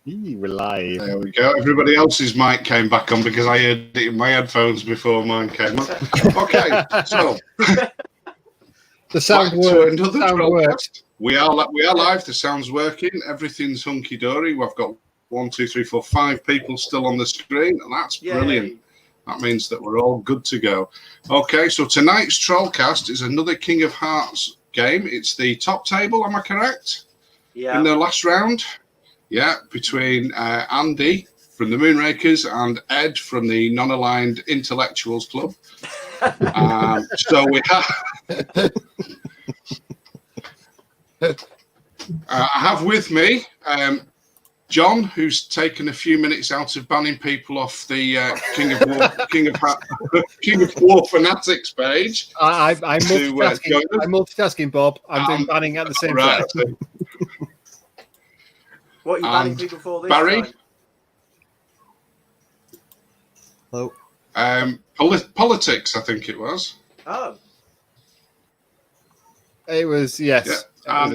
We're live. There we go. Everybody else's mic came back on because I heard it in my headphones before mine came on. Okay, so the sound works. TrollCast. We are live. The sound's working. Everything's hunky dory. We've got 1, 2, 3, 4, 5 people still on the screen, and that's brilliant. That means that we're all good to go. Okay, so tonight's TrollCast is another King of Hearts game. It's the top table. Am I correct? Yeah. In the last round. Yeah, between Andy from the Moonrakers and Ed from the Non-Aligned Intellectuals Club. So we have... I have with me John, who's taken a few minutes out of banning people off the King of War Fanatics page. I'm multitasking. I'm multitasking, Bob. I'm doing banning at the same time. What are you banning people for this Barry? time? Hello. Politics, I think it was. Oh. It was, yes. Yeah.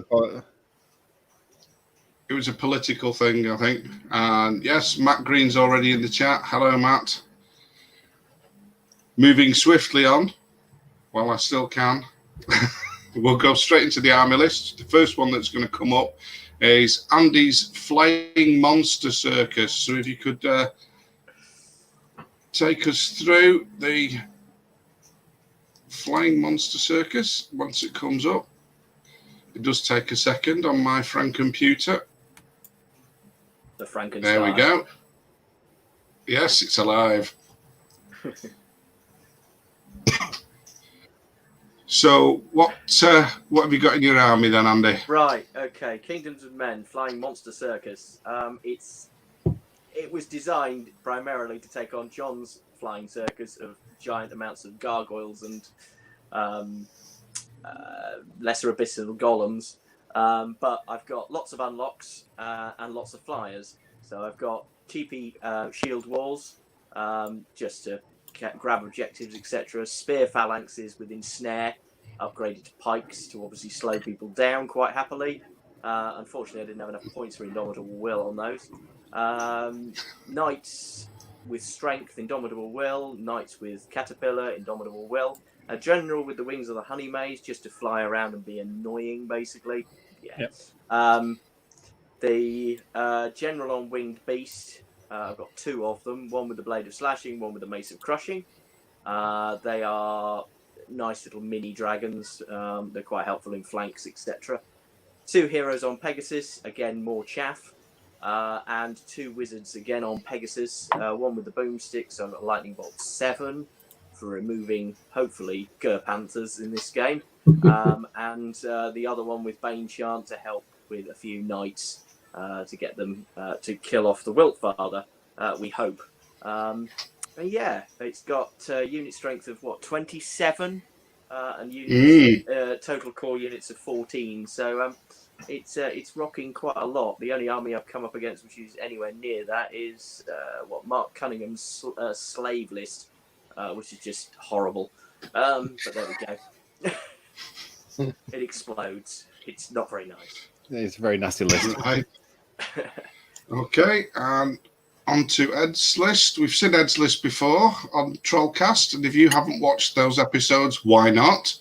It was a political thing, I think. And yes, Matt Green's already in the chat. Hello, Matt. Moving swiftly on, while I still can. We'll go straight into the army list. The first one that's going to come up is Andy's Flying Monster Circus. So if you could take us through the Flying Monster Circus once it comes up. It does take a second on my Frank computer. The Frankenstein. There we go. Yes, it's alive. So what have you got in your army then, Andy? Right, okay. Kingdoms of Men, Flying Monster Circus. It was designed primarily to take on John's flying circus of giant amounts of gargoyles and lesser abyssal golems. But I've got lots of unlocks and lots of flyers. So I've got cheapy shield walls just to grab objectives, etc. Spear phalanxes with ensnare, upgraded to pikes to obviously slow people down quite happily. Unfortunately, I didn't have enough points for Indomitable Will on those. Knights with strength, Indomitable Will. Knights with caterpillar, Indomitable Will. A general with the wings of the honey maze, just to fly around and be annoying, basically. Yeah. Yep. The general on winged beast. I've got 2 of them. One with the blade of slashing, one with the mace of crushing. They are nice little mini dragons. They're quite helpful in flanks, etc. 2 heroes on Pegasus. Again, more chaff. And 2 wizards again on Pegasus. One with the boomstick, so I've got Lightning Bolt 7 for removing, hopefully, Panthers in this game. And the other one with Bane Chant to help with a few knights to get them to kill off the Wiltfather, we hope. And yeah, it's got unit strength of, 27? And units, total core units of 14. So it's rocking quite a lot. The only army I've come up against which is anywhere near that is Mark Cunningham's slave list, which is just horrible. But there we go. It explodes. It's not very nice. It's a very nasty list. Okay, on to Ed's list. We've seen Ed's list before on TrollCast, and if you haven't watched those episodes, why not?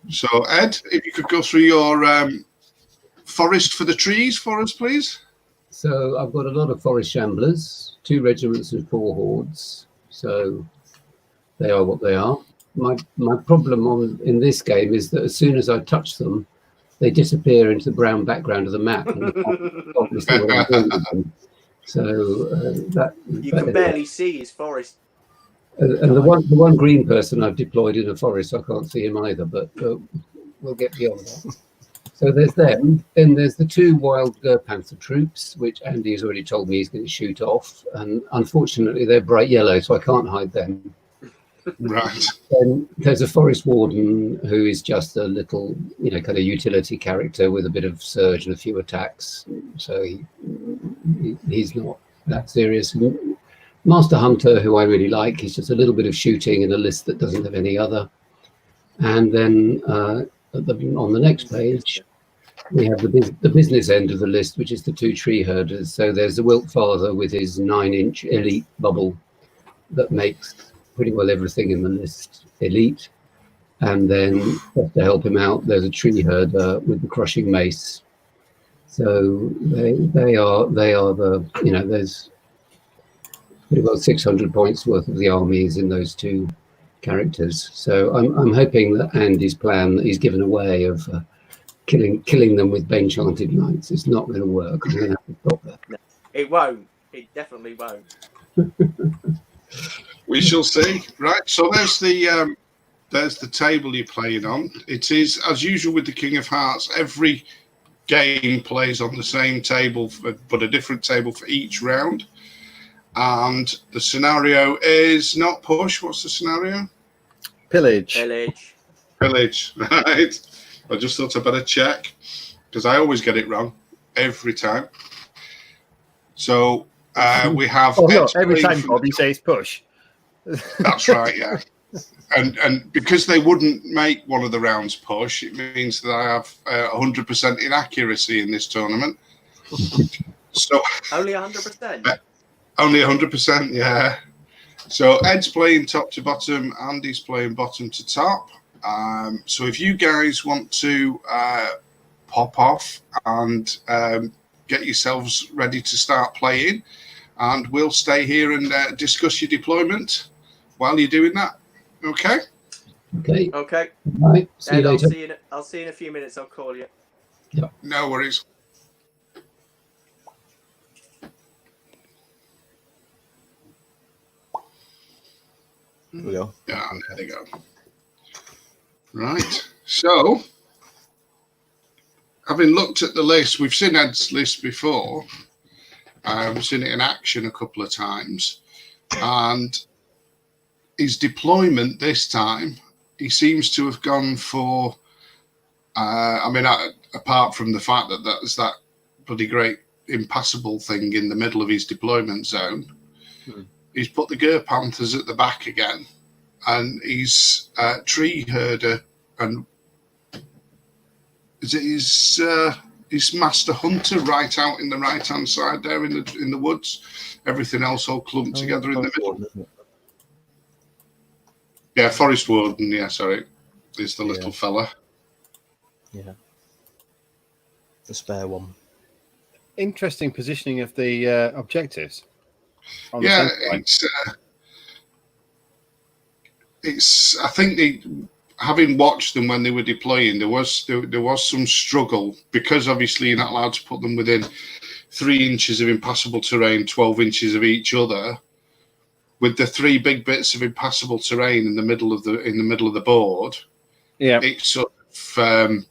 So, Ed, if you could go through your forest for the trees for us, please. So I've got a lot of forest shamblers, 2 regiments and 4 hordes. So they are what they are. My problem in this game is that as soon as I touch them, they disappear into the brown background of the map. And obviously what I'm doing with them. So you can barely see his forest. And the one green person I've deployed in a forest, I can't see him either, but we'll get beyond that. So there's them. Then there's the 2 wild Panther troops, which Andy has already told me he's going to shoot off. And unfortunately, they're bright yellow, so I can't hide them. Right. Then there's a forest warden who is just a little, kind of utility character with a bit of surge and a few attacks. So he's not that serious. Master Hunter, who I really like, he's just a little bit of shooting in a list that doesn't have any other. And then on the next page, we have the business end of the list, which is the 2 tree herders. So there's the Wilt Father with his 9-inch elite bubble that makes pretty well everything in the list elite. And then just to help him out, there's a tree herder with the crushing mace. So they are the, you know, there's pretty well 600 points worth of the armies in those 2 characters. So I'm hoping that Andy's plan that he's given away of killing them with Bane-chanted knights is not going to work. I'm going to have to stop that. No, it won't. It definitely won't. We shall see. Right. So there's the table you're playing on. It is, as usual with the King of Hearts, every game plays on the same table, but a different table for each round. And the scenario is not push. What's the scenario? Pillage. Pillage, right. I just thought I'd better check, because I always get it wrong every time. So we have... Oh, no, every time, Bob, you say it's push. That's right, yeah. And because they wouldn't make one of the rounds push, it means that I have 100% inaccuracy in this tournament. So only 100%? Only 100%, yeah. So Ed's playing top to bottom, Andy's playing bottom to top. So if you guys want to pop off and get yourselves ready to start playing, and we'll stay here and discuss your deployment while you're doing that. Okay? Okay. Okay. All right. See you later. I'll see you in a few minutes. I'll call you. Yeah. No worries. There we go. Yeah, there they go. Right. So, having looked at the list, we've seen Ed's list before. We've seen it in action a couple of times. And his deployment this time, he seems to have gone for, apart from the fact that there's that bloody great impassable thing in the middle of his deployment zone, he's put the Ger Panthers at the back again, and he's tree herder, and is it his master hunter right out in the right hand side there in the woods? Everything else all clumped together in the middle. Yeah, Forest Warden. Yeah, sorry, is the little fella. Yeah, the spare one. Interesting positioning of the objectives. Yeah, it's. I think having watched them when they were deploying, there was some struggle, because obviously you're not allowed to put them within 3 inches of impassable terrain, 12 inches of each other. With the 3 big bits of impassable terrain in the middle of the board, it sort of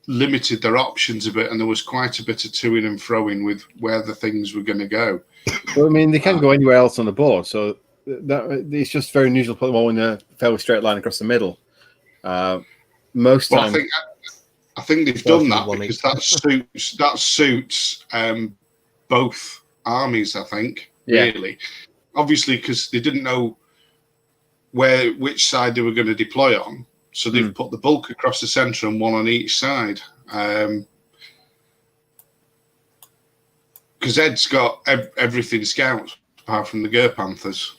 limited their options a bit, and there was quite a bit of toing and froing with where the things were going to go. Well, I mean, they can't go anywhere else on the board, so it's just very unusual to put them all in a fairly straight line across the middle. Most times, I think they've done that because that suits both armies. I think really, obviously, because they didn't know which side they were going to deploy on, so they've put the bulk across the centre and one on each side. Because Ed's got everything scouts apart from the Ger Panthers.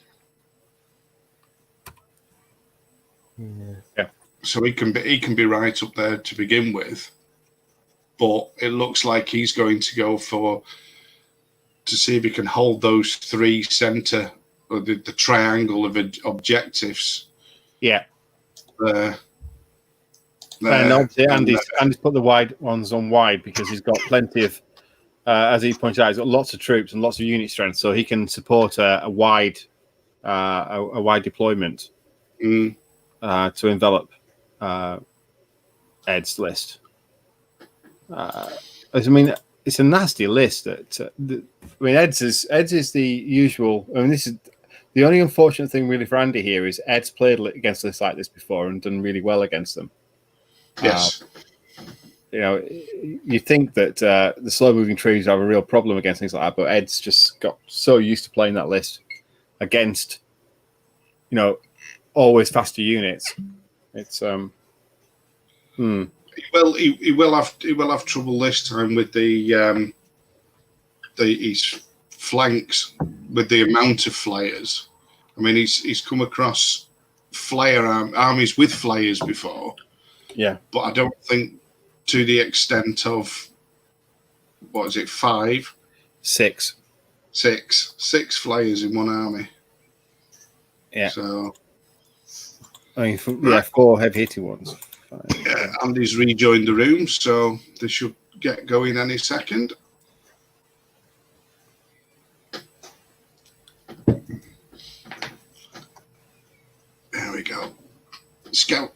Yeah. So he can be right up there to begin with, but it looks like he's going to go to see if he can hold those 3 centre, or the triangle of objectives. Yeah. And obviously Andy's put the wide ones on wide because he's got plenty of, as he pointed out, he's got lots of troops and lots of unit strength, so he can support a wide deployment to envelop Ed's list. I mean, it's a nasty list. Ed's is the usual. I mean, this is the only unfortunate thing really for Andy here is Ed's played against lists like this before and done really well against them. Yes. You think that the slow-moving trees have a real problem against things like that, but Ed's just got so used to playing that list against, always faster units. It's Well, he will have trouble this time with his flanks, with the amount of flayers. I mean, he's come across flayer armies with flayers before. Yeah, but I don't think to the extent of, what is it, 5? 6. 6 flayers in one army. Yeah. So, I mean, 4 heavy-hitting ones. yeah, Andy's rejoined the room, so they should get going any second. There we go. Scout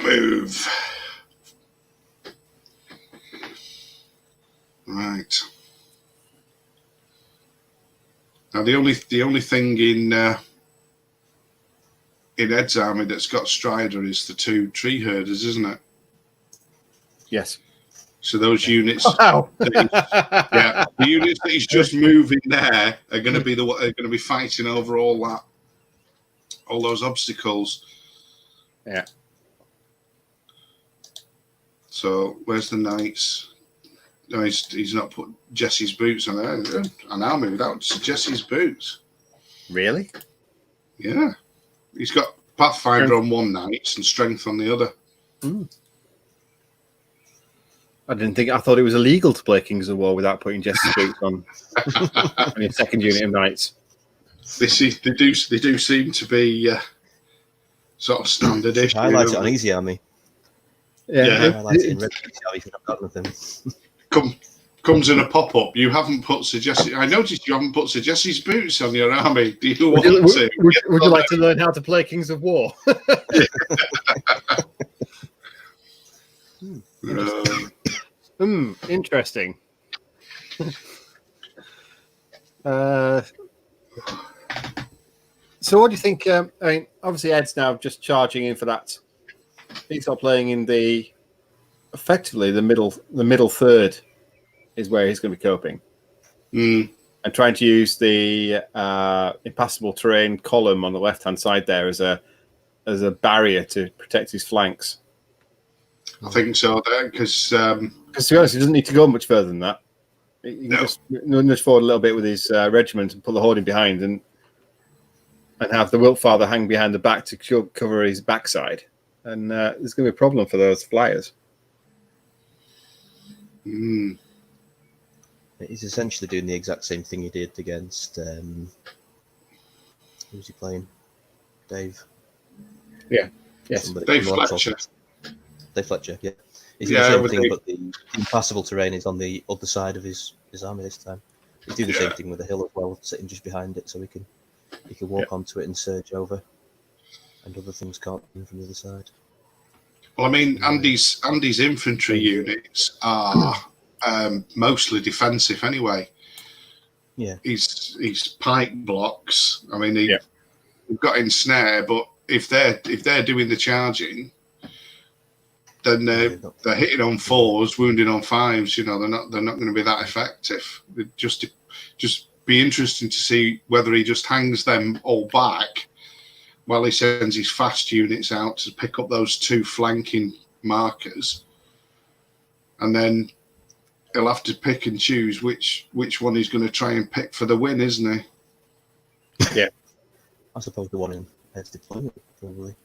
move. Right. Now the only thing in Ed's army that's got Strider is the 2 tree herders, isn't it? Yes. So those units, Wow. the units that he's just moving there are going to be fighting over all those obstacles. Yeah. So where's the knights? No, he's not put Jesse's boots on there. An army without Jesse's boots. Really? Yeah. He's got Pathfinder on one knight and Strength on the other. Mm. I thought it was illegal to play Kings of War without putting Jesse's boots on your second unit of knights. They do seem to be sort of standard issue. Highlight it on Easy Army. Yeah. Highlight it in Red Easy Army if you've not got nothing. Comes in a pop-up. You haven't put Sir Jesse. I noticed you haven't put Sir Jesse's boots on your army. Do you want to? Would you like to learn how to play Kings of War? Interesting. So what do you think? I mean, obviously Ed's now just charging in for that. He's not playing in effectively the middle third is where he's going to be coping. And trying to use the impassable terrain column on the left-hand side there as a barrier to protect his flanks. I think so, because to be honest, he doesn't need to go much further than that. He can just nudge forward a little bit with his regiment and put the horde in behind, and have the Wiltfather hang behind the back to cover his backside. And there's going to be a problem for those flyers. He's essentially doing the exact same thing he did against who's he playing? Dave. Yeah. Yes. Dave Fletcher. Dave Fletcher. Yeah. He's doing the same thing, but the impassable terrain is on the other side of his army this time. He's doing the same thing with the hill as well, sitting just behind it, so he can walk onto it and surge over, and other things can't come from the other side. Well, I mean, Andy's infantry units are mostly defensive anyway. Yeah. He's pike blocks. I mean, they've got in snare, but if they're doing the charging, then they're hitting on 4s, wounding on 5s. You know, they're not going to be that effective. It just be interesting to see whether he just hangs them all back while he sends his fast units out to pick up those 2 flanking markers, and then he'll have to pick and choose which one he's going to try and pick for the win, isn't he? Yeah, I suppose the one in Ed's deployment, probably.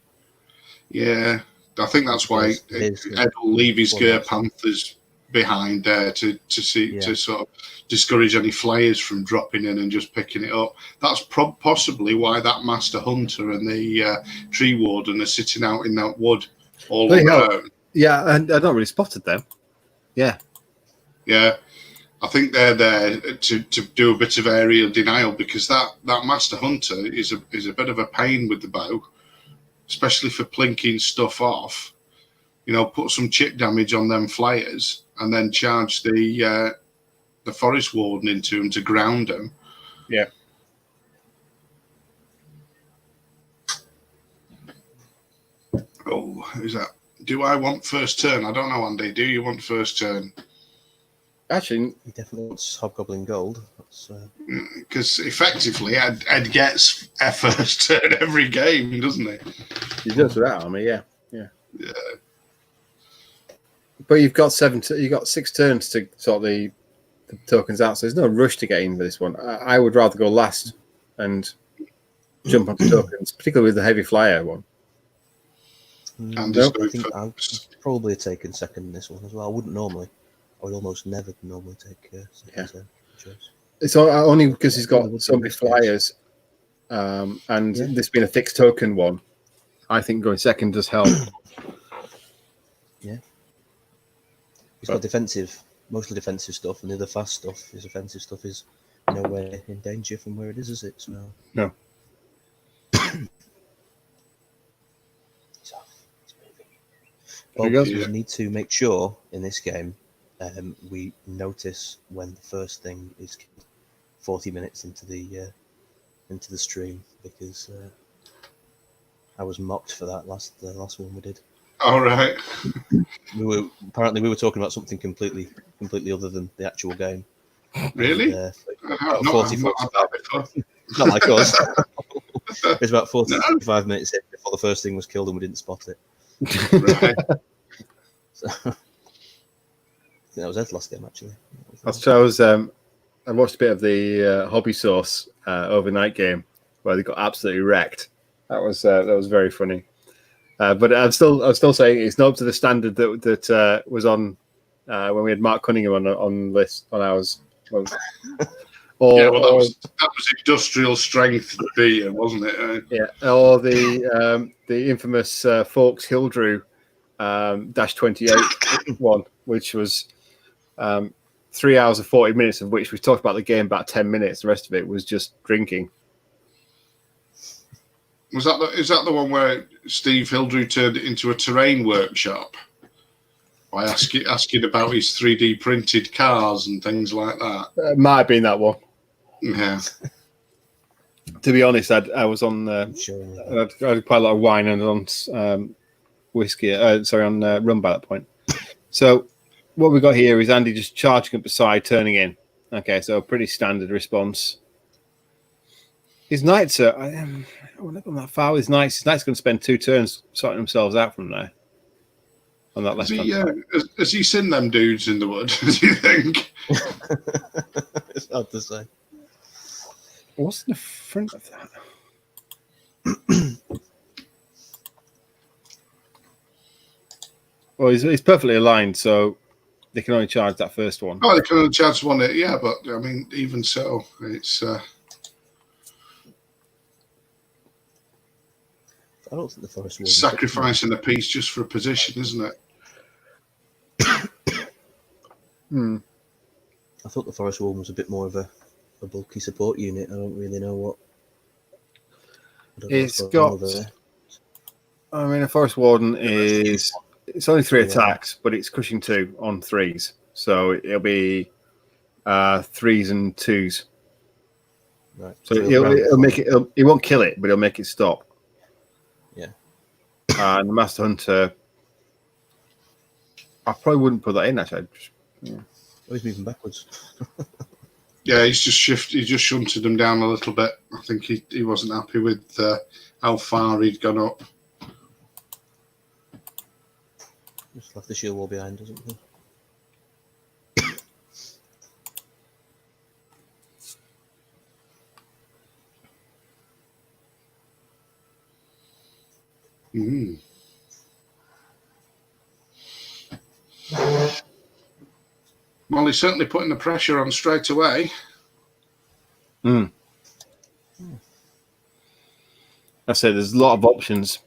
Yeah, I think that's why Ed will leave his Ger Panthers behind there to sort of discourage any flyers from dropping in and just picking it up. That's possibly why that Master Hunter and the Tree Warden are sitting out in that wood all alone. Yeah, and I've not really spotted them. Yeah. Yeah, I think they're there to do a bit of aerial denial, because that Master Hunter is a bit of a pain with the bow, especially for plinking stuff off. You know, put some chip damage on them flyers and then charge the Forest Warden into them to ground them. Yeah. Oh, who's that? Do I want first turn? I don't know, Andy. Do you want first turn? Actually, He definitely wants Hobgoblin Gold. Because effectively, Ed gets a first turn every game, doesn't he? he does with that army, yeah. But you've got 6 turns to sort the tokens out, so there's no rush to get in for this one. I would rather go last and jump onto tokens, particularly with the heavy flyer one. And Nope. I think I'll probably have taken second in this one as well. I wouldn't normally. I would almost never normally take second turn choice. It's only because he's got so many flyers, and this being a fixed token one, I think going second does help. Yeah. He's got mostly defensive stuff, and the other fast stuff, his offensive stuff, is nowhere in danger from where it is it? So No. But we need to make sure in this game we notice when the first thing is 40 minutes into the stream, because I was mocked for that last one we did. All right. We were talking about something completely other than the actual game. Really? And, I've not had that before. not like us. It was about 45 minutes in before the first thing was killed, and we didn't spot it. Right. So, I think that was Ed's last game, actually. I watched a bit of the Hobby Source overnight game where they got absolutely wrecked. That was very funny. But I'm still saying it's not up to the standard that was on when we had Mark Cunningham on list on ours. That was industrial strength beer, wasn't it? Yeah, or the infamous Forks Hildrew -28 one, which was 3 hours and 40 minutes, of which we talked about the game about 10 minutes. The rest of it was just drinking. Is that the one where Steve Hildrew turned it into a terrain workshop by asking about his 3D printed cars and things like that? It might have been that one. Yeah. To be honest, I was on. I had quite a lot of wine and on whiskey. On rum by that point. So what we got here is Andy just charging up the side, turning in. Okay, so a pretty standard response. His knights are. I wouldn't have gone that far with his knights. His knights going to spend 2 turns sorting themselves out from there. On that left hand side. Has he seen them dudes in the wood? Do you think? It's hard to say. What's in the front of that? Well, he's perfectly aligned, so they can only charge that first one. Oh, they can only charge one. Yeah, but I mean, even so, it's. I don't think the forest will sacrificing a piece just for a position, isn't it? I thought the forest warden was a bit more of a bulky support unit. I don't really know what. It's got. I mean, a forest warden is. It's only 3 attacks, but it's crushing 2 on 3s, so it'll be 3s and 2s. Right. So it'll make it. It won't kill it, but it'll make it stop. Yeah. And the Master Hunter, I probably wouldn't put that in. Actually, Oh, he's moving backwards. Yeah, he's just He just shunted them down a little bit. I think he wasn't happy with how far he'd gone up. Just left the shield wall behind, doesn't he? Well, he's certainly putting the pressure on straight away. I say there's a lot of options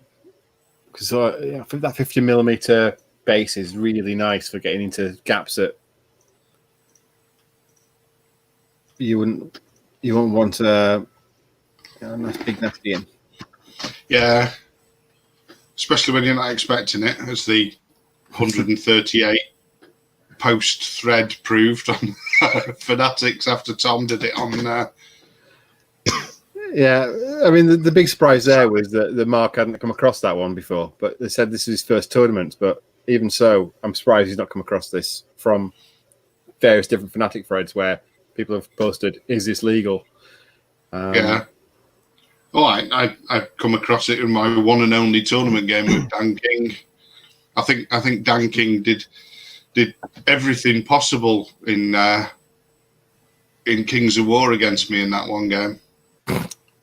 because I think that 50mm base is really nice for getting into gaps that you wouldn't want a nice big nasty in. Yeah, especially when you're not expecting it, as the 138 post thread proved on Fanatics after Tom did it on. Yeah, I mean the big surprise there was that Mark hadn't come across that one before, but they said this is his first tournament. But even so, I'm surprised he's not come across this from various different Fanatic threads where people have posted, "Is this legal?" Yeah. Oh, I come across it in my one and only tournament game with Dan King. I think Dan King did did everything possible in Kings of War against me in that one game.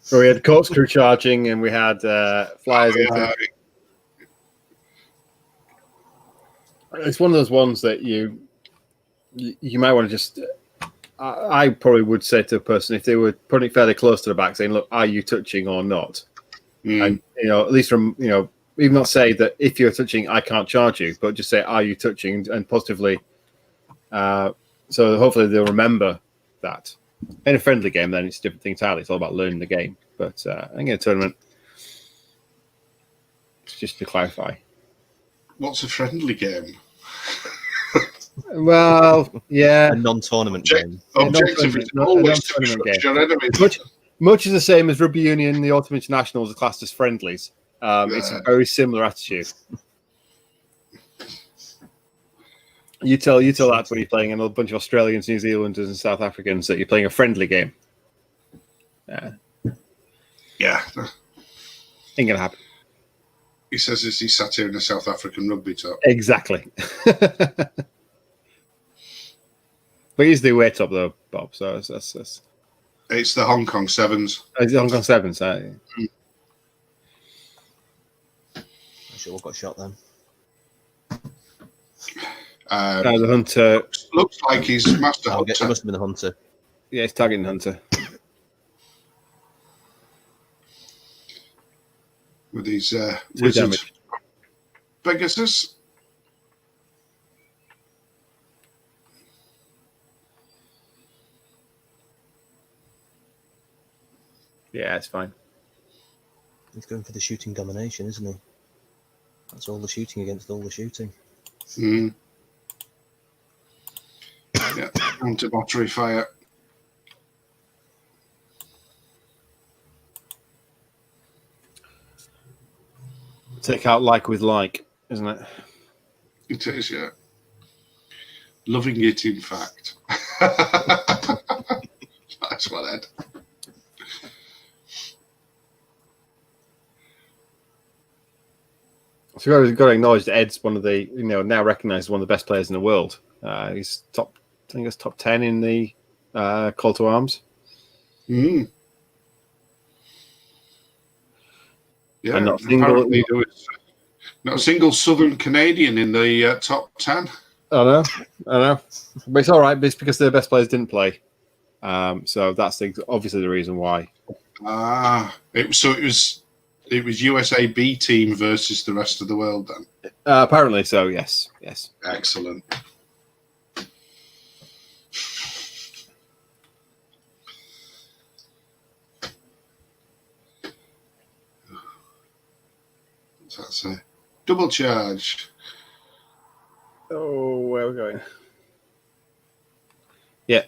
So we had corkscrew charging, and we had flyers. It's one of those ones that you might want to just. I probably would say to a person if they were putting it fairly close to the back, saying, "Look, are you touching or not?" And at least from even not say that if you're touching, I can't charge you, but just say, "Are you touching?" and positively. So hopefully they'll remember that. In a friendly game, then it's a different thing entirely. It's all about learning the game. But I think in a tournament, just to clarify. What's a friendly game? Well, yeah. A non-tournament game. Objective is always to crush your enemies. Much is the same as rugby union. The Autumn Internationals are classed as friendlies. It's a very similar attitude. You tell that when you're playing a bunch of Australians, New Zealanders, and South Africans that you're playing a friendly game. Yeah. Ain't gonna happen. He says as he sat here in a South African rugby top. Exactly. But he's the away top though, Bob. So that's It's the Hong Kong Sevens. it's the Hong Kong Sevens. I should have got shot then. The Hunter looks like he's Master Hunter. It must have been the Hunter. Yeah, it's targeting Hunter. With his wizard Pegasus. Yeah, it's fine. He's going for the shooting domination, isn't he? That's all the shooting against all the shooting. Yeah, onto battery fire. Take out like with like, isn't it? It is, yeah. Loving it, in fact. Nice one, Ed. So we've got to acknowledge that Ed's one of the now recognised as one of the best players in the world. He's top 10 in the Call to Arms. Yeah, and not a single Southern Canadian in the top 10. I know, but it's all right. But it's because their best players didn't play, so that's obviously the reason why. It was USA B team versus the rest of the world then. Apparently so. Yes. Excellent. That's a double charge. Oh, where are we going? Yeah.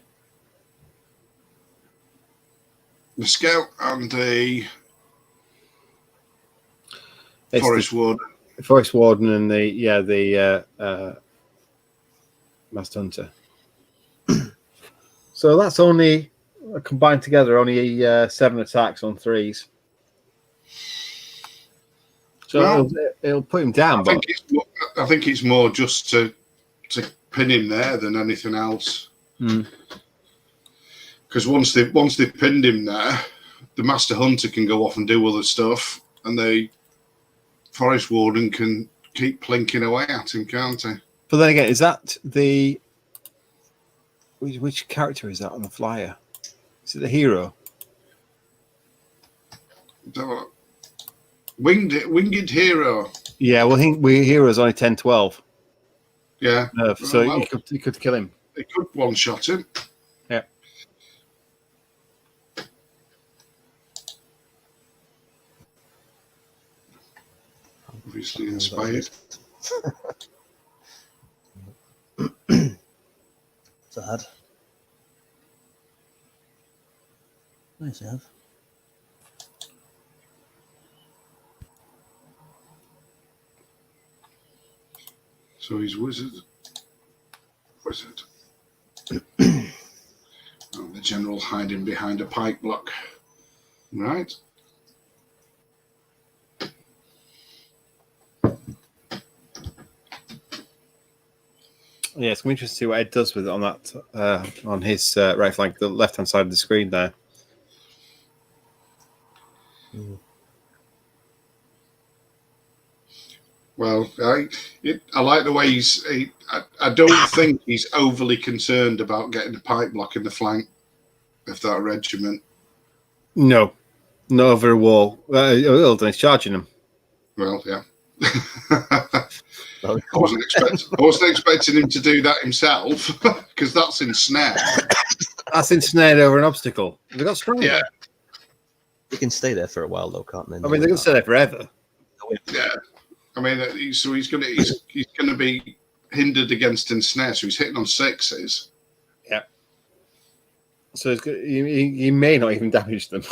The scout and the Forest Warden. Forest Warden and the Master Hunter. So that's only combined together, only 7 attacks on 3s. So it'll put him down. I think it's more just to pin him there than anything else. Because once they've pinned him there, the Master Hunter can go off and do other stuff, and the Forest Warden can keep plinking away at him, can't he? But then again, is that the which character is that on the flyer? Is it the hero? Winged hero. Yeah, well, hero's only 10, 12. Yeah. So you could kill him. It could one-shot him. Yeah. Obviously inspired. Sad. Nice to have. So he's wizard. The general hiding behind a pike block. Right. Yeah, it's going to be interesting to see what Ed does with it on that on his right flank, the left-hand side of the screen there. Well, I like the way I don't think he's overly concerned about getting a pipe block in the flank of that regiment. No, not over a wall. He's charging him. Well, yeah. I wasn't expecting him to do that himself because that's ensnared. That's ensnared over an obstacle. They got stronger. Yeah. They can stay there for a while, though, can't they? I mean, they're going to stay there forever. Yeah. I mean, he's going to be hindered against ensnare, so he's hitting on 6s. Yeah. So he may not even damage them.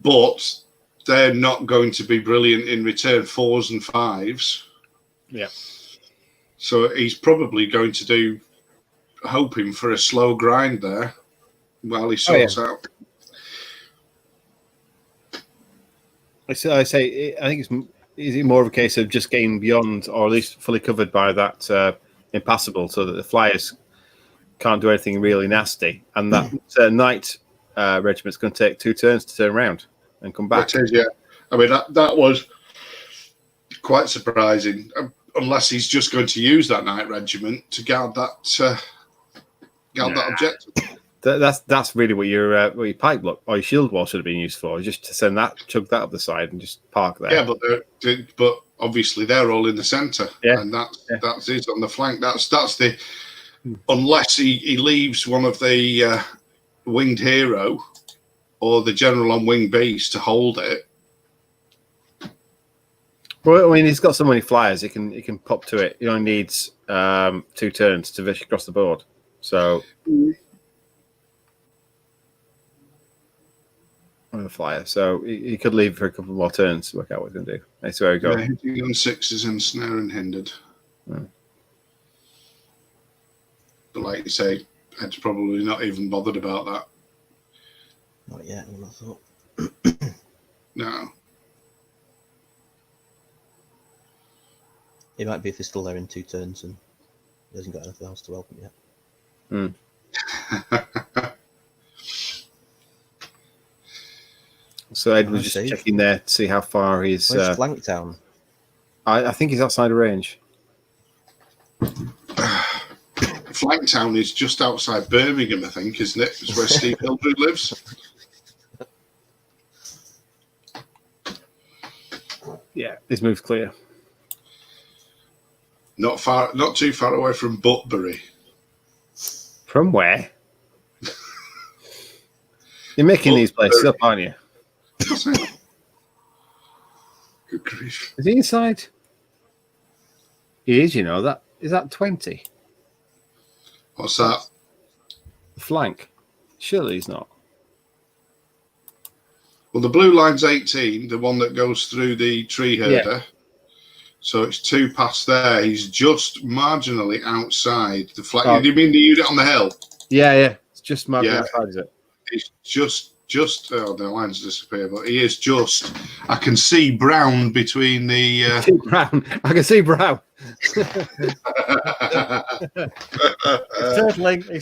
But they're not going to be brilliant in return 4s and 5s. Yeah. So he's probably going to do, hoping for a slow grind there while he sorts out. I say, I think is it more of a case of just getting beyond, or at least fully covered by that impassable, so that the flyers can't do anything really nasty, and that night regiment's going to take 2 turns to turn around and come back. It is, yeah. I mean, that was quite surprising, unless he's just going to use that night regiment to guard that that objective. That's really what your pipe block or your shield wall should have been used for, just to send that, chug that up the side and just park there. Yeah, but obviously they're all in the centre, and that's it on the flank. That's the unless he leaves one of the winged hero or the general on wing beast to hold it. Well, I mean, he's got so many flyers, he can pop to it. He only needs 2 turns to fish across the board. So. On the flyer, so he could leave for a couple more turns to work out what he's going to do. That's where he goes. Yeah, hitting on 6s and snare and hindered. But like you say, Ed's probably not even bothered about that. Not yet, I would have thought. No. It might be if he's still there in 2 turns and he hasn't got anything else to help him yet. So Ed was just checking there to see how far he's. Where's Flank Town? I think he's outside of range. Flank Town is just outside Birmingham, I think, isn't it? It's where Steve Hildred lives. Yeah, his move's clear. Not too far away from Butbury. From where? You're making these places up, aren't you? Good grief. Is he inside? He is, you know. That is that 20? What's that? The flank. Surely he's not. Well, the blue line's 18, the one that goes through the tree herder. Yeah. So it's 2 past there. He's just marginally outside the flank. Oh. Do you mean the unit on the hill? Yeah. It's just marginally outside, is it? It's just the lines disappear, but he is just. I can see brown between the. I can see brown. He's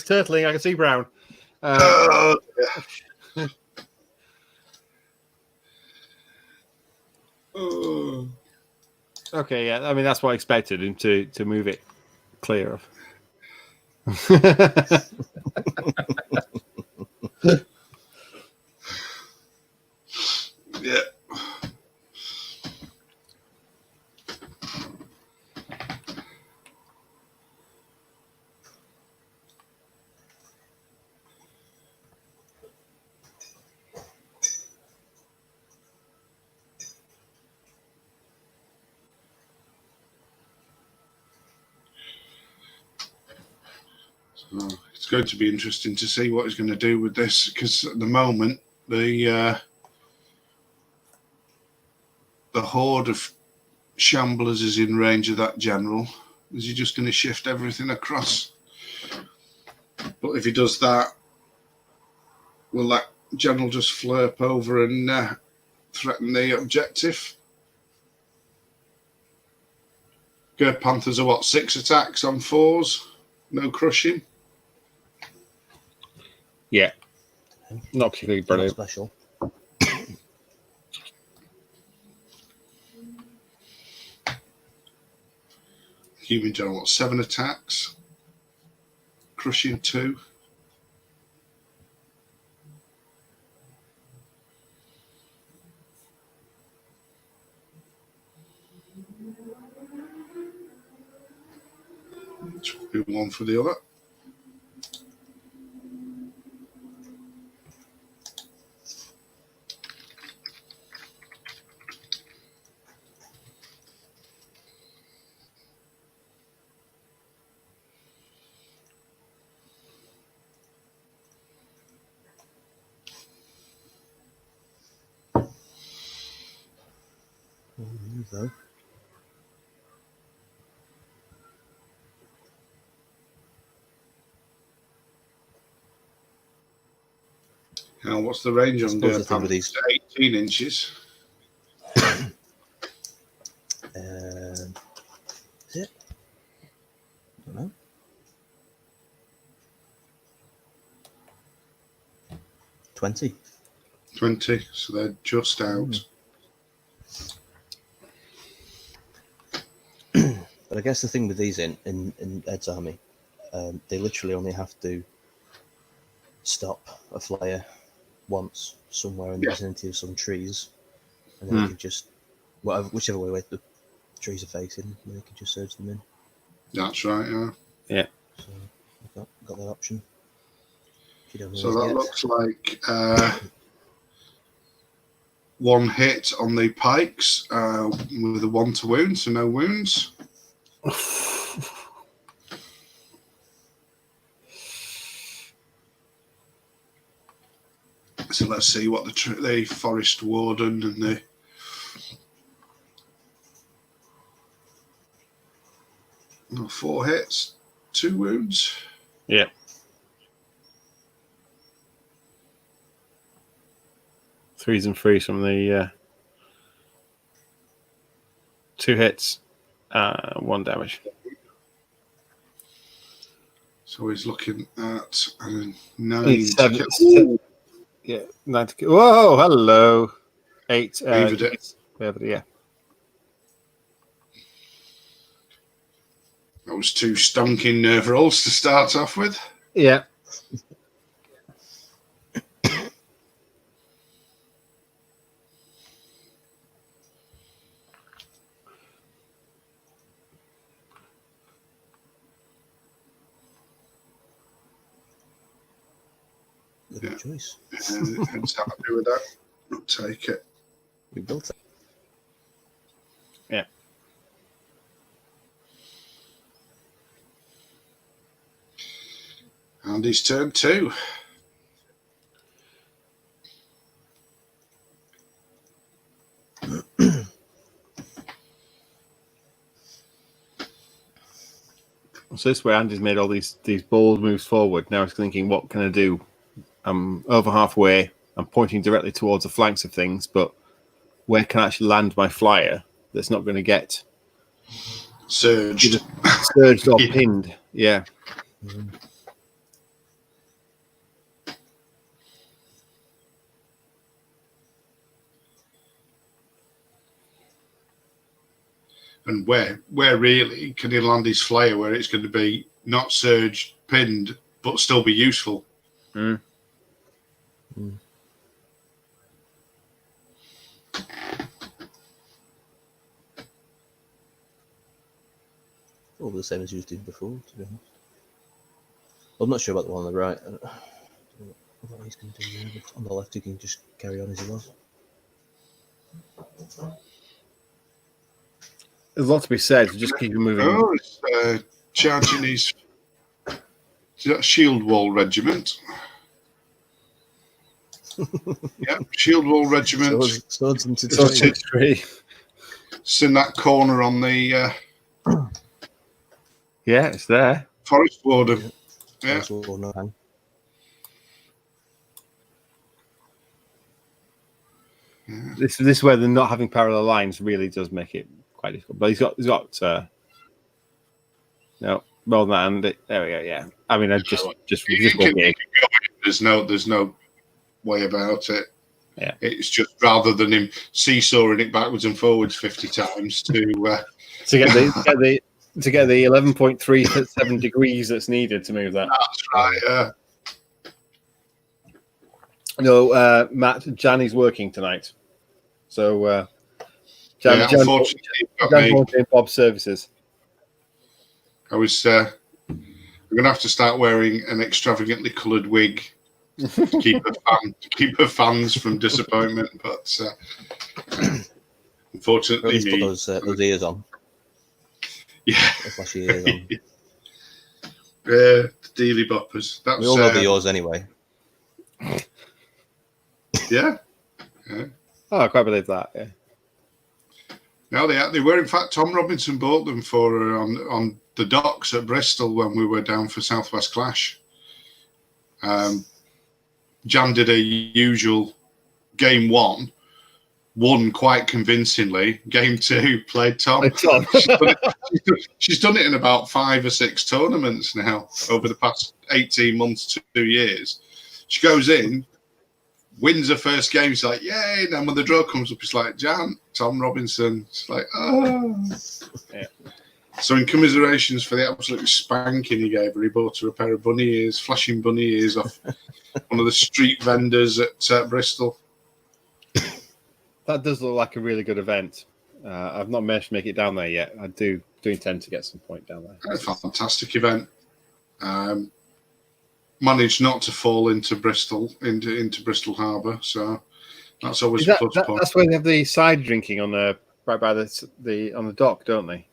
turtling. I can see brown. Okay, yeah. I mean, that's what I expected him to move it clear of. Yeah. So it's going to be interesting to see what he's going to do with this, because at the moment the horde of shamblers is in range of that general. Is he just going to shift everything across? But if he does that, will that general just flirp over and threaten the objective? Ger Panthers are what, 6 attacks on 4s? No crushing? Yeah. Not particularly Not brilliant. special. Human General, what, 7 attacks? Crushing 2. Do one for the other. Though. Now, what's the range I on suppose Ger the thing with Panthers? these- 18 inches. Is it? I don't know. 20. 20, so they're just out. But I guess the thing with these in Ed's army, they literally only have to stop a flyer once somewhere in the vicinity of some trees, and then they can just whichever way the trees are facing, they can just surge them in. That's right, yeah. Yeah. So I've got that option. If you don't know So these that yet. looks like 1 hit on the pikes with a 1 to wound, so no wounds. So let's see what the forest warden and the 4 hits, 2 wounds. Yeah. Threes and threes from the 2 hits, 1 damage. So he's looking at 9 It's to kill. Yeah, 9 to kill. Whoa, hello. 8. Beavered it. Yeah. That was 2 stonking nerve rolls to start off with. Yeah. Good choice. Hence happy with that. I'll take it. We built it. Yeah. And he's turn 2. So this way Andy's made all these bold moves forward. Now he's thinking, what can I do? I'm over halfway. I'm pointing directly towards the flanks of things, but where can I actually land my flyer that's not going to get Surged. surged or pinned? Yeah. And where really can he land his flyer where it's going to be not surged, pinned, but still be useful? Mm. Probably the same as you did before, to be honest. I'm not sure about the one on the right. I don't know what he's going to do there, but on the left, he can just carry on as he was. There's a lot to be said. So just keep moving. Oh, it's charging his shield wall regiment. Yeah, shield wall regiment. Swords into Swords tree. into tree. It's in that corner on the Yeah, it's there. forest warden. Yeah. Also, no hang. Yeah. This is where the not having parallel lines really does make it quite difficult. But he's got No, well, and there we go. Yeah, I mean, I just You can go in. There's no way about it. Yeah, it's just rather than him seesawing it backwards and forwards 50 times to get the 11.37 degrees that's needed to move that. That's right. No, Matt, Janny's working tonight, so Jan unfortunately, Bob's services. I was. I'm going to have to start wearing an extravagantly coloured wig to keep her fans from disappointment. But unfortunately, put those ears on. Yeah, flashy ears on. The Dealy Boppers. That's, we all know they're yours anyway. Yeah. Oh, I quite believe that. Yeah. No, they were. In fact, Tom Robinson bought them for her on the docks at Bristol when we were down for Southwest Clash. Jan did a usual game one, won quite convincingly. Game two, played Tom. She's done it in about 5 or 6 tournaments now over the past 18 months to 2 years. She goes in, wins her first game. She's like, yay. And then when the draw comes up, it's like, Jan, Tom Robinson. It's like, oh. Yeah. So in commiserations for the absolute spanking he gave her, he bought her a pair of bunny ears, flashing bunny ears off one of the street vendors at Bristol. That does look like a really good event. I've not managed to make it down there yet. I do intend to get some point down there. It's a fantastic event. Managed not to fall into Bristol, into Bristol Harbour, so that's always a plus point. That's where they have the cider drinking on the right by the on the dock, don't they?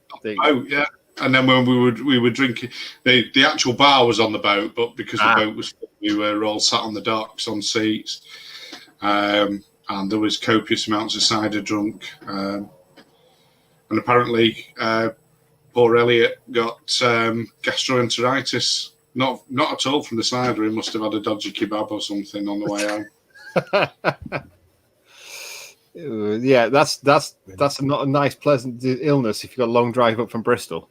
Oh yeah, and then when we were drinking, the actual bar was on the boat, but because the boat was full, we were all sat on the docks on seats, and there was copious amounts of cider drunk, and apparently poor Elliot got gastroenteritis. Not at all from the cider. He must have had a dodgy kebab or something on the way home. Yeah, that's not a nice, pleasant illness if you've got a long drive up from Bristol.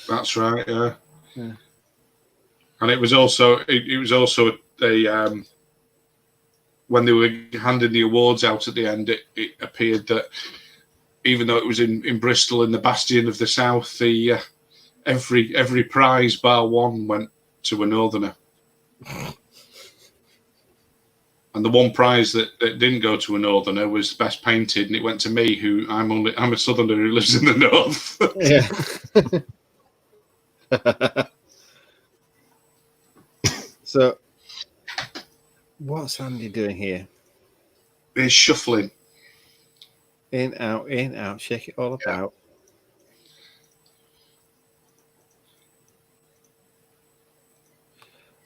That's right. Yeah. And it was also a when they were handing the awards out at the end, it appeared that even though it was in Bristol, in the bastion of the south, the every prize bar one went to a northerner. And the one prize that didn't go to a northerner was best painted, and it went to me, who I'm a southerner who lives in the north. Yeah. So, what's Andy doing here? He's shuffling. In, out, shake it all about.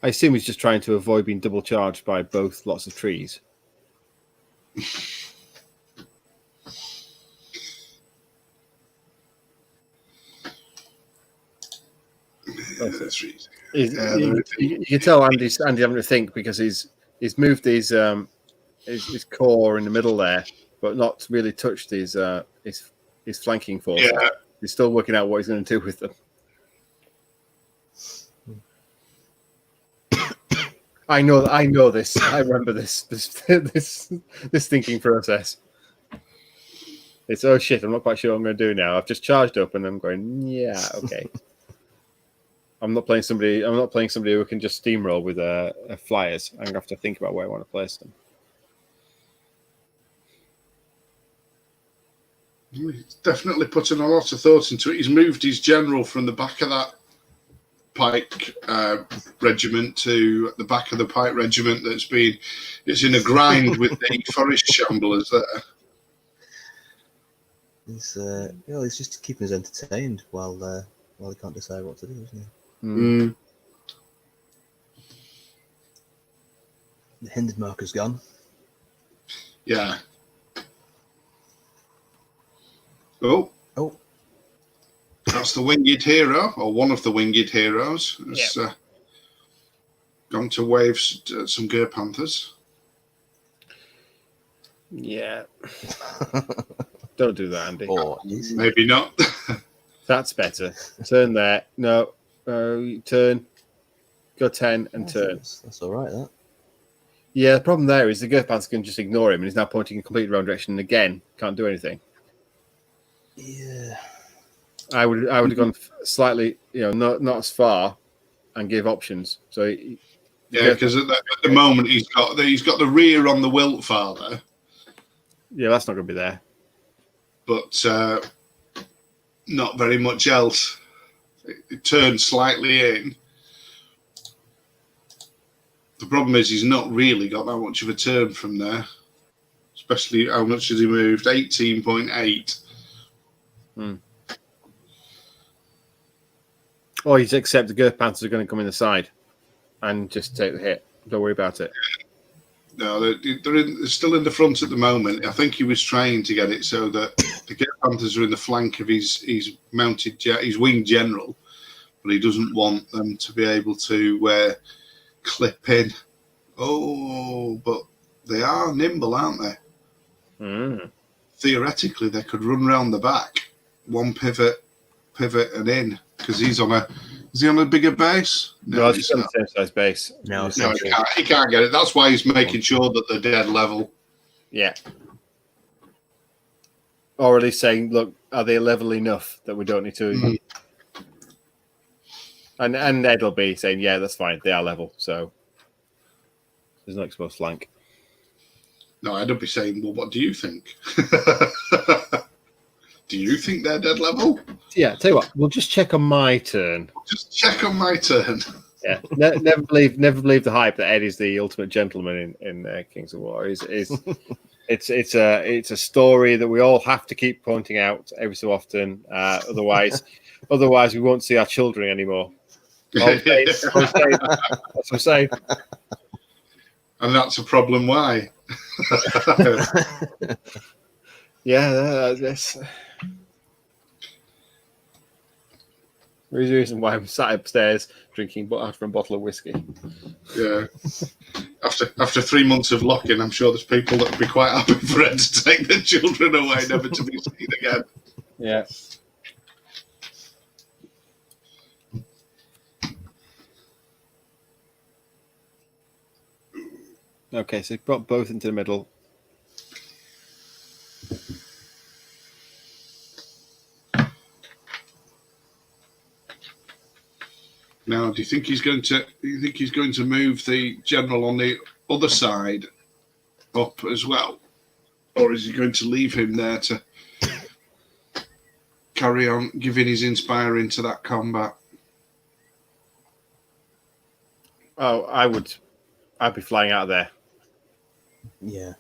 I assume he's just trying to avoid being double charged by both lots of trees. You can tell Andy having to think because he's moved his core in the middle there, but not really touched his flanking force. Yeah. He's still working out what he's going to do with them. I know this. I remember this thinking process. It's oh shit, I'm not quite sure what I'm going to do now. I've just charged up and I'm going, yeah, okay. I'm not playing somebody who can just steamroll with flyers. I'm going to have to think about where I want to place them. He's definitely putting a lot of thought into it. He's moved his general from the back of that pike regiment to the back of the pike regiment it's in a grind with the forest shamblers there. He's just keeping us entertained while he can't decide what to do, isn't he? Mm. The hindered marker's gone. Yeah. Oh. That's the winged hero, or one of the winged heroes. It's gone to wave some Ger Panthers. Yeah. Don't do that, Andy. Maybe not. That's better. Turn there. No. Turn, go 10 and I think turn. That's all right. That. Yeah, the problem there is the Girth Panther can just ignore him, and he's now pointing in completely wrong direction. And again, can't do anything. Yeah. I would have gone slightly, not as far, and give options. So Yeah, because at the moment he's got the rear on the Wilt Father. Yeah, that's not going to be there. But not very much else. It turns slightly in. The problem is he's not really got that much of a turn from there. Especially how much has he moved? 18.8. Or you just accept the Girth Panthers are going to come in the side and just take the hit. Don't worry about it. No, they're still in the front at the moment. I think he was trying to get it so that the Girth Panthers are in the flank of his winged general, but he doesn't want them to be able to clip in. Oh, but they are nimble, aren't they? Theoretically, they could run round the back, one pivot, and in, because he's on a. Is he on a bigger base? No, he's on the same size base. No, he can't get it. That's why he's making sure that they're dead level. Yeah. Or at least saying, look, are they level enough that we don't need to? And Ed will be saying, yeah, that's fine. They are level. So there's no exposed flank. No, Ed will be saying, well, what do you think? Do you think they're dead level? Yeah, tell you what, we'll just check on my turn. Just check on my turn. Yeah, never believe the hype that Ed is the ultimate gentleman in Kings of War. It's a story that we all have to keep pointing out every so often. Otherwise, we won't see our children anymore. That's what I'm saying. And that's a problem. Why? Yeah, that's the reason why I'm sat upstairs drinking after a bottle of whiskey. Yeah. After 3 months of lock-in, I'm sure there's people that would be quite happy for it to take their children away, never to be seen again. Yeah. Okay, so brought both into the middle. Now, do you think he's going to move the general on the other side up as well, or is he going to leave him there to carry on giving his inspire into that combat? Oh, I'd be flying out of there. Yeah.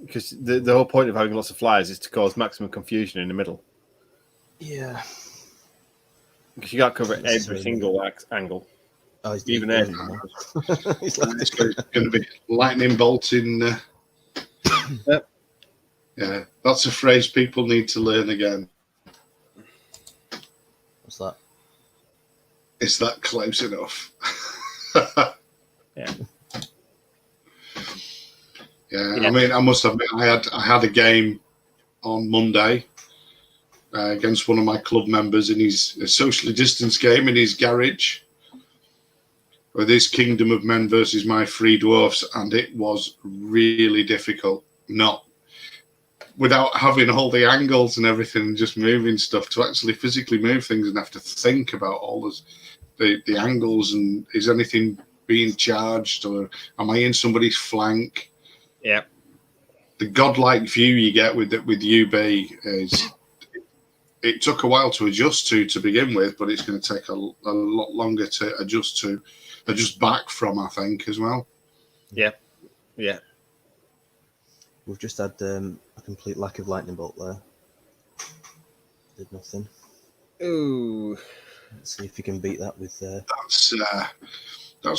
Because the whole point of having lots of flyers is to cause maximum confusion in the middle. Yeah. Because you got to cover every single angle. Oh, he's even Ed. It's going to be lightning bolting. Yep. Yeah, that's a phrase people need to learn again. What's that? Is that close enough? Yeah. Yeah, I mean, I must admit, I had a game on Monday against one of my club members in his socially distanced game in his garage with his Kingdom of Men versus my Three Dwarfs, and it was really difficult, not without having all the angles and everything, just moving stuff, to actually physically move things and have to think about all the angles, and is anything being charged, or am I in somebody's flank? Yeah. The godlike view you get with UB is, it took a while to adjust to begin with, but it's going to take a lot longer to adjust back from, I think, as well. Yeah. Yeah. We've just had a complete lack of lightning bolt there. Did nothing. Ooh. Let's see if you can beat that with. That's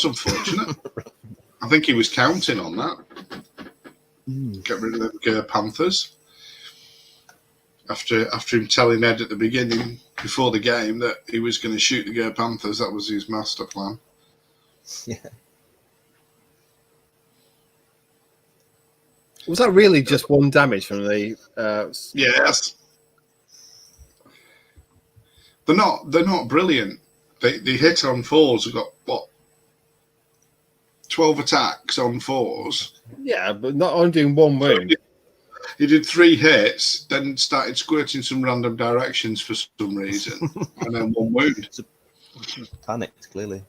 unfortunate. I think he was counting on that. Get rid of the Panthers. After him telling Ed at the beginning, before the game, that he was going to shoot the Ger Panthers, that was his master plan. Yeah. Was that really just one damage from the? Yes. They're not brilliant. They hit on 4s. We've got, what, 12 attacks on 4s. Yeah, but not only doing one wound. So he did 3 hits, then started squirting some random directions for some reason, and then 1 wound. Panicked, clearly.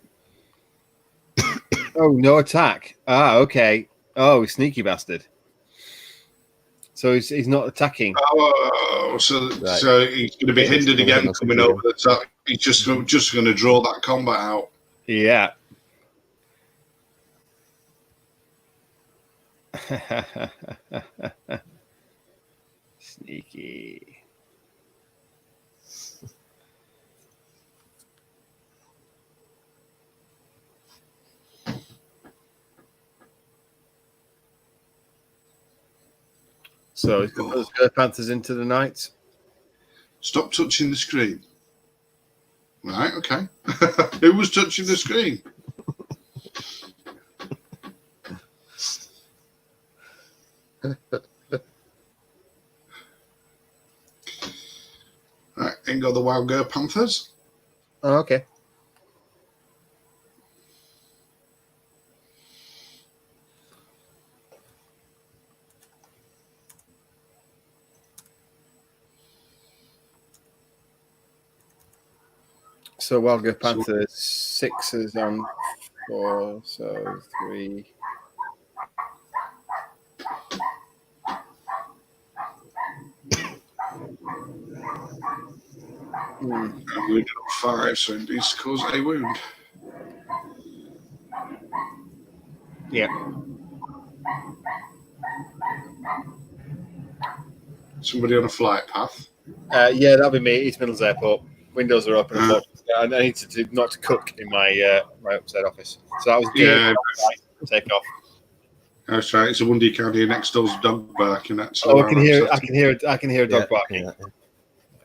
Oh, no attack. Ah, okay. Oh, sneaky bastard. So he's not attacking. Oh, so he's going to be hindered again coming over the top. He's just going to draw that combat out. Yeah. Sneaky. So he's got those Panthers into the night. Stop touching the screen. Right, okay. Who was touching the screen? Right, in go the Wild Girl Panthers. Oh, okay. So Wild Girl Panthers 6s on 4, so 3. And we got 5, so it needs to cause a wound. Yeah. Somebody on a flight path. Yeah, that'll be me. East Midlands Airport. Windows are open. I need to not to cook in my my upstairs office. So that was take off. That's right. It's a wonder you can't hear next door's dog barking. That's I can hear. I can hear a dog barking.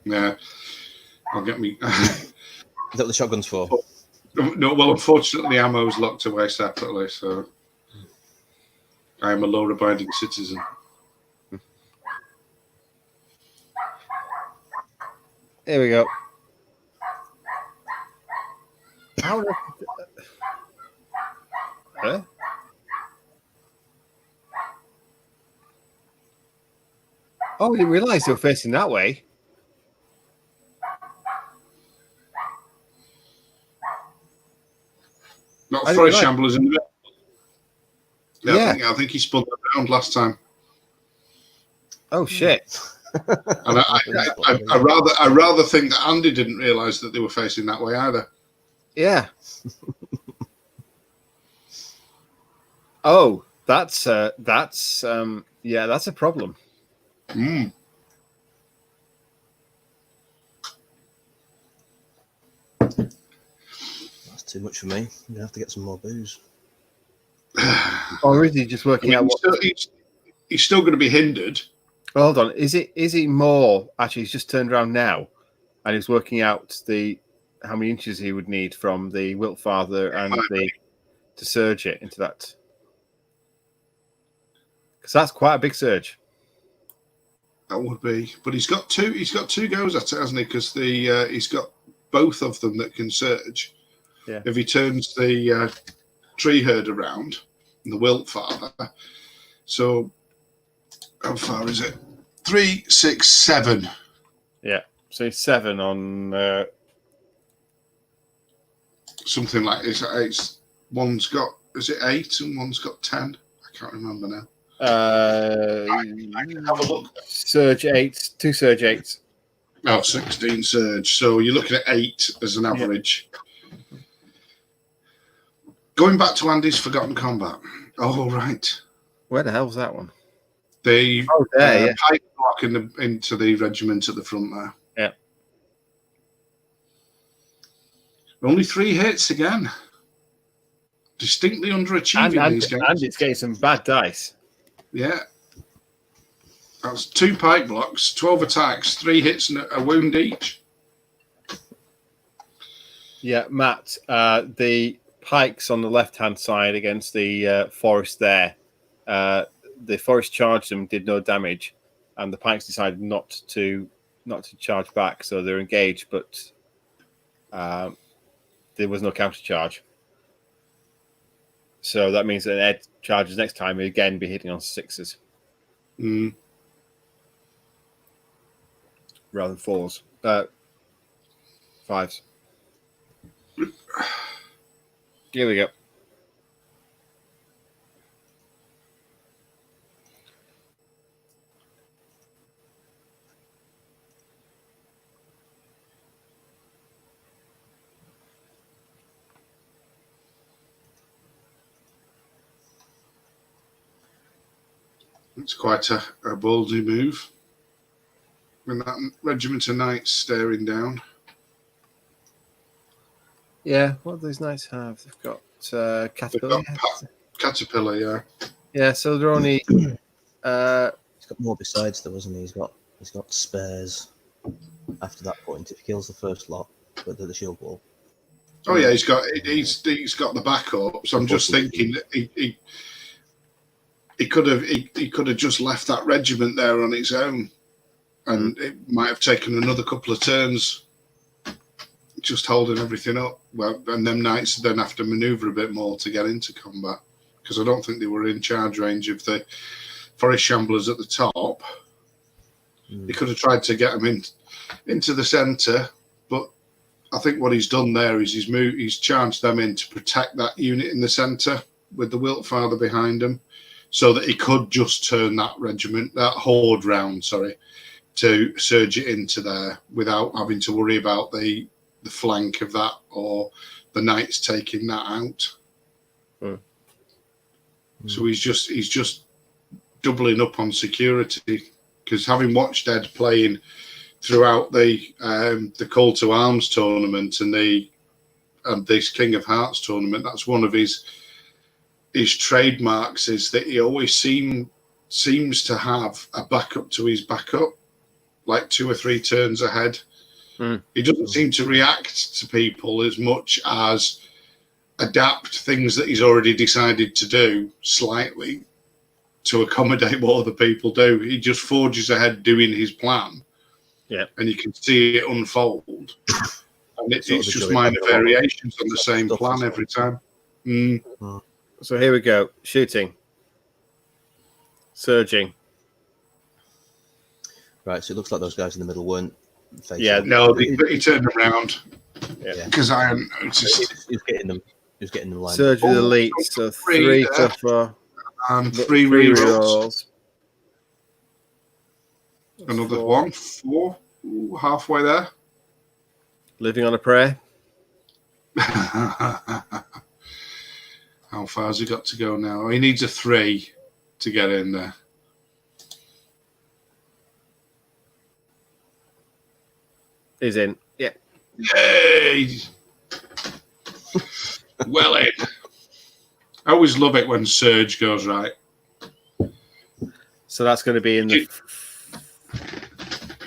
Yeah. I'll get me. Is that what the shotgun's for? No, well, unfortunately, ammo's locked away separately, so I am a law-abiding citizen. Here we go. How? Huh? Oh, I didn't realise they were facing that way. Not a forest shamblers in the middle. Yeah. I think he spun around last time. Oh shit! And I rather think that Andy didn't realise that they were facing that way either. Yeah. Oh, that's yeah, that's a problem. Mm. That's too much for me. I'm going to have to get some more booze. Or is he just working out what? He's still going to be hindered. Hold on. Is he more? Actually, he's just turned around now, and he's working out how many inches he would need from the Wilt Father and to surge it into that. Because that's quite a big surge. That would be, but he's got two goes at it, hasn't he? Because he's got both of them that can surge. Yeah. If he turns the tree herd around and the Wilt Father, so how far is it? 3, 6, 7. Yeah. So 7 on something like it's one's got, is it 8 and one's got 10? I can't remember now. I can have a look. Surge 8, 2 surge 8s. Oh, 16 surge. So you're looking at 8 as an average. Yeah. Going back to Andy's Forgotten Combat. Oh, right. Where the hell's that one? The there, pipe block into the regiment at the front there. Yeah. Only 3 hits again. Distinctly underachieving these games. And it's getting some bad dice. Yeah. That's 2 pike blocks, 12 attacks, 3 hits and a wound each. Yeah, Matt, the pikes on the left-hand side against the forest there, the forest charged them, did no damage, and the pikes decided not to charge back, so they're engaged, but there was no counter charge. So that means that Ed charges next time, he'll again be hitting on 6s. Rather than 4s. 5s. Here we go. It's quite a ballsy move. When that regiment of knights staring down. Yeah, what do those knights have? They've got Caterpillar. Caterpillar, yeah. Yeah, so they're only. He's got more besides, though, hasn't he? He's got spares after that point. If he kills the first lot, but the shield wall. Oh yeah, he's got the backup. So I'm just thinking that he could have just left that regiment there on its own, and it might have taken another couple of turns, just holding everything up. Well, and them knights then have to manoeuvre a bit more to get into combat, because I don't think they were in charge range of the forest shamblers at the top. He could have tried to get them into the centre, but I think what he's done there is he's charged them in to protect that unit in the centre with the Wiltfather behind him, so that he could just turn that horde round, to surge it into there without having to worry about the flank of that or the knights taking that out. So he's just doubling up on security, because having watched Ed playing throughout the Call to Arms tournament and this King of Hearts tournament, that's one of his trademarks, is that he always seems to have a backup to his backup, like 2 or 3 turns ahead. He doesn't seem to react to people as much as adapt things that he's already decided to do slightly to accommodate what other people do. He just forges ahead doing his plan. Yeah. And you can see it unfold. And it's just minor variations on the same plan every time. So here we go. Shooting. Surging. Right, so it looks like those guys in the middle weren't facing. Yeah, no, he turned around. Yeah. Because I noticed. He's getting them lined Surge up. with elite, so 3 tougher. And 3 rerolls. Another 4. Ooh, halfway there. Living on a prayer. How far has he got to go now? He needs a 3 to get in there. He's in. Yeah. Yay! Well in. I always love it when surge goes right. So that's going to be in the.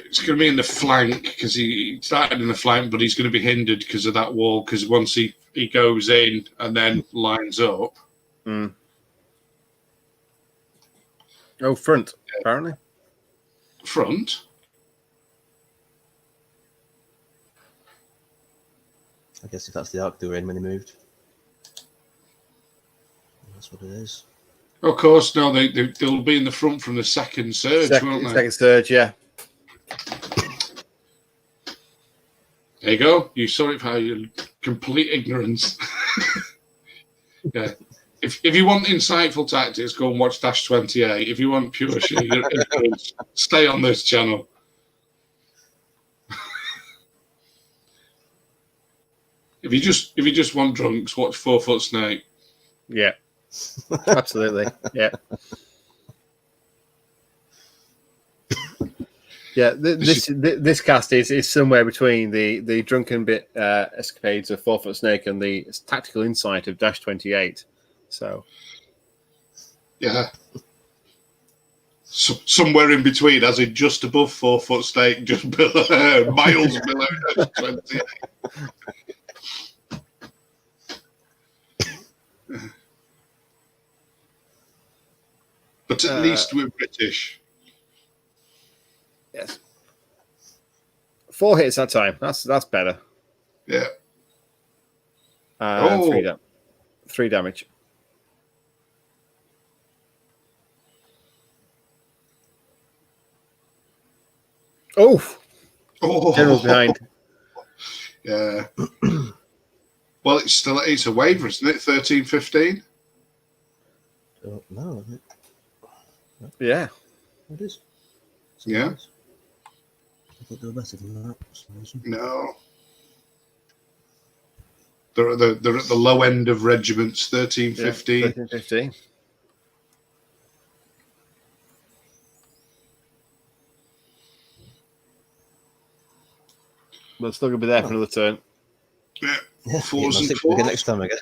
It's going to be in the flank, because he started in the flank, but he's going to be hindered because of that wall. Because once he goes in and then lines up. Oh, front, apparently. Front? I guess if that's the arc they were in when he moved. That's what it is. Of course, no, they'll be in the front from the second surge, won't they? Second surge, yeah. There you go. You saw it for your complete ignorance. Yeah. If you want insightful tactics, go and watch Dash 28. If you want pure sheer ignorance, stay on this channel. If you just want drunks, watch 4 Foot Snake. Yeah. Absolutely. Yeah. Yeah, this cast is somewhere between the drunken bit escapades of 4 Foot Snake and the tactical insight of Dash 28. So, yeah, somewhere in between, as in just above 4 Foot Snake, just below, miles below Dash 28. But at least we're British. Yes. 4 hits that time. That's better. Yeah. Oh. 3 damage. Oh, General's behind. Yeah. Well, it's a waiver, isn't it? 13-15. No, Yeah. it is. Yeah. Nice. I thought they were better than that for some reason. No. They're at the low end of regiments, 13-15. 13-15. But still going to be there for another turn. Yeah. Yeah, 4s and 6 4s. next time again.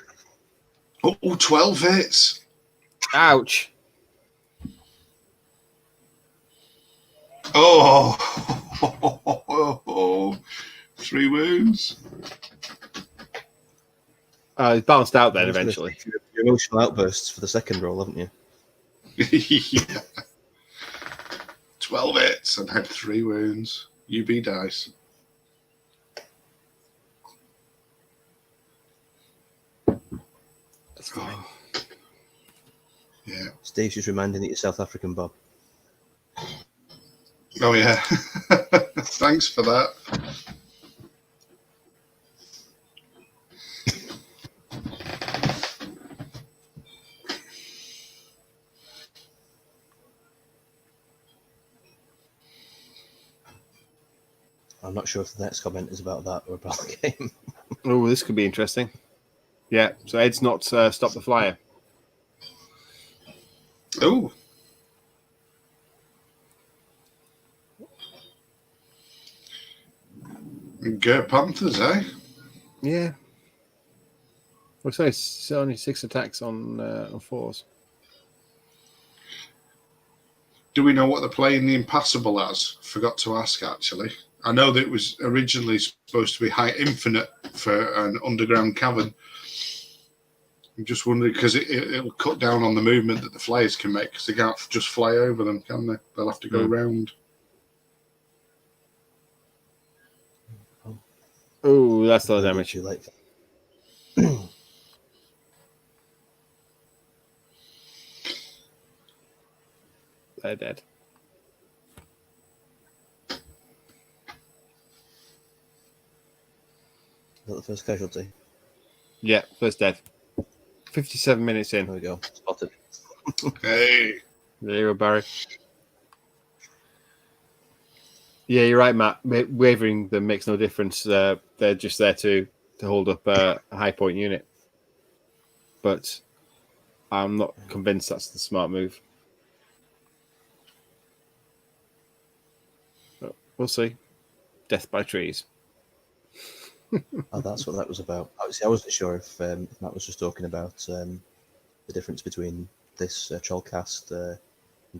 Oh, 12 hits. Ouch. Oh. 3 wounds. He's balanced out then eventually. Your emotional outbursts for the second roll, haven't you? Yeah. 12 hits and had 3 wounds. UB dice. That's fine. Yeah. Steve's just reminding you of South African Bob. Oh, yeah. Thanks for that. I'm not sure if the next comment is about that or about the game. Oh, this could be interesting. Yeah, so Ed's not stopped the flyer. Oh. Ger Panthers, eh? Yeah. Looks like it's only 6 attacks on 4s. Do we know what they're playing the Impassable as? Forgot to ask, actually. I know that it was originally supposed to be High Infinite for an underground cavern. I'm just wondering, because it'll cut down on the movement that the flyers can make, because they can't just fly over them, can they? They'll have to go round. Oh, that's a lot of damage. You like They're dead. Is that the first casualty? Yeah, first dead. 57 minutes in. There we go. Spotted. Hey. There you go, Barry. Yeah, you're right, Matt. Wavering them makes no difference. They're just there to hold up a high point unit. But I'm not convinced that's the smart move. But we'll see. Death by trees. Oh, that's what that was about. I wasn't sure if Matt was just talking about the difference between this TrollCast and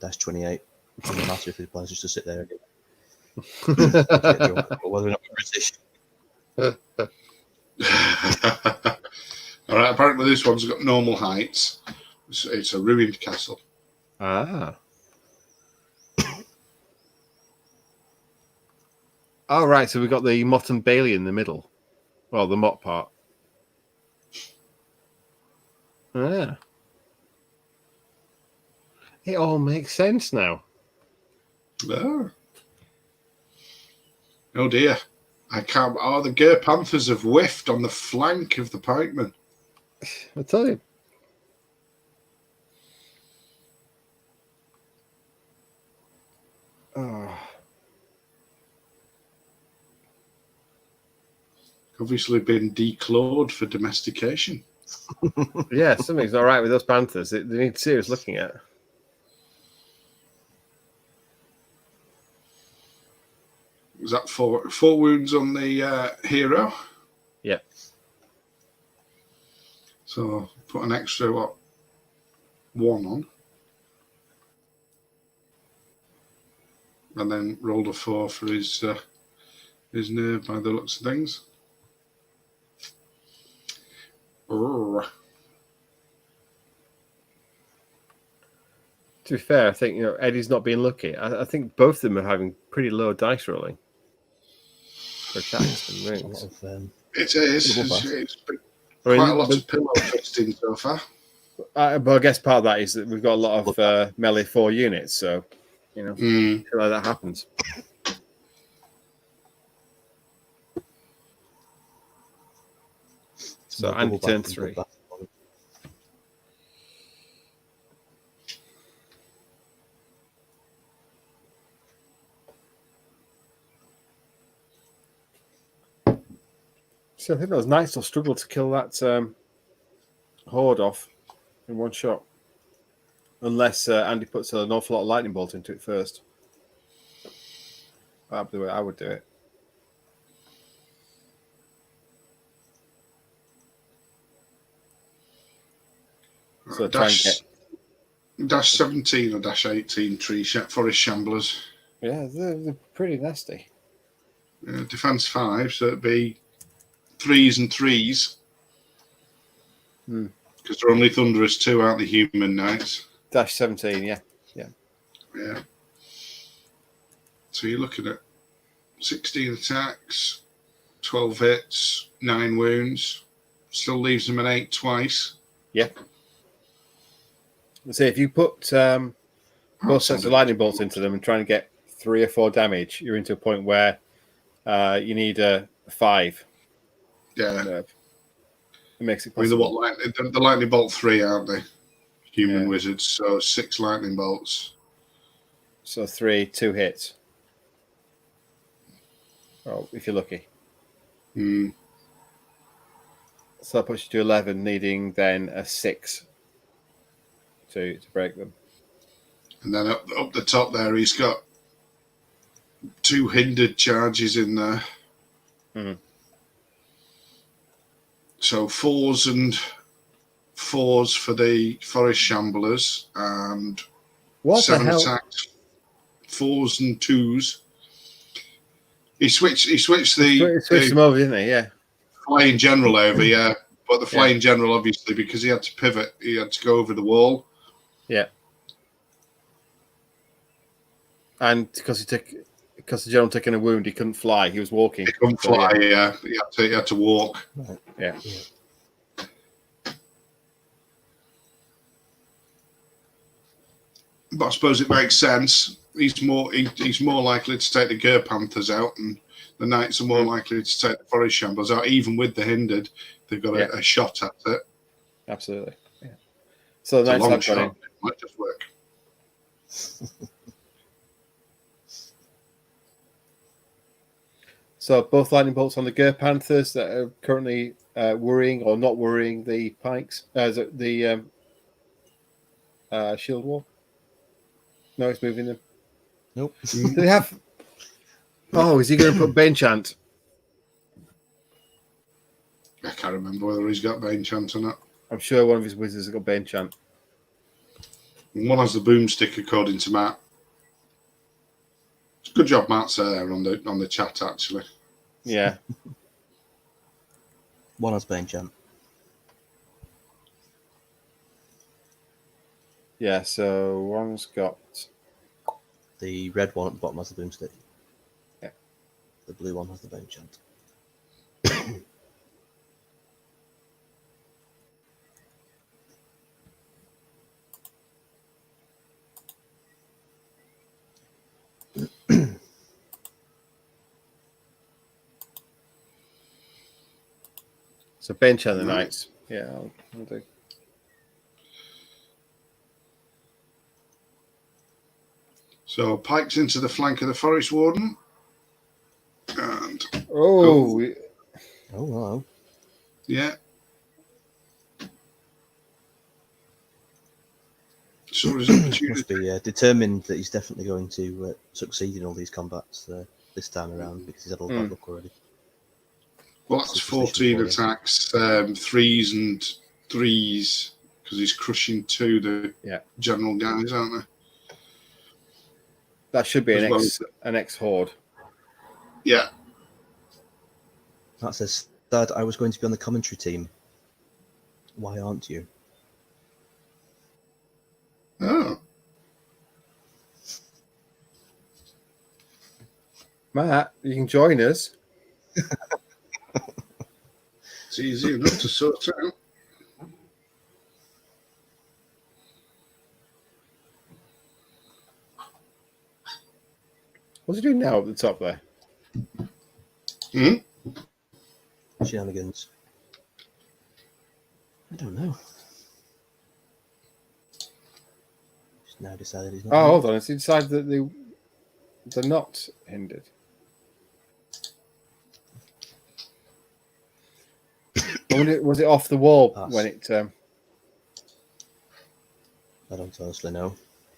Dash 28. It doesn't matter if he plans just to sit there and get drunk, or whether or not we're British. All right, apparently this one's got normal heights. It's a ruined castle. Ah. Oh, right. So we've got the Mott and Bailey in the middle. Well, the Mott part. Ah. It all makes sense now. Oh dear. I can't. Oh, the Ger Panthers have whiffed on the flank of the pikemen. I tell you. Oh. Obviously been declawed for domestication. Yeah, something's not right with those Panthers. They need serious looking at. Was that 4 wounds on the hero? Yeah. So put an extra 1 on, and then rolled a 4 for his nerve by the looks of things. Urgh. To be fair, I think Eddie's not being lucky. I think both of them are having pretty low dice rolling for attacks and rings. It is. I Quite mean, a lot of pillow twisting so far. but I guess part of that is that we've got a lot of melee 4 units, so shit like that happens. So Andy turn 3. So I think those knights will struggle to kill that horde off in one shot, unless Andy puts an awful lot of lightning bolt into it first. That'd be the way I would do it. So try and get dash 17 or dash 18 forest shamblers. Yeah, they're pretty nasty. Defense 5, so it'd be 3s and 3s. Because they're only thunderous 2, aren't the human knights? Dash 17, yeah. So you're looking at 16 attacks, 12 hits, 9 wounds. Still leaves them an 8 twice. Yeah. So if you put both sets of lightning bolts into them and trying to get 3 or 4 damage, you're into a point where you need a 5. Yeah. It makes it possible. I mean, the lightning bolt 3, aren't they? Human Yeah. wizards, so 6 lightning bolts. So 3, 2 hits. Oh, if you're lucky. So that puts you to 11, needing then a 6 to break them. And then up the top there, he's got 2 hindered charges in there. So 4s and 4s for the forest shamblers, and What 7 the hell? attacks, 4s and 2s. He switched He switched them over, didn't he? Yeah. flying general over, yeah. But the flying general, obviously, because he had to pivot, he had to go over the wall. Yeah. And because the general taking a wound, he couldn't fly. He was walking. He couldn't fly, yeah. He had to walk. Right. Yeah. But I suppose it makes sense. He's more likely to take the Ger Panthers out, and the Knights are more likely to take the Forest Shamblers out. Even with the hindered, they've got a shot at it. Absolutely. Yeah. So the Knights have got in. It might just work. So both lightning bolts on the Ger Panthers that are currently worrying or not worrying the Pikes, the Shield Wall. No, it's moving them. Nope. Do they have? Oh, is he going to put Bane Chant? I can't remember whether he's got Bane Chant or not. I'm sure one of his wizards has got Bane Chant. One has the boomstick, according to Matt. Good job, Matt's there on the chat, actually. Yeah. One has Bane Chant. Yeah, so one's got the red one at the bottom has the boomstick. Yeah. The blue one has the Bane Chant. So bench on the Knights. Yeah, I'll do. So Pikes into the flank of the Forest Warden. And oh wow. Yeah. So his opportunity. Must be determined that he's definitely going to succeed in all these combats this time around because he's had all bad luck already. Well, that's 14 attacks, 3s and 3s, because he's crushing 2 the general guys, aren't they? That should be an X horde. Yeah. That says, Dad, I was going to be on the commentary team. Why aren't you? Oh. Matt, you can join us. It's easy enough to sort out. What's he doing now at the top there? Hmm? Shenanigans. I don't know. He's now decided he's not. Oh, hold on. It's inside that they're not hindered. Was it off the wall Pass. when it? I don't honestly know.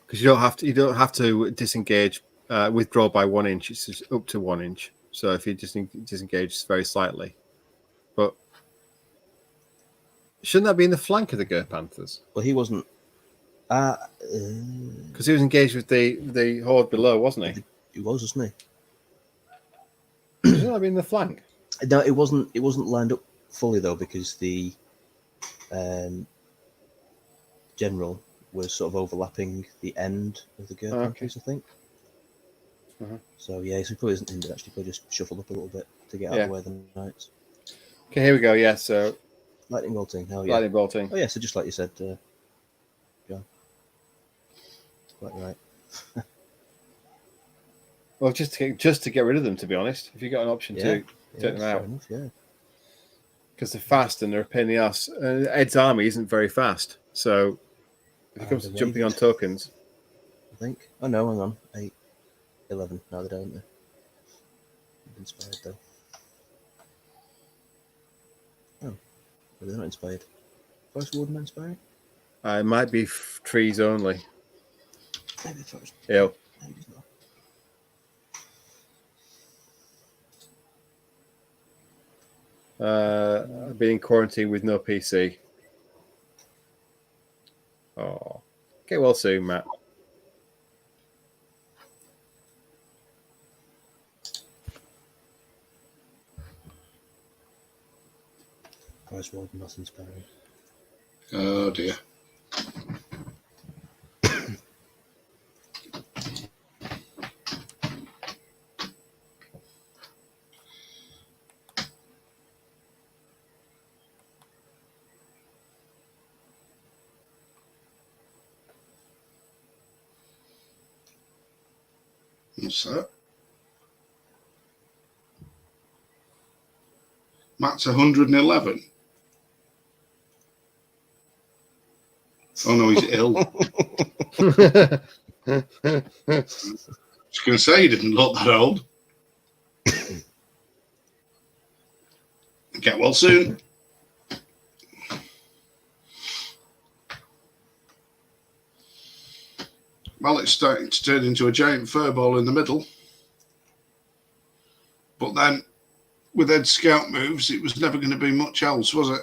Because you don't have to disengage, withdraw by 1 inch. It's just up to 1 inch. So if you disengage very slightly, but shouldn't that be in the flank of the Ger Panthers? Well, he wasn't. Because he was engaged with the horde below, wasn't he? He was, wasn't Shouldn't that be in the flank? he? No, it wasn't. It wasn't lined up fully though, because the general was sort of overlapping the end of the Ger Panthers, I think. Uh-huh. So yeah, so he probably isn't hindered. Actually, probably just shuffled up a little bit to get out of the way of the knights. Okay, here we go. Yeah, so Lightning bolting. Oh yeah. lightning bolting. Oh yeah. So just like you said, John. Quite right. Well, just to get rid of them, to be honest. If you got an option to take them out, enough, yeah. Because they're fast and they're a pain in the ass. Ed's army isn't very fast, so if it comes to jumping on tokens, I think. Oh no, hang on. 8, 11. No, they don't. They're inspired though. Oh, but they're not inspired. Forest Warden inspired? it might be trees only. Maybe the forest. Ew. Maybe it's not. Being quarantined with no PC. Oh, get well soon, Matt. Forest Warden not inspired. Oh dear. What's that? Matt's 111. Oh no, he's ill. I was going to say he didn't look that old. Get well soon. Well, it's starting to turn into a giant furball in the middle. But then, with Ed's scout moves, it was never going to be much else, was it?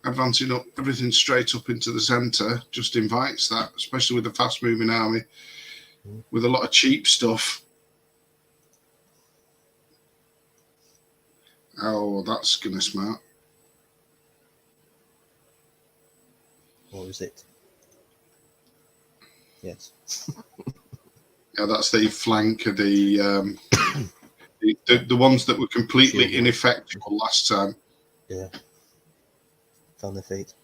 Advancing up everything straight up into the centre just invites that, especially with a fast-moving army, with a lot of cheap stuff. Oh, that's going to smart. Or is it? Yes. Yeah, that's the flank of the ones that were completely ineffectual last time. Yeah. Found their feet.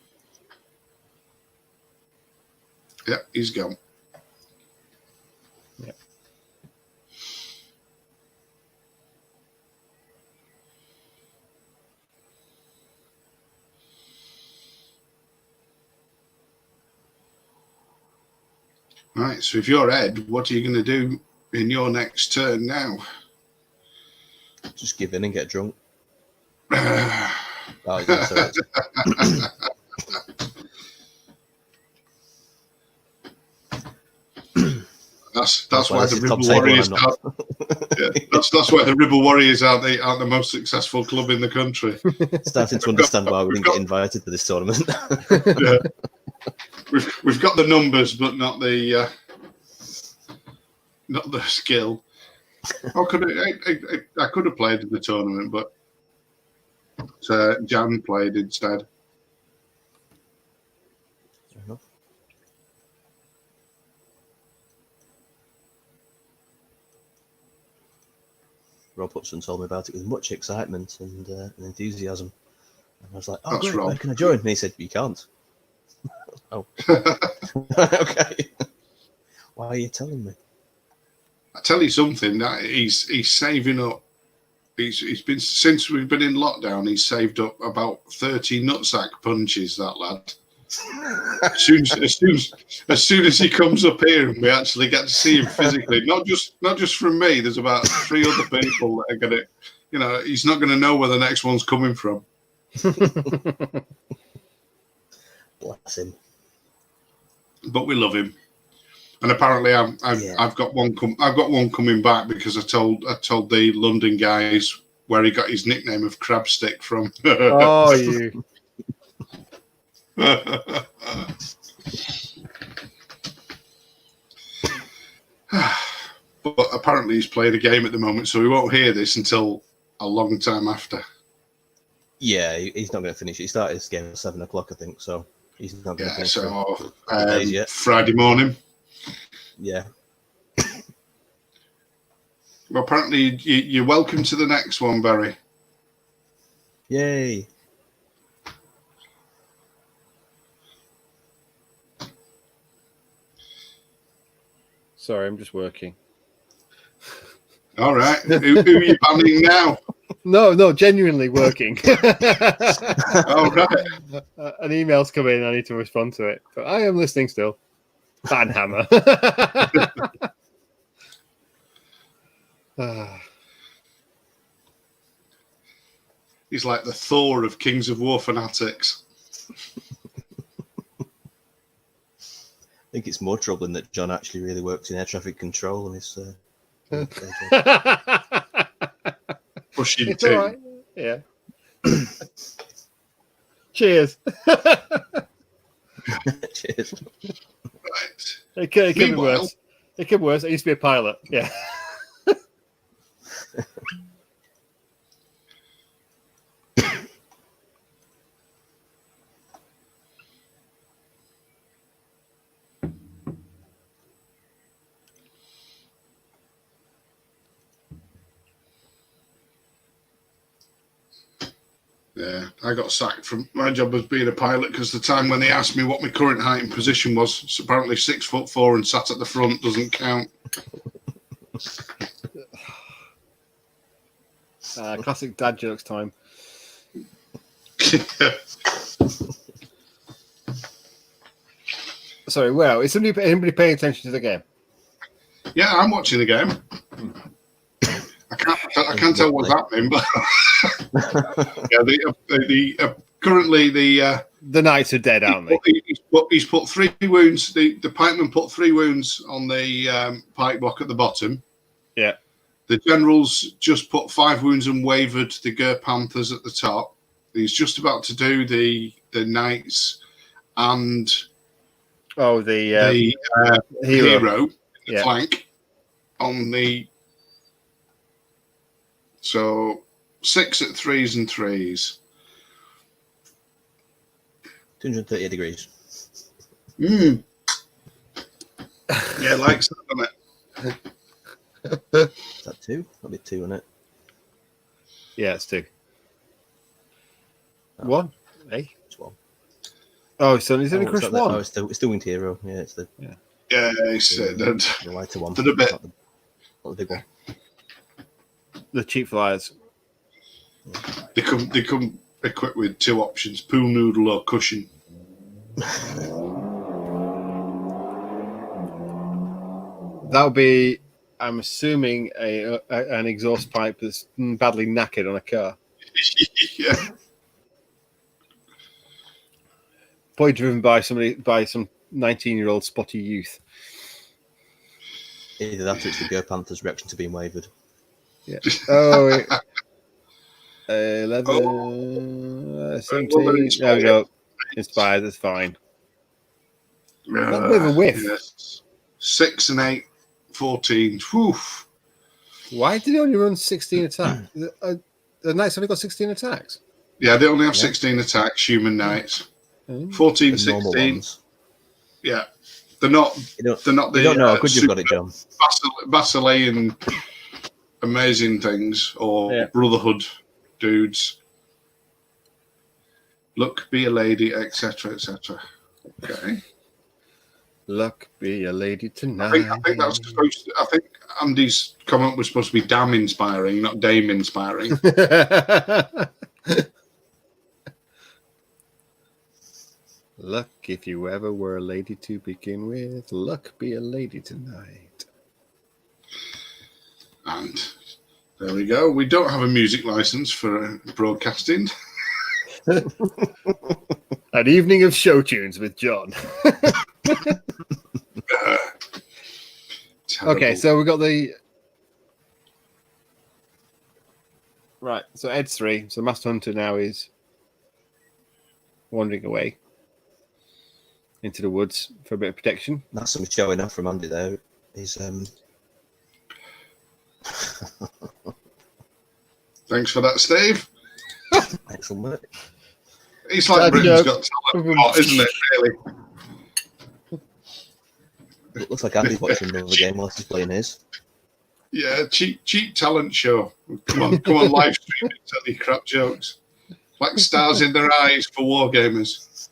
Yeah, he's gone. Yeah. Right, so if you're Ed, what are you going to do in your next turn now? Just give in and get drunk. Oh, yeah, sorry. That's why the Ribble Warriors that's why the Ribble Warriors aren't the most successful club in the country. Starting to understand why we didn't get invited to this tournament. Yeah. We've got the numbers, but not the skill. I could have played in the tournament, but Jan played instead. Fair enough. Rob Hudson told me about it with much excitement and enthusiasm. And I was like, That's great, wrong. where can I join? And he said, you can't. Oh. Okay. Why are you telling me? I tell you something, that he's saving up. He's been, since we've been in lockdown, he's saved up about 30 nutsack punches, that lad. As soon as he comes up here and we actually get to see him physically, not just from me, there's about 3 other people that are gonna, you know, he's not gonna know where the next one's coming from. Bless him. But we love him. And apparently, I've got one coming back because I told the London guys where he got his nickname of Crab Stick from. Oh, you. But apparently, he's playing a game at the moment, so we won't hear this until a long time after. Yeah, he's not going to finish. He started his game at 7 o'clock, I think. So he's not going to finish. So days yet. Friday morning. Yeah. Well, apparently, you're welcome to the next one, Barry. Yay. Sorry, I'm just working. All right. Who are you banning now? No, genuinely working. All right. An email's come in. I need to respond to it. But I am listening still. Ban hammer. He's like the Thor of Kings of War fanatics. I think it's more troubling that John actually really works in air traffic control and is Pushing It's two. all right. Yeah. Cheers. Cheers. Right. It could be Meanwhile- worse. It could be worse. I used to be a pilot. Yeah. Yeah, I got sacked from my job as being a pilot because the time when they asked me what my current height and position was, it's apparently 6'4" and sat at the front doesn't count. Classic dad jokes time. Sorry, well, is anybody paying attention to the game? Yeah, I'm watching the game. I can't tell what's happening, but yeah, currently the Knights are dead, aren't they? He's put 3 wounds. The pikeman put 3 wounds on the pike block at the bottom. Yeah. The generals just put 5 wounds and wavered the Ger Panthers at the top. He's just about to do the knights and the hero Yeah. flank on the. So 6 at 3s and 3s. 238 degrees. Yeah, likes that, doesn't it? Is that 2? That'll be 2 on it. Yeah, it's 2. Oh. 1. Eh? It's 1. Oh, so he's only crushed 1. Oh, it's the winged hero. Yeah, it's the It's the lighter one. did a bit. Not the big one. The cheap flyers. They come equipped with 2 options: pool noodle or cushion. That'll be, I'm assuming, an exhaust pipe that's badly knackered on a car. Yeah. Probably driven by some 19-year-old spotty youth. Either that or it's the Ger Panthers' reaction to being wavered. Yeah. Oh, 11, 17. There we go. Inspired. That's fine. That's a bit of a whiff. Yes. 6 and 8, 14. Whew. Why did he only run 16 attacks? The Knights only got 16 attacks. Yeah, they only have 16 attacks, human knights. 14, The normal 16. ones. Yeah. They're not You the don't know how good you've got it, John. Basilean amazing things or Yeah. Brotherhood dudes. Luck be a lady, etc., etc. Okay. Luck be a lady tonight. I think that's supposed to, I think Andy's comment was supposed to be damn inspiring, not dame inspiring. Luck, if you ever were a lady to begin with, luck be a lady tonight. And there we go. We don't have a music license for broadcasting. An evening of show tunes with John. Okay, so we've got the... Right, so Ed's 3. So Master Hunter now is wandering away into the woods for a bit of protection. That's some showing off from Andy there. He's Thanks for that, Steve. excellent work. It's like Britain's Got Talent, isn't it, really? It looks like Andy's watching another game whilst he's playing his. Yeah, cheap talent show. Come on, live stream it, tell you crap jokes. Like stars in their eyes for wargamers.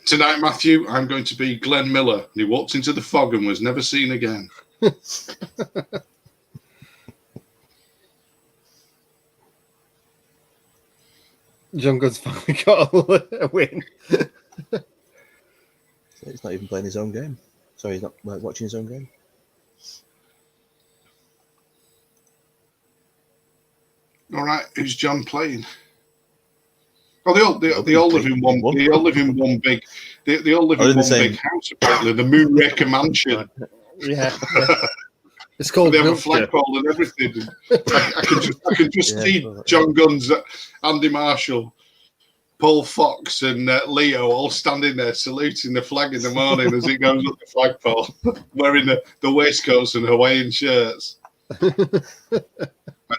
Tonight, Matthew, I'm going to be Glenn Miller. And he walked into the fog and was never seen again. John Good's finally got a win. He's not even playing his own game. Sorry, he's not watching his own game. All right, who's John playing? Oh, they all live in one. They all live in one big. They all live in one big house. Apparently, the Moonraker Mansion. Yeah. It's called. They have a flagpole and everything. I can just see John Guns, Andy Marshall, Paul Fox, and Leo all standing there saluting the flag in the morning as it goes up the flagpole, wearing the waistcoats and Hawaiian shirts. And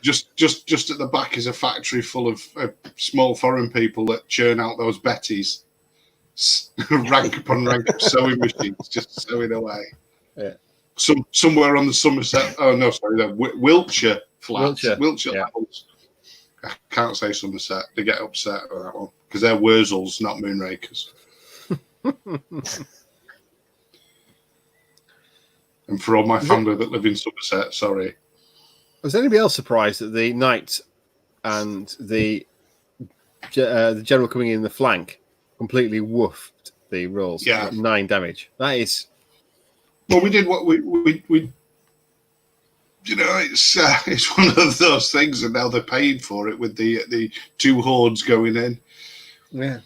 just at the back is a factory full of small foreign people that churn out those Bettys, rank upon rank of sewing machines, just sewing away. Yeah. Somewhere on the Somerset. Oh no, sorry, the Wiltshire flats, Wiltshire levels. I can't say Somerset. They get upset with that one because they're Wurzels, not Moonrakers. And for all my family that live in Somerset, sorry. Was anybody else surprised that the knight and the general coming in the flank completely woofed the rolls? Yeah, 9 damage. That is. Well, we did what we you know, it's one of those things, and now they're paying for it with the 2 hordes going in. Yeah.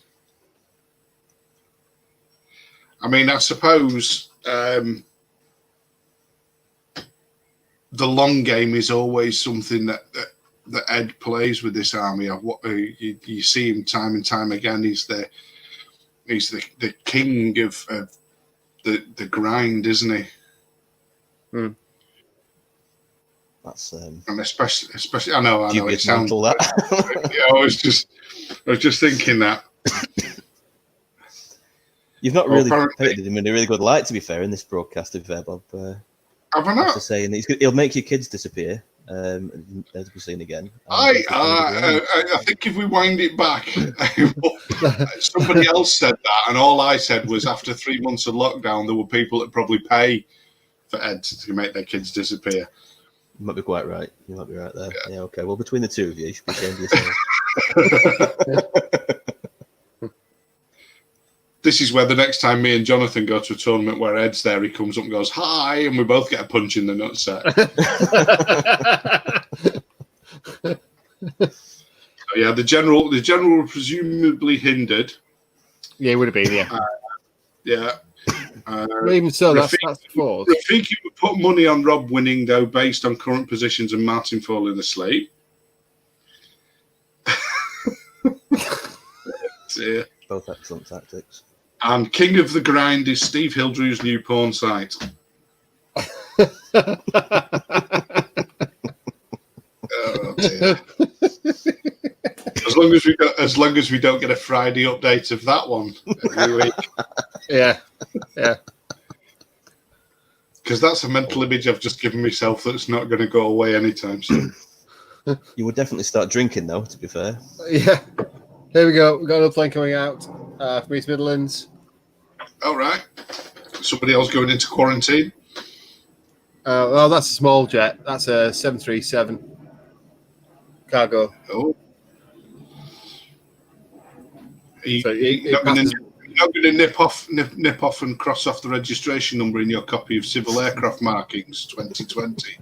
I mean, I suppose the long game is always something that Ed plays with this army. You see him time and time again. He's the king of the grind, isn't he? Mm. That's and especially I know it sounds that. Yeah, I was just thinking that. You've not really painted him in a really good light, to be fair, in this broadcast, to be fair, Bob. Have I not? Saying he'll make your kids disappear, as we've seen again. I think if we wind it back, somebody else said that, and all I said was after 3 months of lockdown, there were people that probably pay for Ed to make their kids disappear. You might be quite right. You might be right there. Yeah, okay. Well, between the two of you, you should be ashamed of yourself. This is where the next time me and Jonathan go to a tournament where Ed's there, he comes up and goes, "Hi," and we both get a punch in the nutsack. So, yeah, the general were presumably hindered. Yeah, it would have been, yeah. Yeah. Well, even so, that's fourth. Rafiki would put money on Rob winning, though, based on current positions and Martin falling asleep. Yeah. Both excellent tactics. And King of the Grind is Steve Hildrew's new porn site. Oh dear. As long as we don't get a Friday update of that one every week. Yeah. Because that's a mental image I've just given myself that's not going to go away anytime soon. You would definitely start drinking, though, to be fair. Yeah. There we go. We've got another plane coming out from East Midlands. All right. Somebody else going into quarantine. Well, that's a small jet. That's a 737 cargo. Oh. So You're not going to nip off and cross off the registration number in your copy of Civil Aircraft Markings 2020.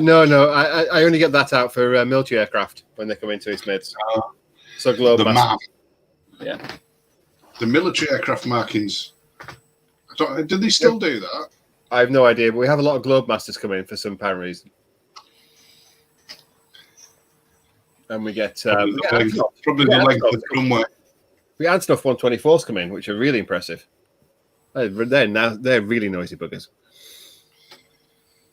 No. I only get that out for military aircraft when they come into East Mids. So Globe the map. Yeah. The military aircraft markings. Do they still do that? I have no idea, but we have a lot of Globe Masters come in for some apparent reason. And we get probably the length of the runway. We had stuff 124s come in, which are really impressive. They're really noisy buggers.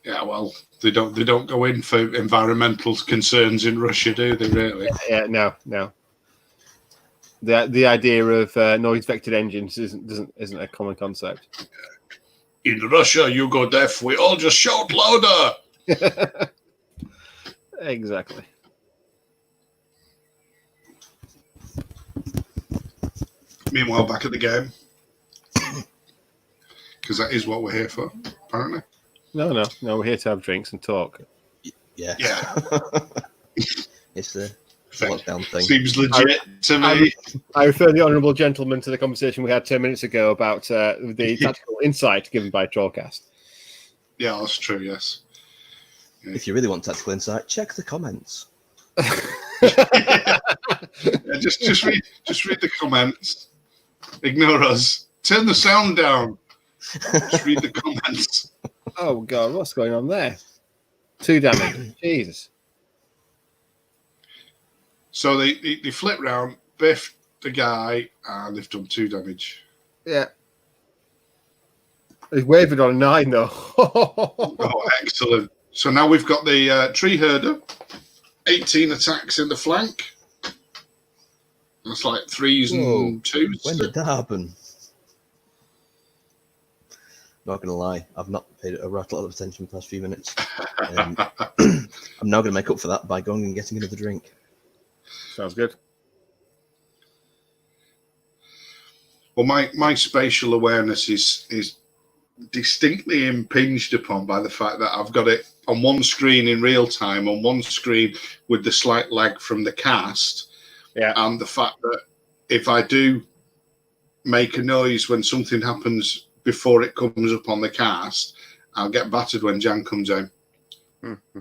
Yeah, well, they don't go in for environmental concerns in Russia, do they? Really? Yeah, no. The idea of noise vectored engines isn't a common concept. In Russia, you go deaf. We all just shout louder. Exactly. Meanwhile, back at the game, because that is what we're here for, apparently. No. We're here to have drinks and talk. Yeah. It's the lockdown thing. Seems legit to me. I refer the honourable gentleman to the conversation we had 10 minutes ago about the tactical insight given by TrollCast. Yeah, that's true. Yes. Yeah. If you really want tactical insight, check the comments. Just read the comments. Ignore us. Turn the sound down. Just read the comments. Oh God, what's going on there? 2 damage. Jesus. So they flip round, biff the guy, and they've done 2 damage. Yeah. He's wavered on a 9 though. Oh, excellent. So now we've got the tree herder. 18 attacks in the flank. That's like 3s and 2s. When did that happen? Not gonna lie, I've not paid a lot of attention for the past few minutes. I'm now gonna make up for that by going and getting another drink. Sounds good. Well, my spatial awareness is distinctly impinged upon by the fact that I've got it on one screen in real time, on one screen with the slight lag from the cast. Yeah. And the fact that if I do make a noise when something happens before it comes up on the cast, I'll get battered when Jan comes in. Mm-hmm.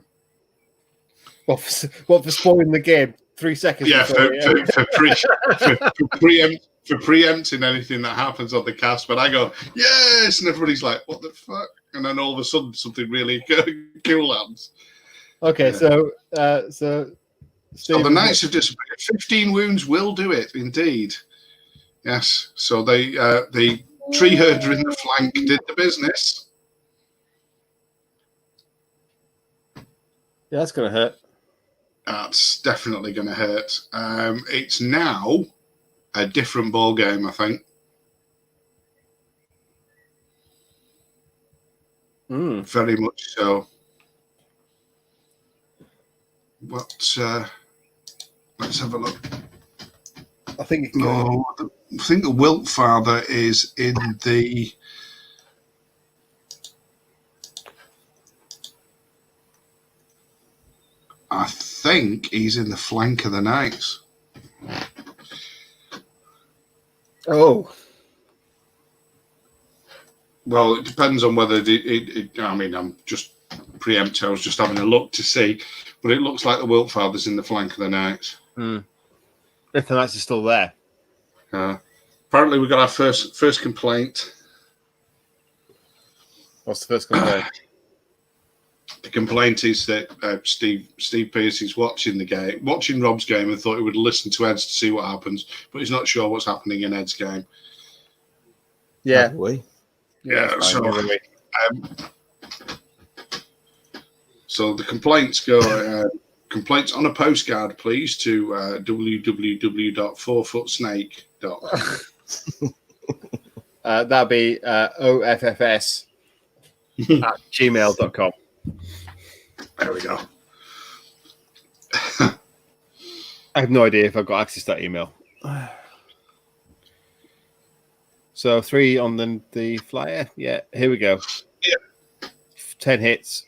What for spoiling the game? 3 seconds. Yeah, for preempting anything that happens on the cast. When I go, yes, and everybody's like, what the fuck? And then all of a sudden something really cool happens. Okay, so So the Knights have disappeared. 15 wounds will do it, indeed. Yes. So the tree herder in the flank did the business. Yeah, that's going to hurt. That's definitely going to hurt. It's now a different ball game, I think. Very much so. Let's have a look. I think the Wilt Father is in the. I think he's in the flank of the Knights. Oh. Well, it depends on whether I mean, I'm just preempting. I was just having a look to see, but it looks like the Wilt Father's in the flank of the Knights. If the Knights are still there. Apparently, we got our first complaint. What's the first complaint? The complaint is that Steve Pearce is watching Rob's game, and thought he would listen to Ed's to see what happens, but he's not sure what's happening in Ed's game. Yeah. So the complaints go. Complaints on a postcard, please, to www.4footsnake.com. That'd be OFFS at gmail.com. There we go. I have no idea if I've got access to that email. So 3 on the flyer. Yeah, here we go. Yeah. 10 hits.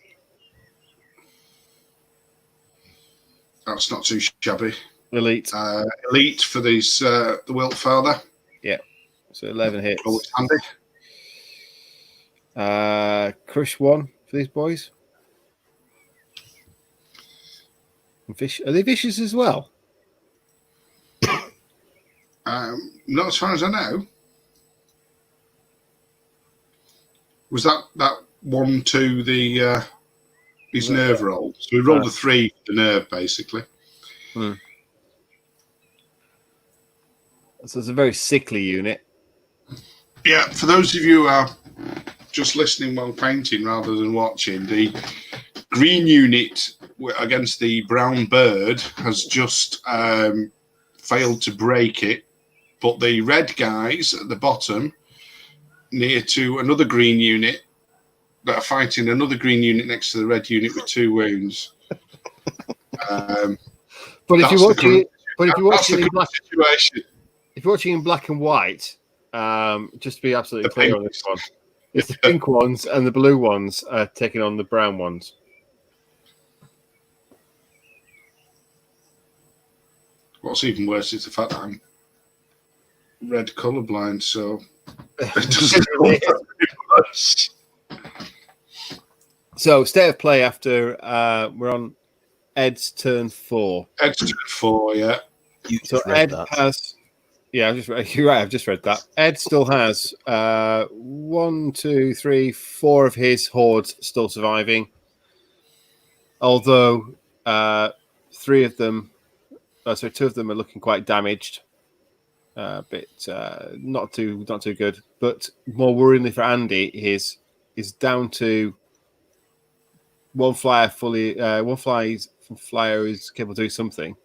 That's not too shabby. Elite. Elite for these the Wilt Father. Yeah. So 11 hits. Always handy. Crush 1 for these boys. Are they vicious as well? Not as far as I know. Was that 1 to the his nerve roll? So we rolled a 3 for the nerve, basically. So it's a very sickly unit. Yeah, for those of you who are just listening while painting rather than watching, the green unit against the brown bird has just failed to break it, but the red guys at the bottom, near to another green unit, that are fighting another green unit next to the red unit with 2 wounds. But if you're watching situation. If you're watching in black and white, just to be absolutely clear on this one, it's the pink ones and the blue ones are taking on the brown ones. What's even worse is the fact that I'm red colourblind, so it doesn't really worse. So, state of play after we're on Ed's turn 4. Ed's turn 4, yeah. So Ed has, you're right. I've just read that. Ed still has 1, 2, 3, 4 of his hordes still surviving. Although 2 of them are looking quite damaged. But not too good. But more worryingly for Andy, is down to one flyer flyer is capable of doing something.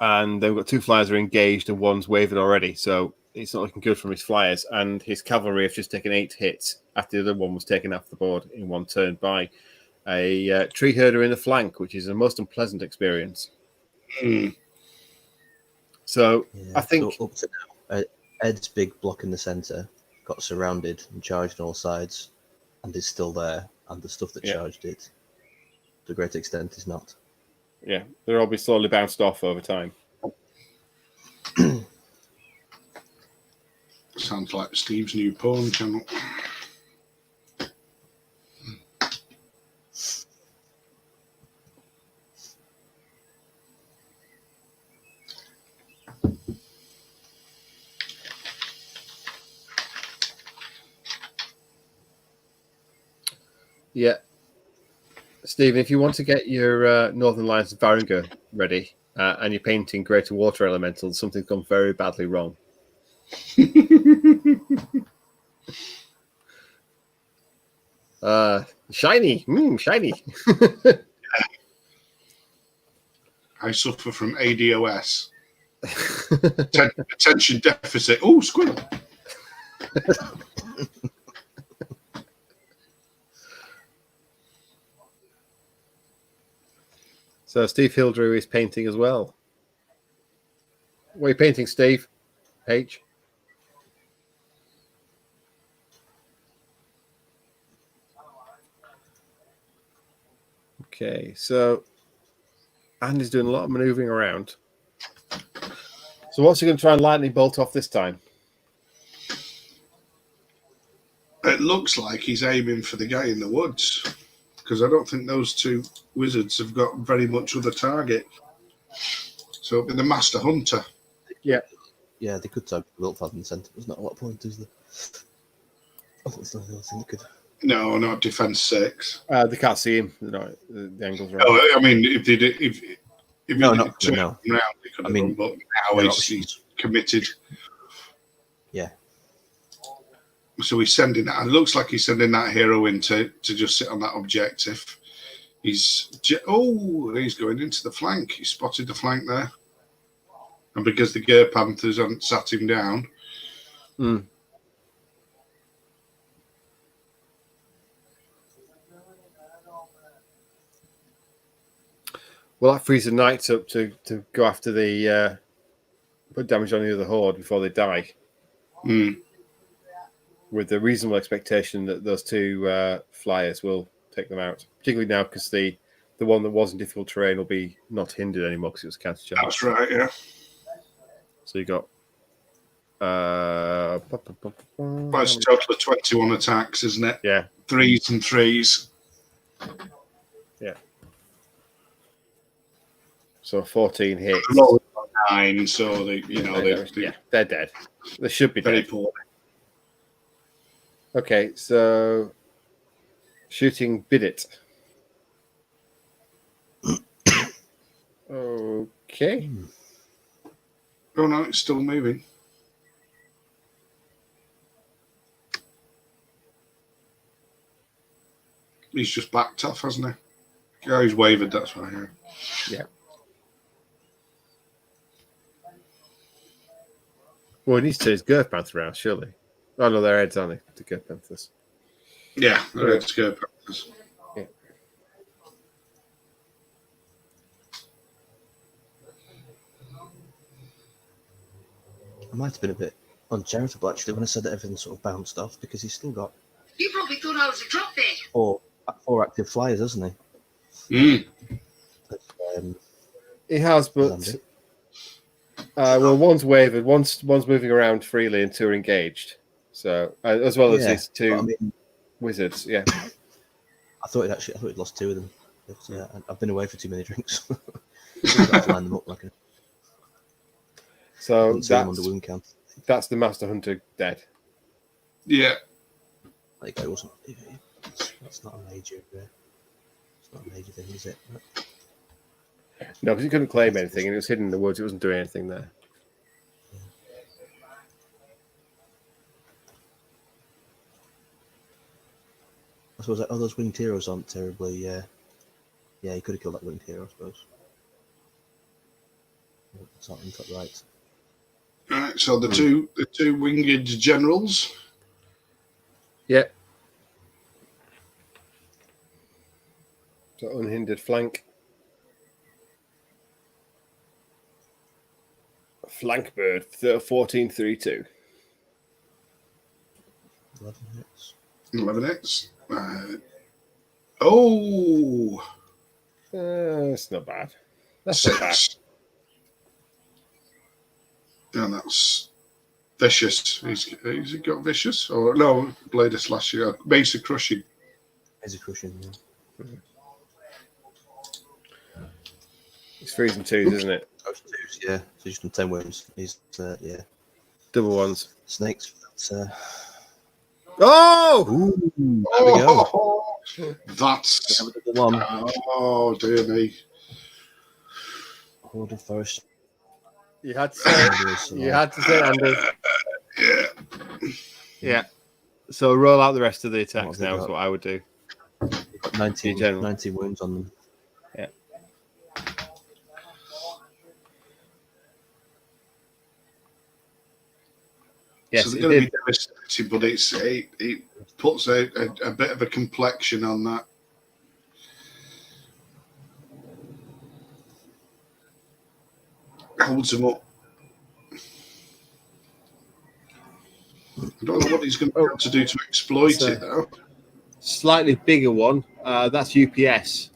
And then we've got 2 flyers are engaged and one's wavered already. So it's not looking good from his flyers. And his cavalry have just taken 8 hits after the other one was taken off the board in one turn by a tree herder in the flank, which is a most unpleasant experience. So I think up to now, Ed's big block in the centre got surrounded and charged on all sides and is still there. And the stuff that charged it, to a great extent, is not. Yeah, they'll all be slowly bounced off over time. Sounds like Steve's new porn channel. Yeah. Stephen, if you want to get your Northern Lights of Varangur ready and you're painting Greater Water Elementals, something's gone very badly wrong. Shiny. Shiny. I suffer from ADOS. Attention deficit. Oh, squirrel. So Steve Hildrew is painting as well. What are you painting, Steve? H? Okay, so Andy's doing a lot of manoeuvring around. So what's he going to try and lightning bolt off this time? It looks like he's aiming for the guy in the woods, because I don't think those 2 wizards have got very much other target. So it'll be the Master Hunter. Yeah. Yeah, they could target the Wiltfad in the centre. There's not a lot of point, is there? I think it's the only thing they could. No, not defense 6. They can't see him. No, the angle's wrong. Oh, I mean, if they did, if No, he not did no. round, they could have run, but now he's committed. Yeah. So he's sending that. It looks like he's sending that hero in to just sit on that objective. He's going into the flank. He spotted the flank there, and because the Ger Panthers haven't sat him down. Well, that frees the knights up to go after the put damage on the other horde before they die. With the reasonable expectation that those two flyers will take them out, particularly now because the one that was in difficult terrain will be not hindered anymore because it was countercharged. That's right, yeah. So you got Well, it's a total of 21 attacks, isn't it? Yeah. 3s and 3s. Yeah. So 14 hits. 9, so they're dead. They should be very dead. poor. Okay, so shooting Bidit. Okay. Oh no, it's still moving. He's just backed off, hasn't he? Yeah, he's wavered, that's why. Yeah. Well, he needs to his Girth Panther round, surely. Oh no, they're heads, aren't they? The Girth Panthers. Yeah, it's good. Yeah. I might have been a bit uncharitable actually when I said that everything sort of bounced off because he's still got. You probably thought I was a drop dead. Four active flyers, hasn't he? He has, but well, one's wavered, one's moving around freely, and 2 are engaged. So as well as these 2 wizards, yeah. I thought he'd lost 2 of them. But, I've been away for too many drinks. I've got to line them up like a. So on the wound count. That's the Master Hunter dead. Yeah. Like it wasn't. That's not a major. It's not a major thing, is it? No, because he couldn't claim anything, and it was hidden in the woods. It wasn't doing anything there. I suppose those winged heroes aren't terribly. Yeah, he could have killed that winged hero, I suppose. It's not in top right. Right, so the two winged generals. Yeah. So unhindered flank. Flank bird, 14-3-2. 11 hits. 11 hits. It's not bad. That's not bad. 6. And that's vicious. He's got vicious? Or no, blade of slashing. Base of crushing. Base of crushing, yeah. It's 3s and 2s, isn't it? Oh, 2s, yeah. So just on 10 wounds. He's, yeah. Double ones. Snakes. Oh! Ooh, there we go. That's. The one. Oh, dear me. Horde of Forest. You had to say it. You had to say it, Andy. Yeah. Yeah. So roll out the rest of the attacks now is what I would do. 19 wounds on them. Yeah. Yes, so they're going to be devastating, but it puts a bit of a complexion on that. Holds him up. I don't know what he's going to be able to do to exploit it, though. Slightly bigger one. That's UPS.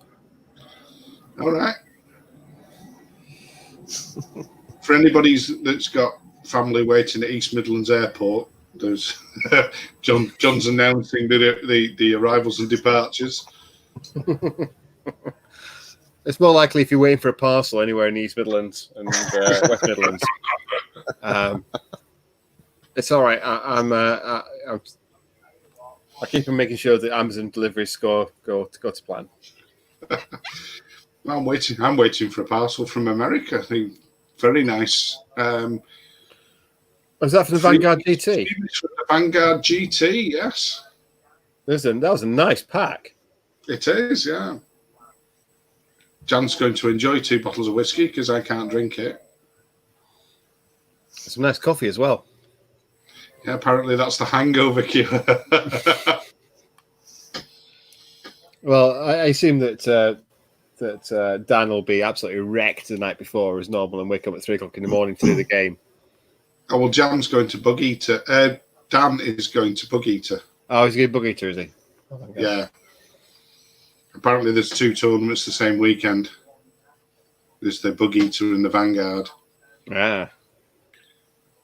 All right. For anybody that's got family waiting at East Midlands Airport, there's John's announcing the arrivals and departures. It's more likely if you're waiting for a parcel anywhere in East Midlands and West Midlands. It's all right. I keep on making sure that Amazon deliveries go to plan. I'm waiting for a parcel from America. I think very nice. Was that for the Vanguard GT? For the Vanguard GT, yes. That was a nice pack. It is, yeah. Jan's going to enjoy 2 bottles of whiskey because I can't drink it. Some nice coffee as well. Yeah, apparently that's the hangover cure. Well, I assume that Dan will be absolutely wrecked the night before as normal and wake up at 3 o'clock in the morning to do the game. Oh, well, Jan's going to Bug Eater. Dan is going to Bug Eater. Oh, he's a good Bug Eater, is he? Oh, yeah. Apparently, there's 2 tournaments the same weekend. There's the Bug Eater and the Vanguard. Yeah.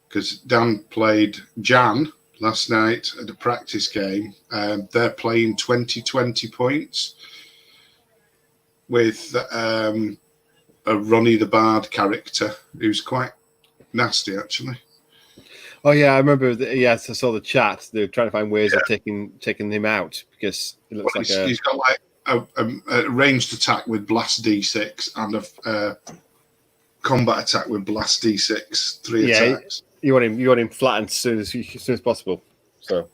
Because Dan played Jan last night at a practice game. They're playing 2020 points with a Ronnie the Bard character who's quite nasty, actually. Oh yeah, I remember. Yes, I saw the chat. They're trying to find ways of taking him out because it looks like he's got like a ranged attack with Blast D6 and a combat attack with Blast D6. 3 attacks. You want him flattened as soon as possible. So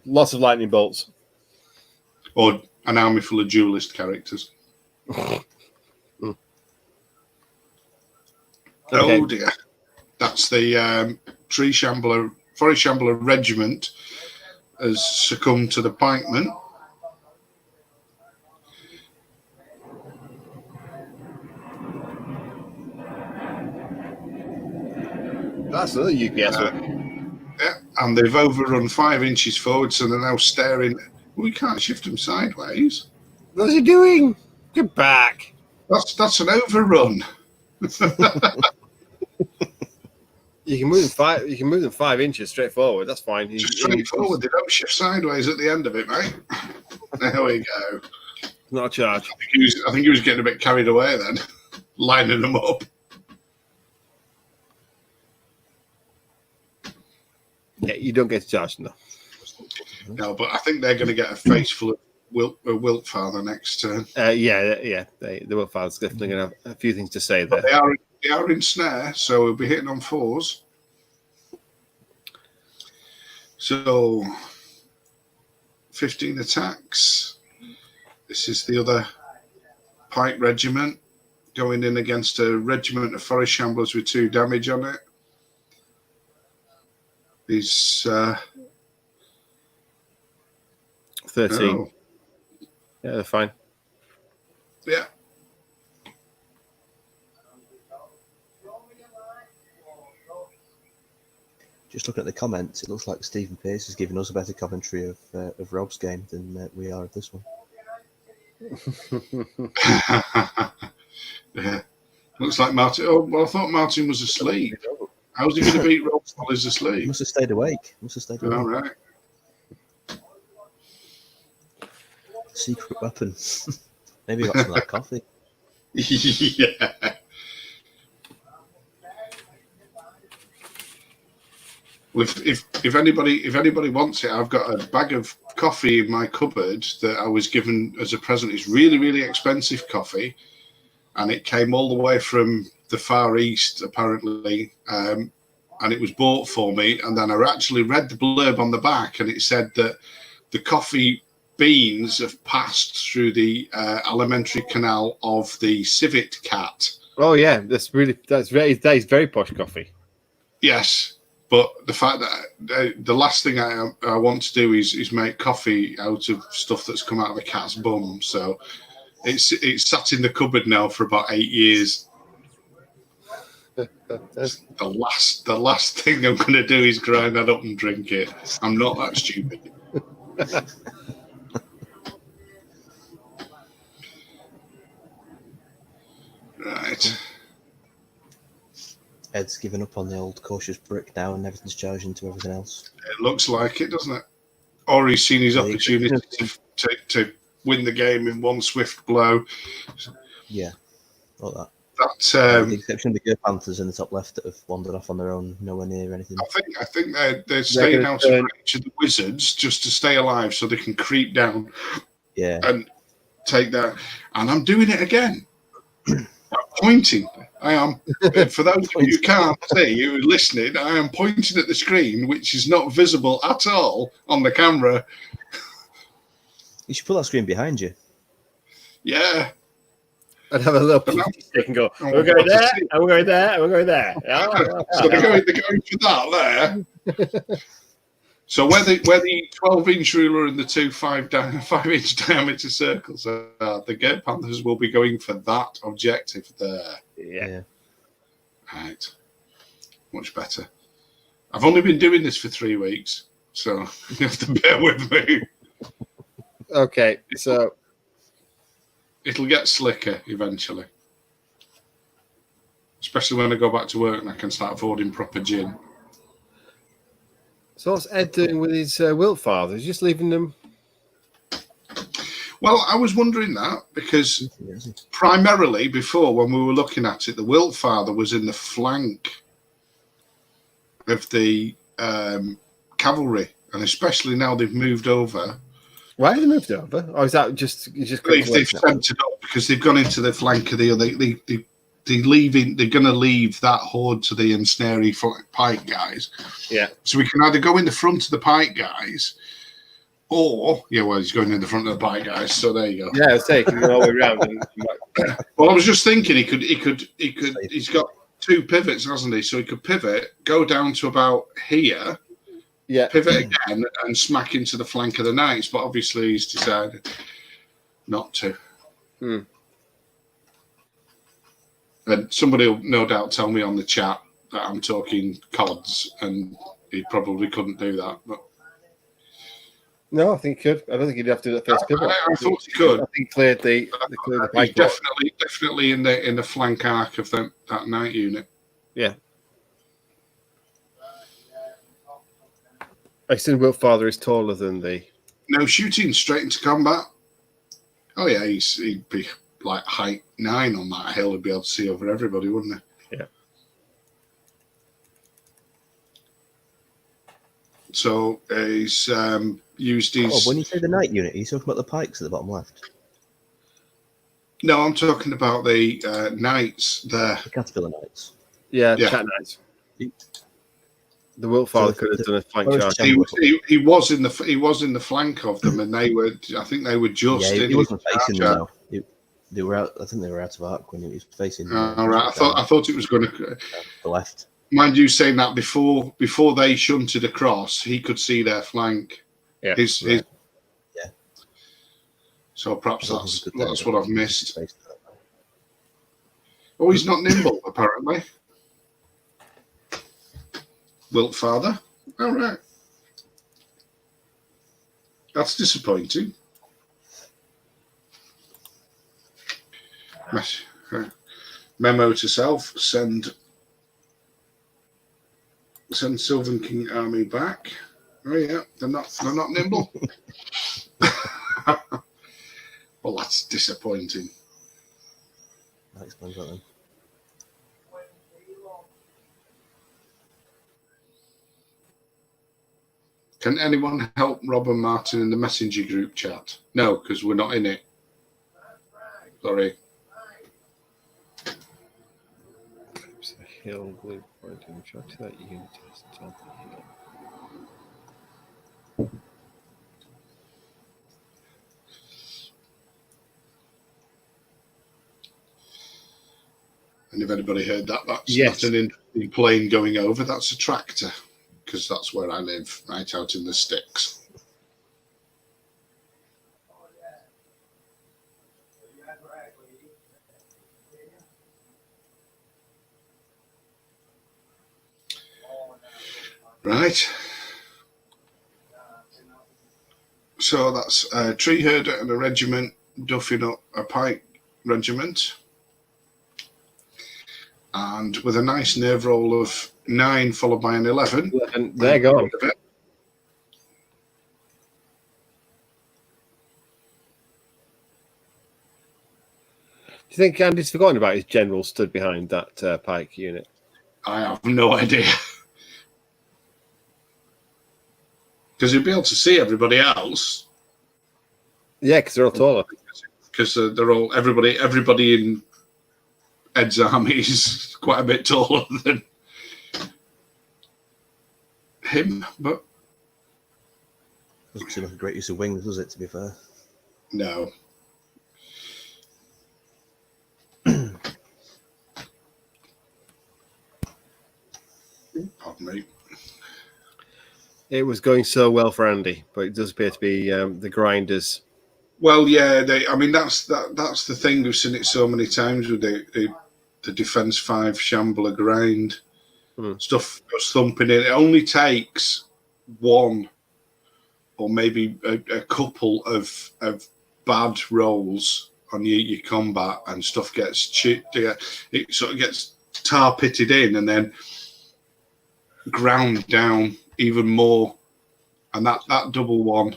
lots of lightning bolts. Or an army full of duelist characters. Okay. Oh dear. That's the Forest Shambler Regiment has succumbed to the pikemen. That's another UPS Yeah, and they've overrun 5 inches forward, so they're now staring. We can't shift them sideways. What's he doing? Get back. That's an overrun. You can move them 5. You can move them 5 inches straight forward. That's fine. Just straight forward. They don't shift sideways at the end of it, mate. There we go. Not a charge. I think he was getting a bit carried away then, lining them up. Yeah, you don't get charged enough. No, but I think they're going to get a face full of Wiltfather next turn. Yeah. The Wiltfather's definitely going to have a few things to say there. But they are in snare, so we'll be hitting on 4s. So 15 attacks. This is the other Pike Regiment going in against a regiment of Forest Shamblers with 2 damage on it. He's 13. Oh. Yeah, they're fine. Yeah. Just looking at the comments, it looks like Stephen Pearce is giving us a better commentary of Rob's game than we are of this one. Yeah. Looks like Martin. Oh, well, I thought Martin was asleep. How's he going to beat Rob while he's asleep? He must have stayed awake. All right. Secret weapon. Maybe he got some of that coffee. Yeah. If anybody wants it, I've got a bag of coffee in my cupboard that I was given as a present. It's really, really expensive coffee, and it came all the way from the Far East, apparently, and it was bought for me. And then I actually read the blurb on the back, and it said that the coffee beans have passed through the alimentary canal of the civet cat. Oh yeah, that is very posh coffee. Yes. But the fact that the last thing I want to do is make coffee out of stuff that's come out of a cat's bum. So it's sat in the cupboard now for about 8 years. The last thing I'm going to do is grind that up and drink it. I'm not that stupid. Right. Ed's given up on the old cautious brick now, and everything's charging to everything else. It looks like it, doesn't it? Or he's seen his opportunity to win the game in one swift blow. Yeah, like that. That the exception of the Gear Panthers in the top left that have wandered off on their own, nowhere near anything. I think they're staying out of reach of the wizards just to stay alive, so they can creep down. Yeah, and take that. And I'm doing it again. I'm pointing. I am. For those of you who can't see, you listening, I am pointing at the screen, which is not visible at all on the camera. You should put that screen behind you. Yeah. I'd have a little stick and go, we're going there, and we're going there, and we're going there. So they're going for that there. So where the 12-inch ruler and the 2 5-inch diameter circles are, the Gear Panthers will be going for that objective there. Yeah. Right. Much better. I've only been doing this for 3 weeks, so you have to bear with me. Okay, so It'll get slicker eventually. Especially when I go back to work and I can start affording proper gin. so what's Ed doing with his wilt fathers? Just leaving them? Well, I was wondering that because primarily before, when we were looking at it, the wilt father was in the flank of the cavalry, and especially now they've moved over. Why have they moved over? Or is that just They've centered up because they've gone into the flank of the other. They're going to leave that horde to the ensnary pike guys. Yeah. So we can either go in the front of the pike guys, or he's going in the front of the pike guys. So there you go. Yeah, I was saying, can go all the way around. Well, I was just thinking he could. He's got 2 pivots, hasn't he? So he could pivot, go down to about here. Yeah. Pivot again and smack into the flank of the knights, but obviously he's decided not to. And somebody will no doubt tell me on the chat that I'm talking CODs, and he probably couldn't do that. But No, I think he could. I don't think he'd have to do that first pivot. I thought he could. I think he cleared the He's definitely in the flank arc of that knight unit. Yeah. I assume Wilt Father is taller than the... No, shooting straight into combat. Oh, yeah, he'd be like height 9 on that hill. He'd be able to see over everybody, wouldn't he? Yeah. So he's used his... Oh, when you say the knight unit, are you talking about the pikes at the bottom left? No, I'm talking about the knights there. The caterpillar knights. Yeah, cat knights. The Wilt Father could have done a flank charge. He was in the flank of them, and they were. I think they were just. Yeah, he wasn't facing them now. They were out. I think they were out of arc when he was facing. All right, I thought it was going to the left. Mind you, saying that before they shunted across, he could see their flank. Yeah. Yeah. So perhaps that's what I've missed. Oh, he's not nimble apparently. Wilt Father. All right. That's disappointing. Memo to self: send Sylvan King army back. Oh yeah, they're not nimble. Well, that's disappointing. That explains that then. Can anyone help Rob and Martin in the messenger group chat? No, because we're not in it. Sorry. Hill, blue pointing, track to that unit is top of the hill. And if anybody heard that, that's yes. not an interesting plane going over. That's a tractor, because that's where I live, right out in the sticks. Right. So that's a tree herder and a regiment duffing up a pike regiment. And with a nice nerve roll of 9 followed by an 11. And there you go. Do you think Andy's forgotten about his general stood behind that pike unit? I have no idea. Because you'll be able to see everybody else. Yeah, because they're all taller. Because they're all everybody in Ed's army is quite a bit taller than him, but doesn't seem like a great use of wings, does it? To be fair, no. Pardon me. It was going so well for Andy, but it does appear to be the grinders. Well, yeah, I mean that's the thing. We've seen it so many times with the Defence 5 Shambler grind. Stuff goes thumping in. It only takes one or maybe a couple of bad rolls on your combat, and stuff gets chipped. It sort of gets tar pitted in and then ground down even more. And that double one.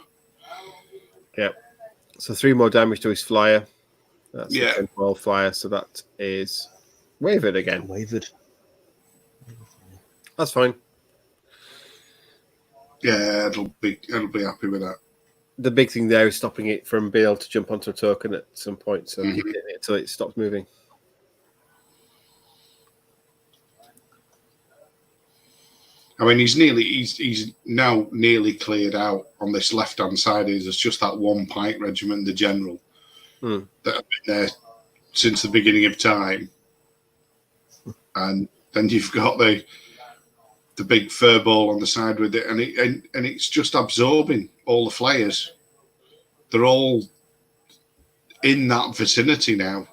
Yeah. So 3 more damage to his flyer. That's Yeah. a 10-12 flyer. So that is wavered again. Wavered. That's fine. Yeah, it'll be happy with that. The big thing there is stopping it from being able to jump onto a token at some point. So keep hitting it until it stops moving. I mean, he's now nearly cleared out on this left-hand side. There's just that one pike regiment, the general, that have been there since the beginning of time. And then you've got the big fur ball on the side with it, and it's just absorbing all the flayers. They're all in that vicinity now.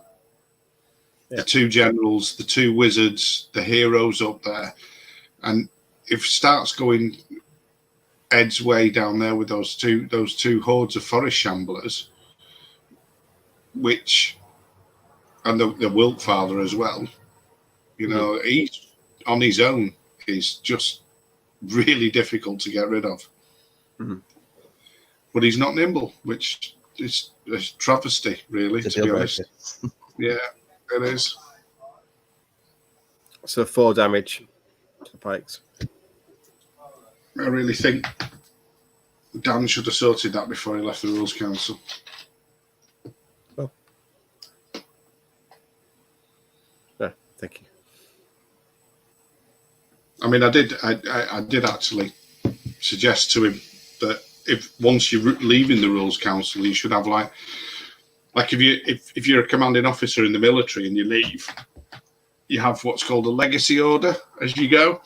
Yeah. The 2 generals, the 2 wizards, the heroes up there, and if it starts going Ed's way down there with those two hordes of forest shamblers, and the Wiltfather as well, you know, he's on his own. He's just really difficult to get rid of. But he's not nimble, which is a travesty, really, to be honest. Yeah, it is. So 4 damage to the pikes. I really think Dan should have sorted that before he left the Rules Council. Oh. Yeah, thank you. I mean, I did actually suggest to him that if once you're leaving the Rules Council, you should have like if you're a commanding officer in the military and you leave, you have what's called a legacy order as you go.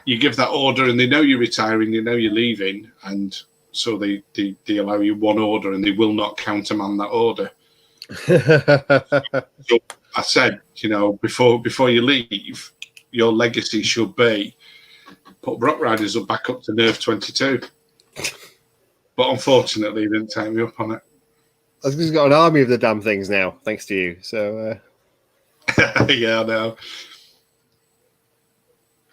You give that order, and they know you're retiring, they know you're leaving, and so they allow you 1 order, and they will not countermand that order. So I said, you know, before you leave, your legacy should be put Brock Riders back up to Nerve 22. But unfortunately, he didn't take me up on it. He's got an army of the damn things now, thanks to you. So yeah, I know.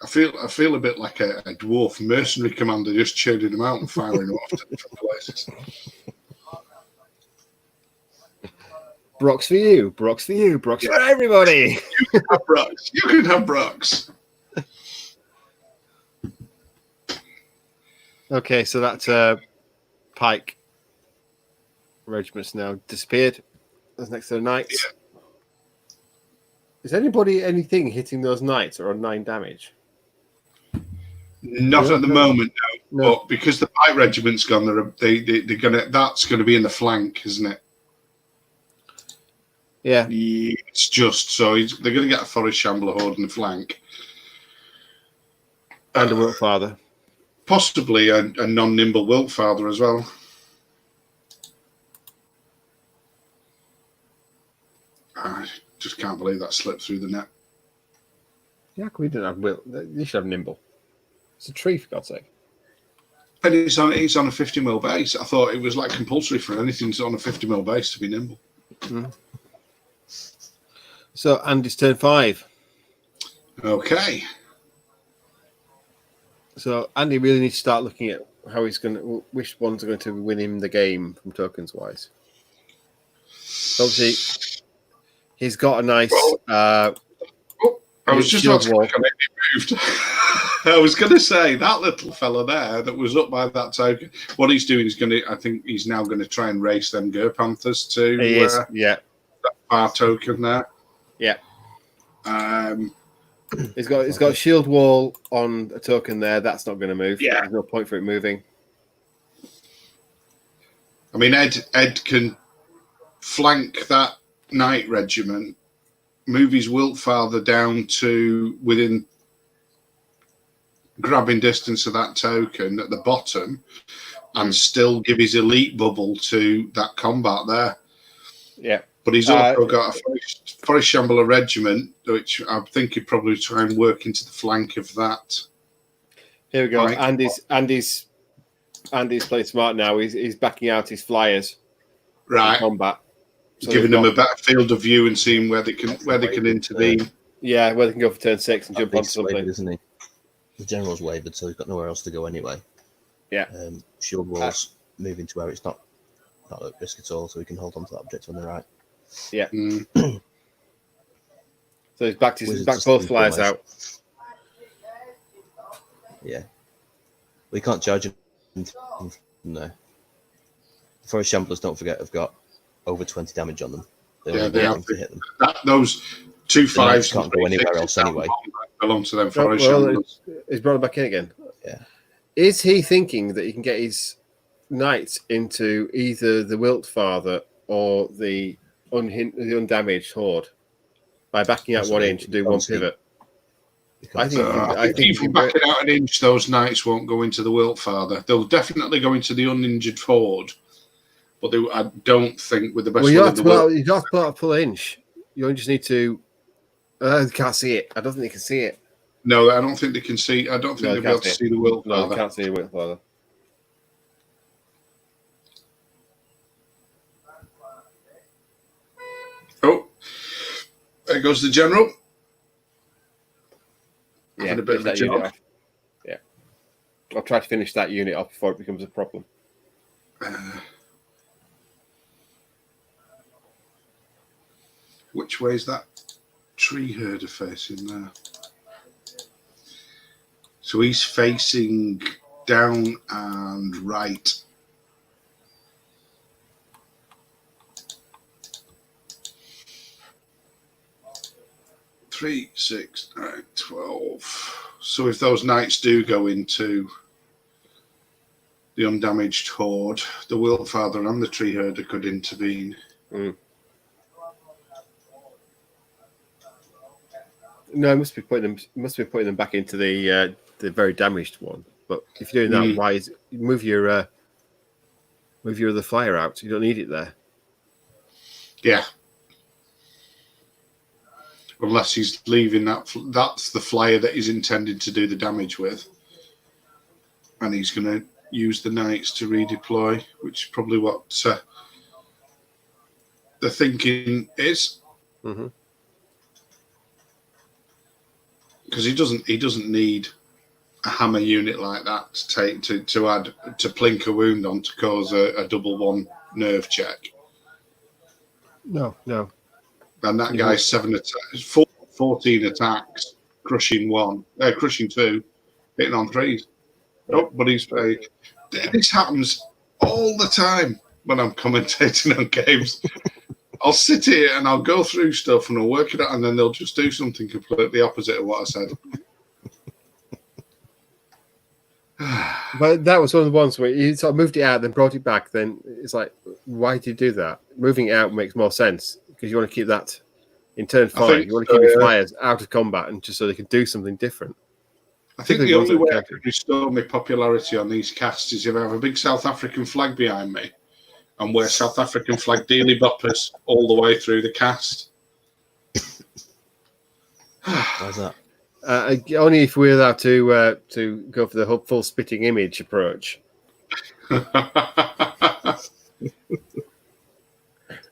I feel a bit like a dwarf mercenary commander just churning them out and firing them off to different places. Brock's for you, Brock's for you, Brock's for everybody. You can have Brocks. You can have Brocks. Okay, so that pike regiment's now disappeared. That's next to the knights. Yeah. Is anything hitting those knights or on 9 damage? Not at the moment, no. But because the pike regiment's gone, that's gonna be in the flank, isn't it? Yeah. It's just so they're gonna get a forest shambler horde in the flank. And a Wiltfather. Possibly a non-nimble Wiltfather as well. I just can't believe that slipped through the net. Yeah, we didn't have Will. You should have nimble. It's a tree, for God's sake. And it's on a 50mm base. I thought it was like compulsory for anything on a 50mm base to be nimble. So Andy's turn 5. Okay. So Andy really needs to start looking at how which ones are going to win him the game from tokens wise. Obviously, he's got a nice. I was just about to click on it. It moved. I was going to say that little fella there that was up by that token. What he's doing is I think he's now going to try and race them Ger Panthers to that far token there. Yeah. He's got shield wall on a token there. That's not going to move. Yeah. There's no point for it moving. I mean, Ed can flank that knight regiment, move his Wiltfather down to within grabbing distance of that token at the bottom, and still give his elite bubble to that combat there. Yeah. But he's also got a forest shambler regiment, which I think he'd probably try and work into the flank of that. Here we go. Right. Andy's playing smart now. He's backing out his flyers. Right. In combat. So Giving them a better field of view and seeing where they can intervene. Yeah, where they can go for turn 6 and jump onto something. Wavered, isn't he? The general's wavered, so he's got nowhere else to go anyway. Yeah. Shield wall's moving to where it's not at risk at all, so he can hold on to that objective on the right. Yeah. So he's backed both flyers out. Yeah. We can't charge him. No. The forest shamblers, don't forget, have got over 20 damage on them. They have to hit them. Those 2 5s can't go anywhere else anyway. Belong to them forest shamblers. He's brought it back in again. Yeah. Is he thinking that he can get his knights into either the Wiltfather or the undamaged horde by backing out 1 inch and do 1 pivot? I think even backing out an inch, those knights won't go into the Wiltfather. They'll definitely go into the uninjured horde, but I don't think with the best. Well, you have to pull out a full inch. You only just need to. You can't see it. I don't think they can see it. No, I don't think they can see. I don't think they'll be able to see the Wiltfather. No, they can't see the Wiltfather. Oh, there goes the general. Yeah, a bit of that unit off. Yeah, I'll try to finish that unit off before it becomes a problem. Which way is that tree herder facing there? So he's facing down and right. Three, 6, 9, 12. So if those knights do go into the undamaged horde, the Wiltfather and the tree herder could intervene. No, must be putting them back into the very damaged one. But if you're doing that, why move your other flyer out? You don't need it there. Yeah. Unless he's leaving that's the flyer that he's intended to do the damage with. And he's going to use the knights to redeploy, which is probably what the thinking is. Because he doesn't need a hammer unit like that to add to plink a wound on to cause a double 1 nerve check. No. And that guy's 14 attacks, crushing 2, hitting on 3s. Oh, but he's very. This happens all the time when I'm commentating on games. I'll sit here and I'll go through stuff and I'll work it out, and then they'll just do something completely opposite of what I said. But that was one of the ones where you sort of moved it out, then brought it back. Then it's like, why did you do that? Moving it out makes more sense because you want to keep that in turn 5. You want to keep your flyers out of combat and just so they can do something different. I think the only way I can restore my popularity on these casts is if I have a big South African flag behind me and wear South African flag daily boppers all the way through the cast. How's that? Only if we're allowed to go for the full spitting image approach.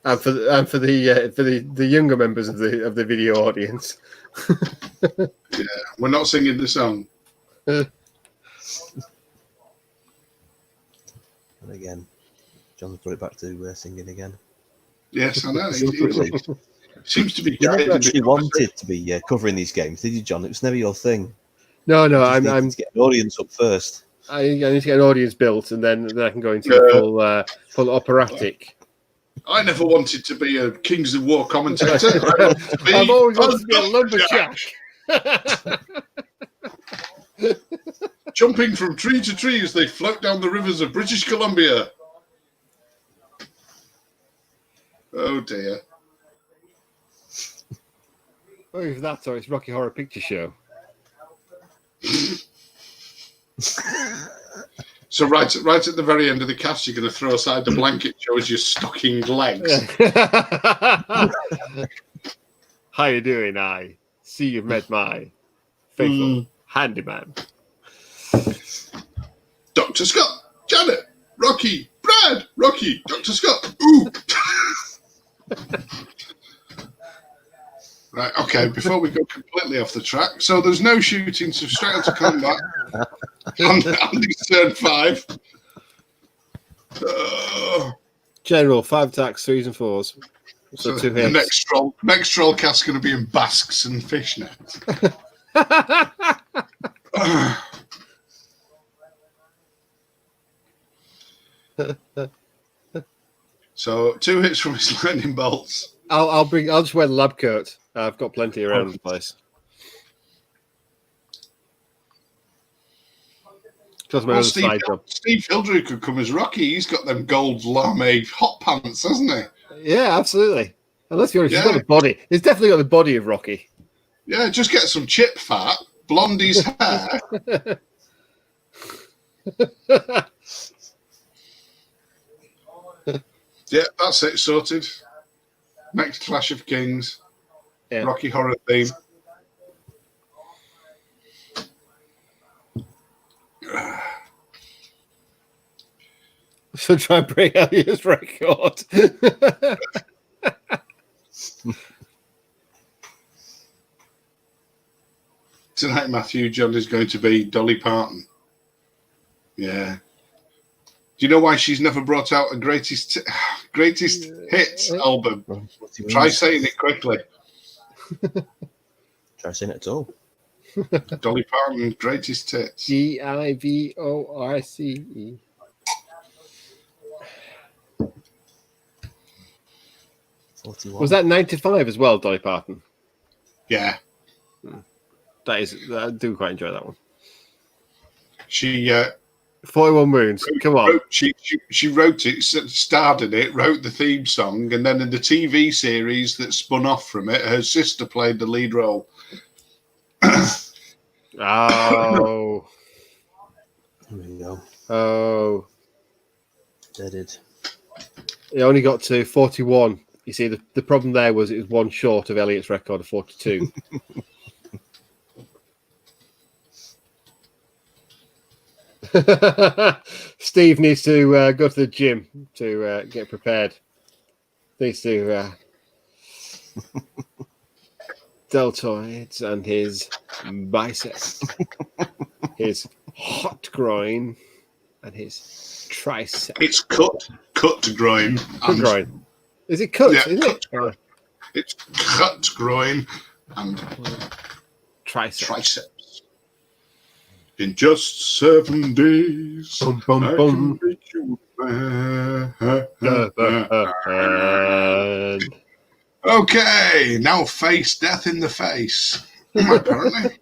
And for the younger members of the video audience. Yeah, we're not singing the song. And again, John's brought it back to singing again. Yes, I know. Seems to be. You never actually wanted to be covering these games, did you, John? It was never your thing. No. I'm to get an audience up first. I need to get an audience built, and then I can go into the full operatic. I never wanted to be a Kings of War commentator. I've always wanted to be a lumberjack. Jumping from tree to tree as they float down the rivers of British Columbia. Oh dear. Oh, if that's or it's Rocky Horror Picture Show. So right at the very end of the cast, you're going to throw aside the blanket, show us your stockinged legs. How you doing? I see you've met my faithful handyman. Dr. Scott, Janet, Rocky, Brad, Rocky, Dr. Scott. Ooh. Right, okay, before we go completely off the track. So there's no shooting, so straight into combat. Andy's turn 5. General, 5 attacks, 3s and 4s. So 2 the hits. next TrollCast going to be in basques and fishnets. So 2 hits from his lightning bolts. I'll just wear the lab coat. I've got plenty around the place. Well, Steve Hildrew could come as Rocky. He's got them gold lame hot pants, hasn't he? Yeah, absolutely. And let's be honest, he's got the body. He's definitely got the body of Rocky. Yeah, just get some chip fat, blonde his hair. Yeah, that's it, sorted. Next Clash of Kings. Yeah. Rocky Horror theme. So try and break out his record. Tonight, Matthew John is going to be Dolly Parton. Yeah. Do you know why she's never brought out a greatest hits album? Try saying it quickly. Try saying it at all. Dolly Parton, greatest hits. Divorce. 41. Was that 95 as well, Dolly Parton? Yeah. I do quite enjoy that one. She 41 Moons. Come on. She wrote it, starred in it, wrote the theme song, and then in the TV series that spun off from it, her sister played the lead role. Oh. There we go. Oh. Deaded. He only got to 41. You see, the problem there was it was one short of Elliot's record of 42. Steve needs to go to the gym to get prepared. Needs to deltoids and his biceps, his hot groin, and his tricep. It's cut groin. Cut groin. Is it cut? Yeah, is cut it? groin. It's cut groin and triceps. In just 7 days, boom, boom, I boom. can make you mad. Okay, now face death in the face. Apparently.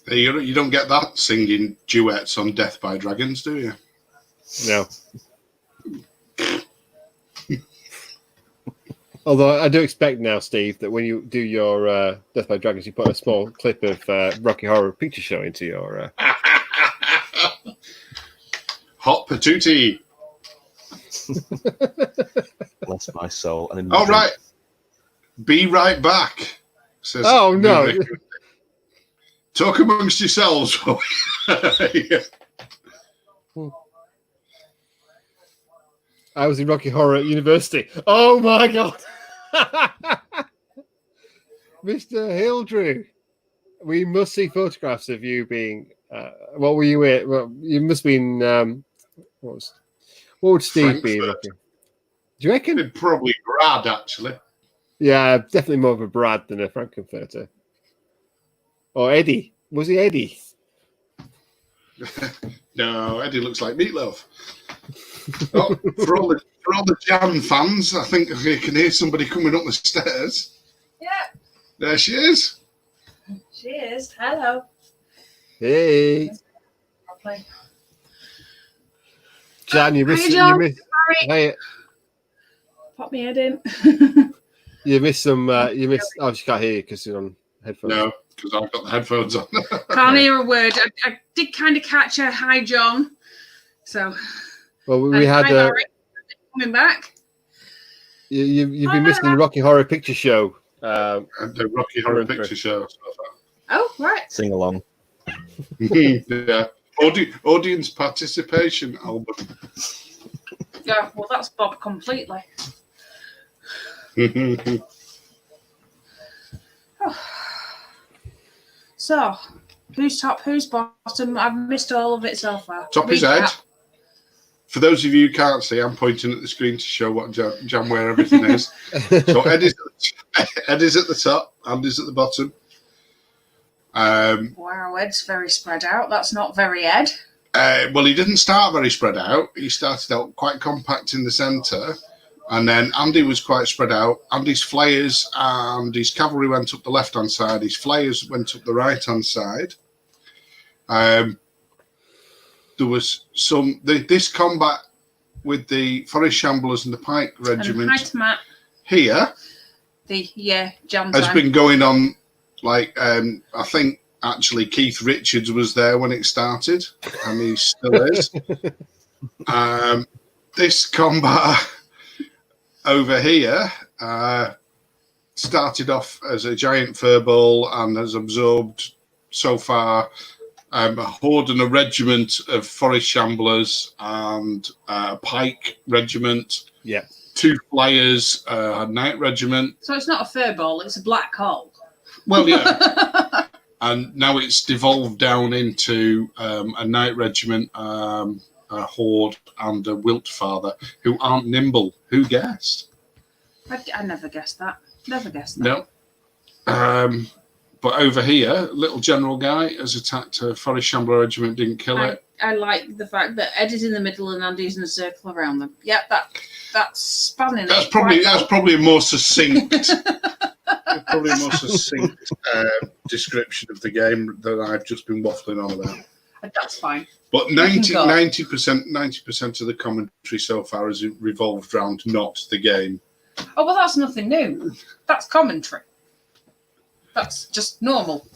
You don't get that singing duets on Death by Dragons, do you? No. Although I do expect now, Steve, that when you do your Death by Dragons, you put a small clip of Rocky Horror Picture Show into your... Hot patootie. Bless my soul. All right. Be right back. Says oh, no. Vivek. Talk amongst yourselves. Yeah. I was in Rocky Horror at university. Oh, my God. Mr. Hildrew, we must see photographs of you being... what were you at? Well, you must have been... what would Steve be looking? Do you reckon? Probably Brad, actually. Yeah, definitely more of a Brad than a Frankenfurter. Or Eddie. Was he Eddie? No, Eddie looks like Meatloaf. Oh, for all the Jan fans, I think you can hear somebody coming up the stairs. Yeah. There she is. She is. Hello. Hey. Properly. Jan, you missed... Sorry. Hey. Pop my head in. You missed some... you missed... Oh, she can't hear you because you're on headphones. No, because I've got the headphones on. Can't hear a word. I did kind of catch a hi, John. So. Well, we had hi, Barry. Coming back. You've been missing the Rocky Horror Picture Show. And the Rocky Horror Picture Show. Oh, right. Sing along. Yeah. Audience participation album. Yeah, well, that's Bob completely. So, who's top, who's bottom? I've missed all of it so far. Top is Ed. For those of you who can't see, I'm pointing at the screen to show what jam where everything is. So Ed is at the top, Andy's at the bottom. Wow, Ed's very spread out. That's not very Ed. Well, he didn't start very spread out. He started out quite compact in the centre. And then Andy was quite spread out. Andy's flayers and his cavalry went up the left-hand side. His flayers went up the right-hand side. There was this combat with the Forest Shamblers and the Pike Regiment here jam has time. been going on. Like I think actually Keith Richards was there when it started, and he still is. This combat over here started off as a giant furball and has absorbed so far a horde and a regiment of Forest Shamblers and a Pike Regiment. Yeah. 2 flyers, a Night Regiment. So it's not a furball, it's a black hole. Well, yeah. And now it's devolved down into a Night Regiment, a Horde, and a Wiltfather, who aren't nimble. Who guessed? I never guessed that. Never guessed that. No. But over here, little general guy has attacked a Forest Shambler Regiment, didn't kill it. I like the fact that Ed is in the middle and Andy's in a circle around them. Yeah, that's spanning. That's probably a more succinct. Probably a more succinct description of the game that I've just been waffling on about. That's fine. But 90% of the commentary so far has revolved around not the game. Oh, well, that's nothing new. That's commentary. That's just normal.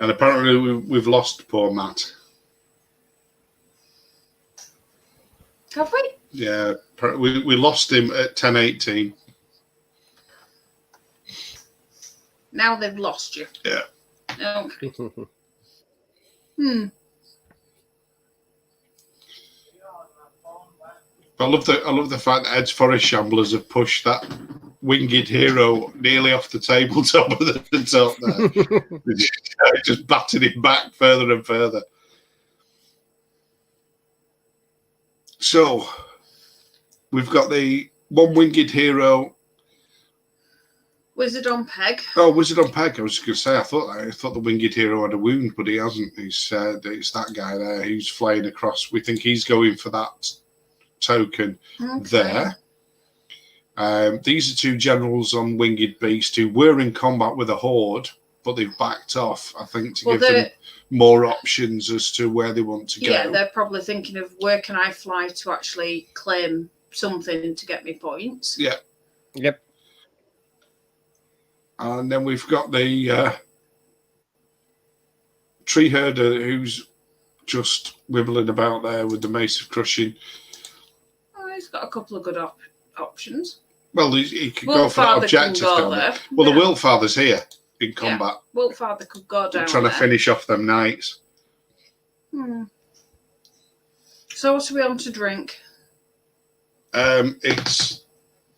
And apparently we've lost poor Matt. Have we? Yeah, we lost him at 10:18. Now they've lost you. Yeah. Okay. I love the fact that Ed's Forest Shamblers have pushed that winged hero nearly off the tabletop of the top there. Just batting him back further and further. So we've got the one winged hero. Wizard on Peg. Oh, Wizard on Peg. I was just going to say, I thought the winged hero had a wound, but he hasn't. It's that guy there who's flying across. We think he's going for that token there. These are 2 generals on winged beast who were in combat with a horde, but they've backed off, I think, to give them more options as to where they want to go. Yeah, they're probably thinking of where can I fly to actually claim something to get me points. Yeah. Yep. And then we've got the tree herder who's just wibbling about there with the Mace of Crushing. Oh, he's got a couple of good options. Well, he could go for that objective down there. Well, the Wiltfather's here in combat. Yeah. Wiltfather could go down trying to finish off them knights. So what are we on to drink? It's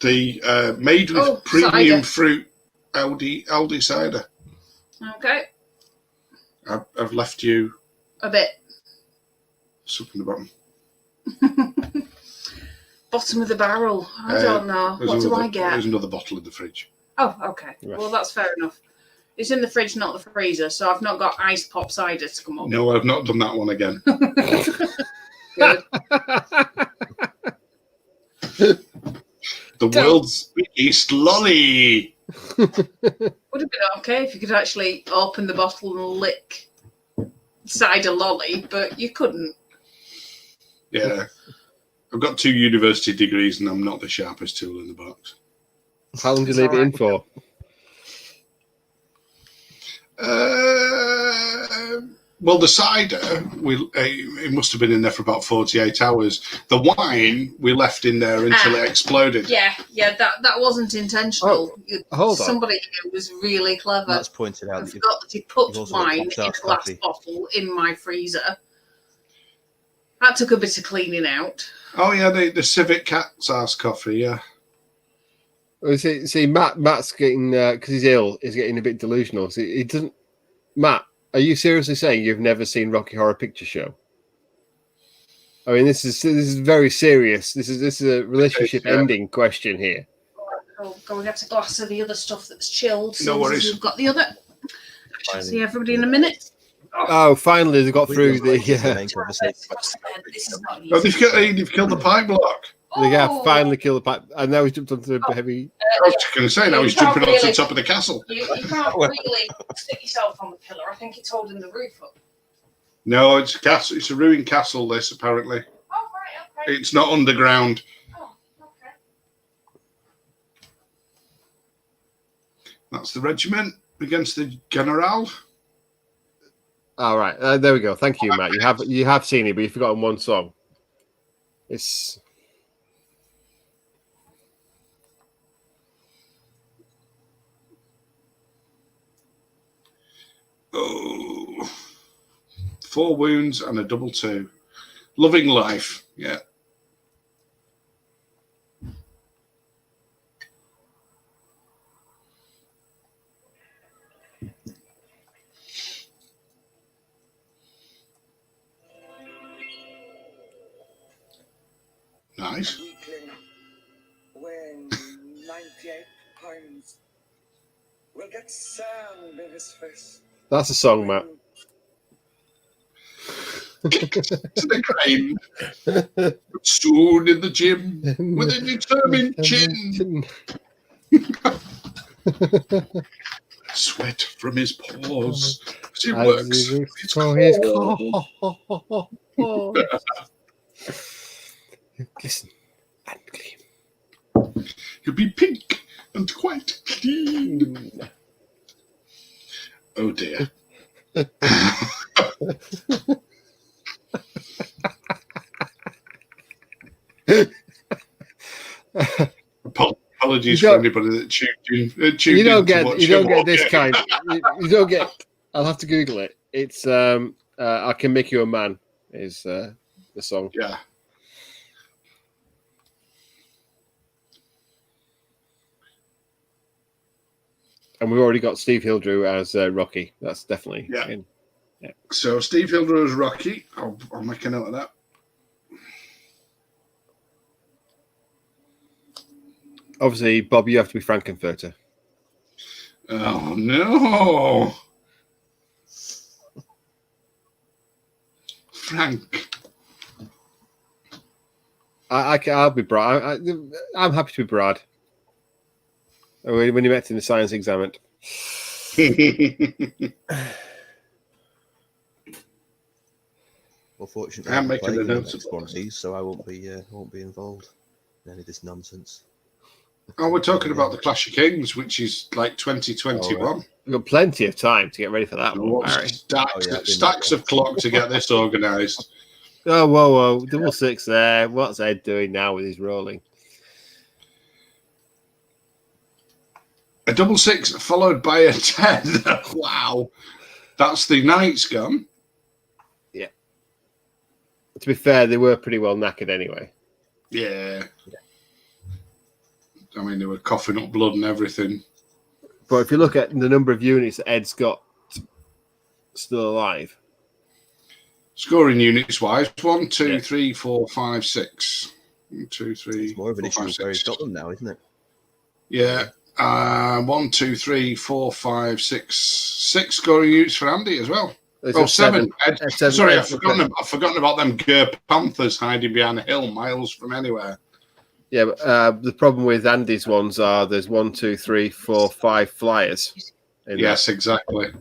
the made with premium fruit Aldi cider. Okay. I've left you a bit. Something the bottom. Bottom of the barrel. I don't know. What do I get? There's another bottle in the fridge. Oh, okay. Right. Well, that's fair enough. It's in the fridge, not the freezer, so I've not got ice pop cider to come up. No, I've not done that one again. The world's biggest lolly. Would have been okay if you could actually open the bottle and lick cider lolly, but you couldn't. Yeah. I've got 2 university degrees and I'm not the sharpest tool in the box. How long did you leave it in for? Well, the cider, it must have been in there for about 48 hours. The wine, we left in there until it exploded. Yeah, that wasn't intentional. Hold on. Somebody who was really clever. That's pointed out. I forgot that he put you've also got wine in a Top-Tar's glass coffee. bottle in my freezer. That took a bit of cleaning out. Oh, yeah, the Civic Cat's Ass coffee, yeah. See, Matt's getting, because he's ill, is getting a bit delusional. See, he doesn't... Matt, are you seriously saying you've never seen Rocky Horror Picture Show? I mean, this is very serious. This is a relationship ending question here. Go and get a glass of the other stuff that's chilled. No worries. We've got the other. See everybody in a minute. Oh, finally they got through the... This is not easy. Oh, they've killed the pipe block. They have finally killed the pipe, and now he's jumped onto the heavy... I was just going to say, now he's jumping onto the top of the castle. You can't really stick yourself on the pillar. I think it's holding the roof up. No, it's a castle. It's a ruined castle, this, apparently. Oh, right, okay. It's not underground. Oh, okay. That's the regiment against the general. All right, there we go. Thank you, Matt. You have seen it, but you've forgotten one song. It's... Oh, 4 wounds and a double 2. Loving life, yeah. Nice. Weighing 98 pounds will get sand in his face. That's a song, Matt. To the grain. Soon in the gym with a determined chin. Sweat from his pores as he works his core. Listen and clean. He'll be pink and quite clean. Oh dear. Apologies for anybody that tuned in. You don't get this kind. You don't get. I'll have to Google it. It's I Can Make You a Man is the song. Yeah. And we've already got Steve Hildrew as Rocky. That's definitely in. Yeah. So Steve Hildrew as Rocky. I'll make a note of that. Obviously, Bob, you have to be Frankenfurter. Oh no, Frank. I'll be Brad. I'm happy to be Brad. When you met in the science exam. Well, fortunately, I'm I'm making playing a the note next of one of these, so I won't be involved in any of this nonsense. Oh, we're talking about the Clash of Kings, which is like 2021. Oh, right. We've got plenty of time to get ready for that one, Barry. Stacks of clock to get this organised. Oh, whoa. Double 6 there. What's Ed doing now with his rolling? A double 6 followed by a 10. Wow. That's the Knights gone. Yeah. To be fair, they were pretty well knackered anyway. Yeah. I mean, they were coughing up blood and everything. But if you look at the number of units that Ed's got still alive. Scoring units wise, 1, 2, 3, 4, 5, 6. 1, 2, 3. It's more of an 4, issue 5, where he's 6. got them now, isn't it? Yeah. 1, 2, 3, 4, 5, 6. 6 scoring units for Andy as well. There's 7. Sorry, I've seven. forgotten about them Ger Panthers hiding behind a hill miles from anywhere. Yeah, but the problem with Andy's ones are there's 1, 2, 3, 4, 5 flyers. Yes, exactly.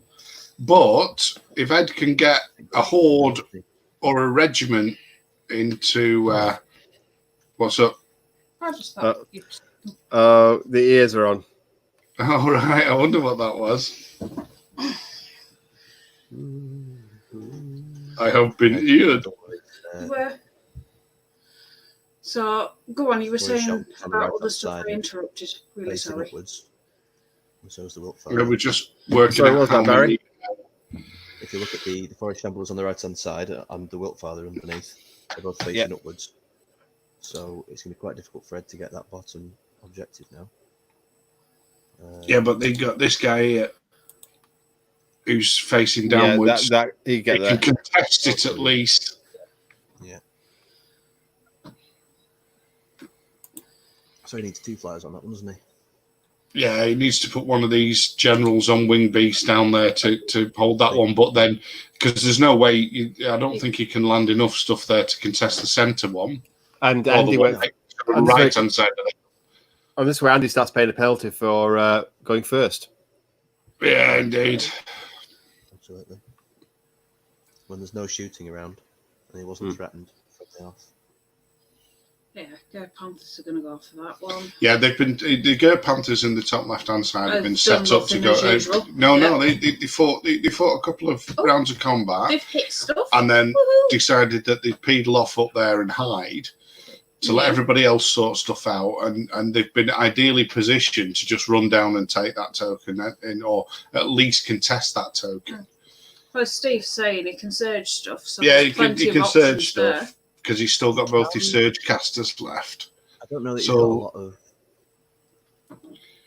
But if Ed can get a horde or a regiment into what's up? I just thought Oh, the ears are on. Oh, right. I wonder what that was. I have been eared. Where? So, go on, you were Forest saying shambles on the about right-hand other stuff. side I and interrupted. Really facing sorry. upwards. And so is the wilt Yeah, father. we're just working Sorry, out what was how that, Barry? many. If you look at the forest shambles on the right-hand side and the wilt father underneath, they're both facing Yeah. upwards. So it's going to be quite difficult for Ed to get that bottom objective now. Yeah, but they got this guy here who's facing Yeah, downwards. that you He get can there. contest it at least. Yeah. So he needs 2 flyers on that one, doesn't he? Yeah, he needs to put one of these generals on wing beast down there to hold that one. But then, because there's no way, I don't think he can land enough stuff there to contest the centre one. And Or Andy the one went. on the right hand side of it. And this is where Andy starts paying a penalty for going first. Yeah, indeed. Absolutely. When there's no shooting around and he wasn't threatened from the off. Yeah, Panthers are going to go for that one. Yeah, they've been the Ger Panthers in the top left hand side have been set up to go. No, they fought a couple of rounds of combat. They've hit stuff and then decided that they'd pedal off up there and hide to let everybody else sort stuff out, and they've been ideally positioned to just run down and take that token or at least contest that token. Well, Steve's saying he can surge stuff. So yeah, he can surge stuff. There. Because he's still got both his surge casters left. I don't know that he's got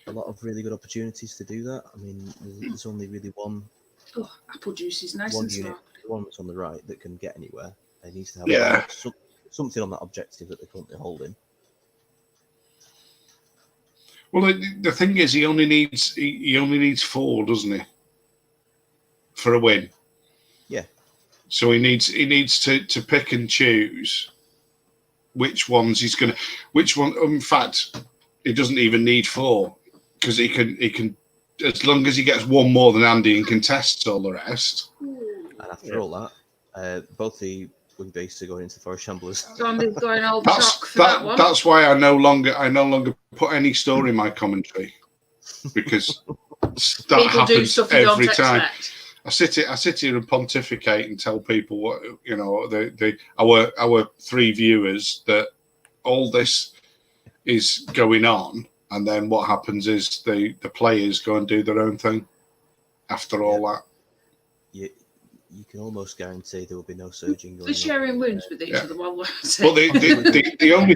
a lot of really good opportunities to do that. I mean, there's only really one. Oh, apple juice is nice one and unit, smart. one that's on the right that can get anywhere. He needs to have something on that objective that they're currently holding. Well, the thing is, he only needs 4, doesn't he, for a win? Yeah. So he needs to pick and choose which ones he's going to. Which one? In fact, he doesn't even need 4 because he can as long as he gets 1 more than Andy and contests all the rest. And after all that, both the wing beasts are going into forest shamblers. Andy's going all shock for that one. That's why I no longer put any story in my commentary because that People happens do stuff you every don't time. expect. I sit here and pontificate and tell people what our 3 viewers that all this is going on, and then what happens is the players go and do their own thing after all that. You can almost guarantee there will be no surging going on. They're sharing wounds with each other while we're at Well, it. the only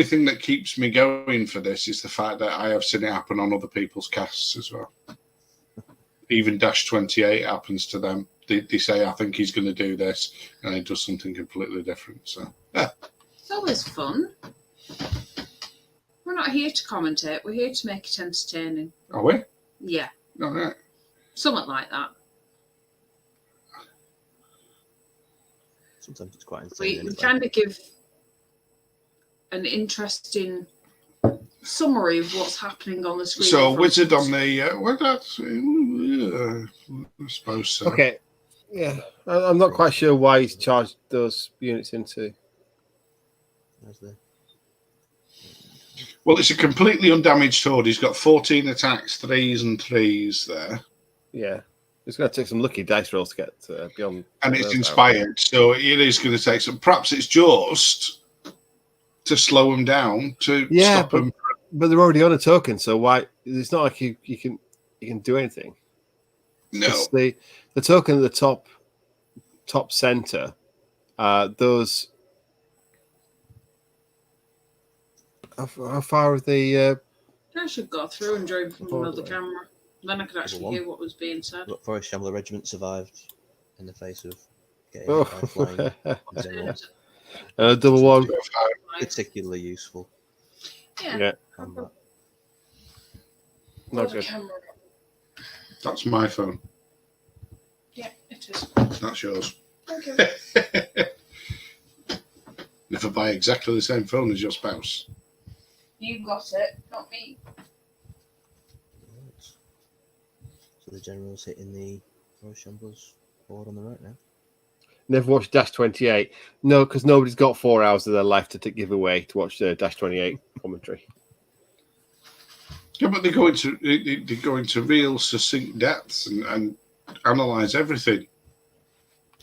thing that keeps me going for this is the fact that I have seen it happen on other people's casts as well. Even -28 happens to them. They say, I think he's going to do this, and he does something completely different. So, yeah. It's always fun. We're not here to commentate. We're here to make it entertaining. Are we? Yeah. All right. Something like that. Sometimes it's quite insane. We kind of give an interesting summary of what's happening on the screen. So, Wizard on the I suppose so. Okay. Yeah, I'm not quite sure why he's charged those units into. Well, it's a completely undamaged horde. He's got 14 attacks, 3s and 3s there. Yeah. It's going to take some lucky dice rolls to get beyond. And it's inspired, so it is going to take some. Perhaps it's just to slow them down, to stop them. But they're already on a token, so why? It's not like you can do anything. No. The token at the top center, those. How far are they? I should go through and join from another camera. Then I could actually hear what was being said. Look, Forest Shambler Regiment survived in the face of getting flying. Double one. Particularly useful. Yeah. Not good. That's my phone. Yeah, it is. That's yours. Okay. If I buy exactly the same phone as your spouse. You got it, not me. So the general's hitting the Forest Shamblers forward on the right now. Never watched -28. No, because nobody's got 4 hours of their life to give away to watch the -28 commentary. Yeah, but they go into real succinct depths and analyse everything.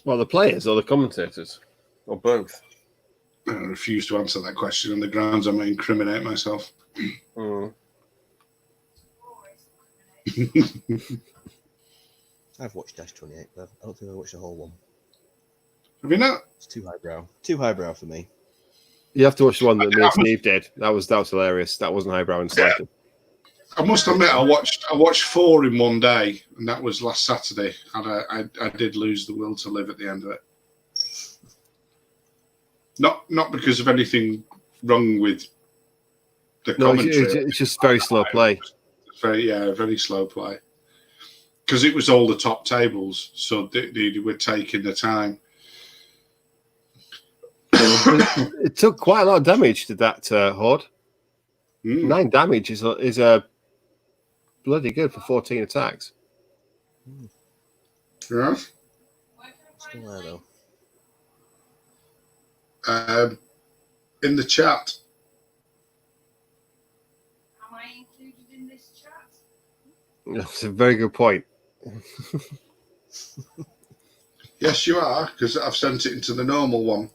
Well, the players or the commentators, or both. I refuse to answer that question on the grounds I may incriminate myself. Mm. I've watched Dash 28, but I don't think I watched the whole one. Have you not? It's too highbrow. Too highbrow for me. You have to watch the one that me and Steve did. That was hilarious. That wasn't highbrow and slightly. I must admit, I watched 4 in one day, and that was last Saturday, and I did lose the will to live at the end of it. Not because of anything wrong with the commentary. It's just very slow play. It's very slow play. Because it was all the top tables, so they were taking the time. It took quite a lot of damage to that horde. 9 damage is bloody good for 14 attacks. Yeah. Still there though. In the chat. Am I included in this chat? That's a very good point. Yes, you are, because I've sent it into the normal one.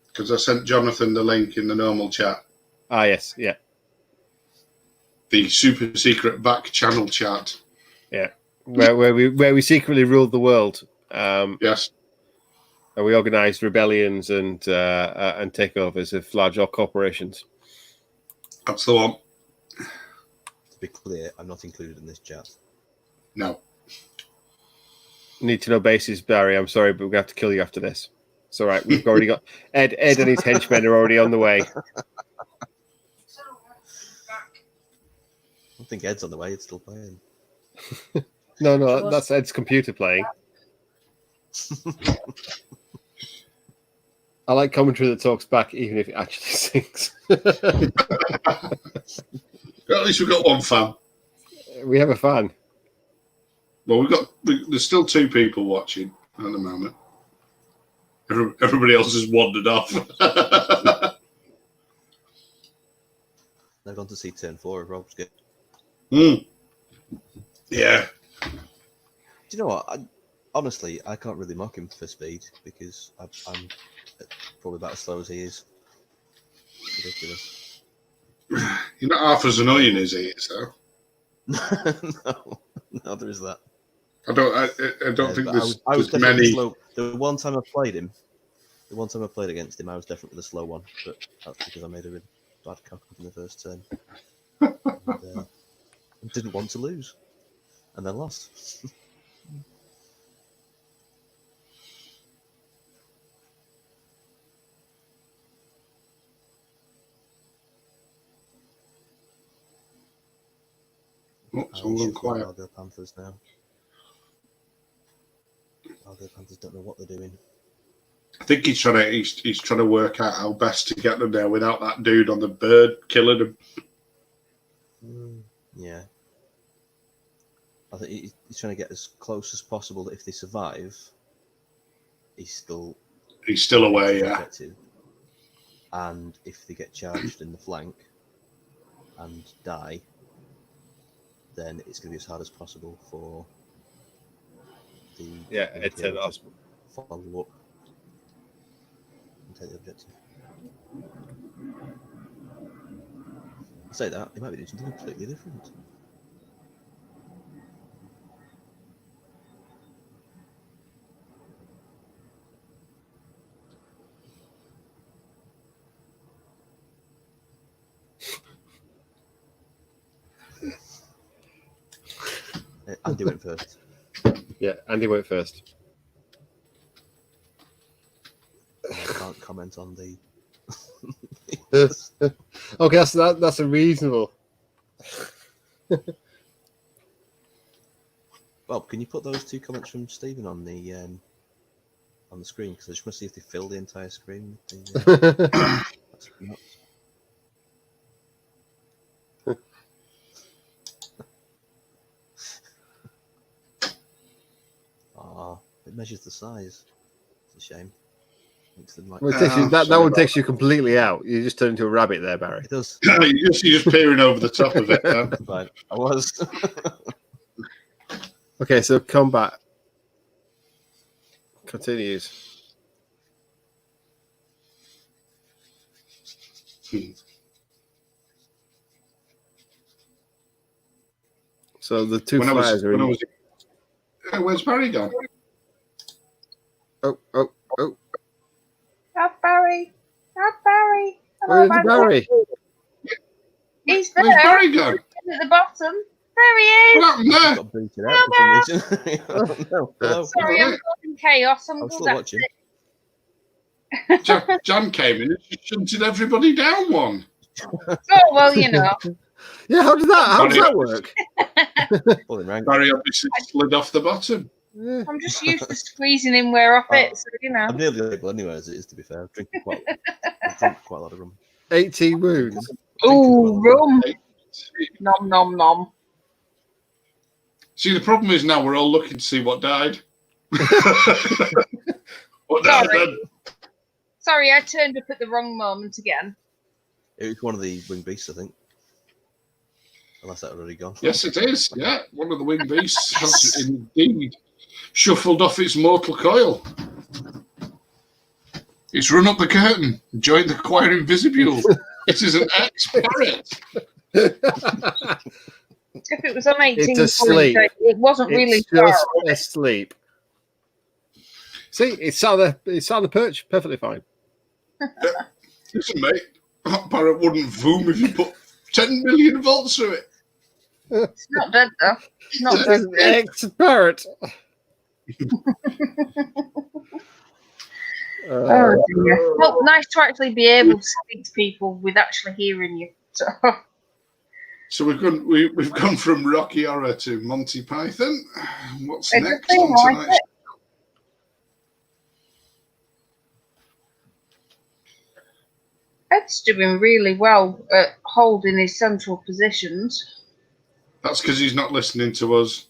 Because I sent Jonathan the link in the normal chat. Ah, yes, yeah. The super secret back channel chat. Yeah. Where we secretly ruled the world. Yes. And we organised rebellions and takeovers of large corporations. That's the one. To be clear, I'm not included in this chat. No. Need to know basis, Barry. I'm sorry, but we're going to have to kill you after this. It's all right. We've already got Ed and his henchmen are already on the way. I don't think Ed's on the way. It's still playing. No, that's Ed's computer playing. I like commentary that talks back, even if it actually sings. At least we've got one fan. We have a fan. Well, there's still 2 people watching at the moment. Everybody else has wandered off. They've gone to see turn 4 of Rob's game. Yeah. Do you know what? Honestly, I can't really mock him for speed because I'm probably about as slow as he is. Ridiculous. You're not half as annoying as he is, though. No, there is that. I don't think there's many. many. Slow. The one time I played against him, I was definitely the slow one, but that's because I made a really bad cock up in the first turn. And, didn't want to lose, and then lost. Oh, someone's quiet. Argo Panthers now. Argo Panthers don't know what they're doing. I think he's trying to work out how best to get them there without that dude on the bird killing them. Yeah. I think he's trying to get as close as possible that if they survive, he's still away, yeah. Effective. And if they get charged in the flank and die, then it's going to be as hard as possible for the Ed said that. Follow up and take the objective. I say that, he might be doing something completely different. Andy went first. Yeah, Andy went first. I can't comment on the. Okay, that's a reasonable. Bob, can you put those 2 comments from Stephen on the screen? Because I just want to see if they fill the entire screen. That's nuts. It measures the size. It's a shame. Makes them like Well, it takes you, that one takes you completely out. You just turn into a rabbit there, Barry. it does. You're just peering over the top of it. Huh? Fine. I was. Okay, so combat continues. So the two flyers are in. Where's Barry gone? Oh. Not Barry. Not Barry. Where's Barry? He's there. Where's Barry gone? At the bottom. There he is. What happened there? Got booted out for some reason. No, hello. Sorry, I'm causing chaos. I'm I'm good still at watching. it. Jan came in and she shunted everybody down one. Oh, well, you know. Yeah, how does that work? Pulling rank. Barry obviously slid off the bottom. Yeah. I'm just used to squeezing him where off it, so, you know. I'm nearly able anyway, as it is, to be fair. I've drank quite a lot of rum. 18 wounds. Ooh, rum. Nom, nom, nom. See, the problem is now we're all looking to see what died. What died then? Sorry, I turned up at the wrong moment again. It was one of the winged beasts, I think. Unless that had already gone. Yes, it is. Yeah, one of the winged beasts has indeed shuffled off its mortal coil. It's run up the curtain, joined the choir in Visibule. It is an ex-parrot. If it was on 18, It's asleep. it wasn't really It's far just away. asleep. See, it's on the perch perfectly fine. Listen, mate, that parrot wouldn't voom if you put 10 million volts through it. It's not dead, though. It's not It's dead. an ex-parrot. Oh, dear. Well, nice to actually be able to speak to people with actually hearing you. So we've gone from Rocky Horror to Monty Python. What's It's next a thing on like tonight's? it. Ed's doing really well at holding his central positions. That's because he's not listening to us.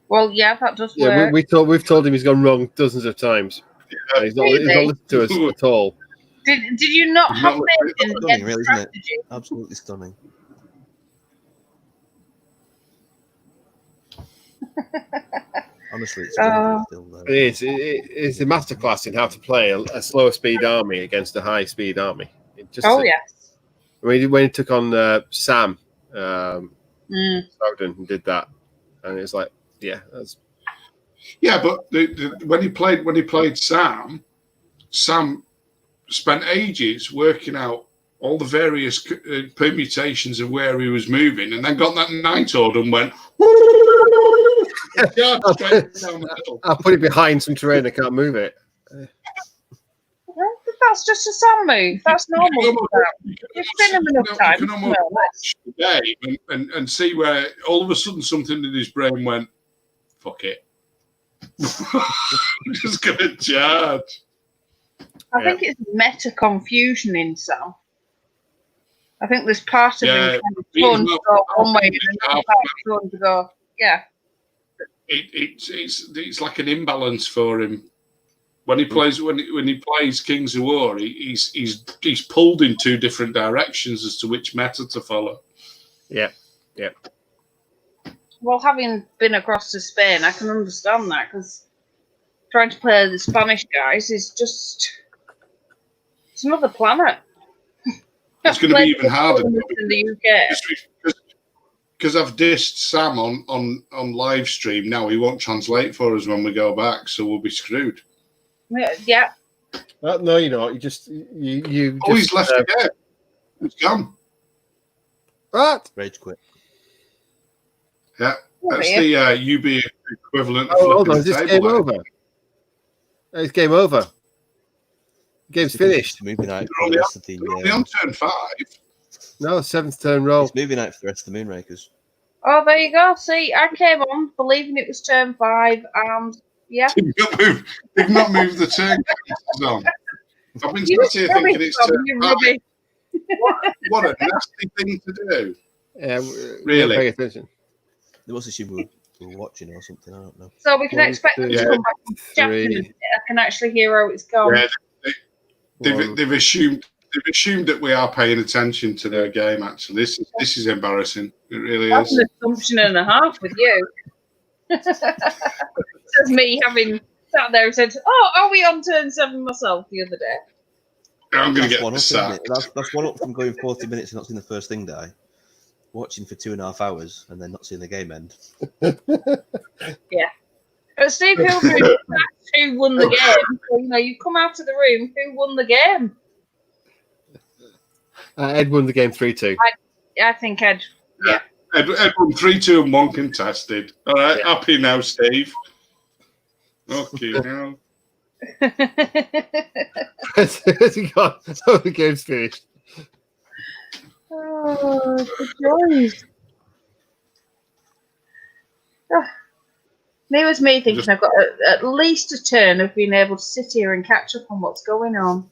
Well, yeah, that does Yeah, work. we've told him he's gone wrong dozens of times. And he's not listening to us at all. Did you not He's have not faith in Stunning, Ed's really, isn't it? strategy? Absolutely stunning. Honestly, it's still It is. It's a masterclass in how to play a slower speed army against a high speed army. Yes. When he took on Sam Snowden and did that, and it's like, yeah, that's. Yeah, but when he played Sam spent ages working out all the various permutations of where he was moving, and then got that night order and went. I'll put it behind some terrain. I can't move it. That's just a Sam move. That's normal. You've been him enough time. You can almost watch the game and see where all of a sudden something in his brain went, fuck it. I'm just going to charge. I think it's meta confusion in Sam. I think there's part of him trying to go one way and another part trying to go, yeah. It's like an imbalance for him when he plays Kings of War. He's pulled in two different directions as to which meta to follow. Yeah. Well, having been across to Spain, I can understand that because trying to play the Spanish guys is just it's another planet. It's going to be even harder in the UK. Because I've dissed Sam on live stream. Now he won't translate for us when we go back, so we'll be screwed. Yeah. No, you're not. You just you. Oh, he's left again. He's gone. What? Rage quit. Yeah, that's the UB equivalent. Oh, hold on. Is this game over? It's game over. Game's finished. Movie night They're for the rest of the. only on turn 5. No, 7th turn roll. It's movie night for the rest of the Moonrakers. Oh, there you go. See, I came on believing it was turn 5, and yeah. Did not move the turn counters on. I've been sat here thinking it's turn 5. What a nasty thing to do. Yeah, really. Pay attention. There was a shame we were watching or something. I don't know. So we can expect them to come back and chat in a minute. I can actually hear how it's going. Yeah, They've assumed that we are paying attention to their game. Actually, this is embarrassing. It really That's is. an assumption and a half with you. Says me having sat there and said, "Oh, are we on turn 7 myself the other day?" I'm going to That's get one up, sacked. isn't it? That's one up from going 40 minutes and not seeing the first thing die, watching for 2.5 hours and then not seeing the game end. Yeah. But Steve Hildred asked who won the game. So, you come out of the room. Who won the game? Ed won the game 3-2. I think Ed. Yeah. Ed won 3-2 and 1 contested. All right, happy now, Steve. Okay, now. Has he got? Oh, the game's finished. Oh, the joys. Oh. It was me thinking I've got at least a turn of being able to sit here and catch up on what's going on.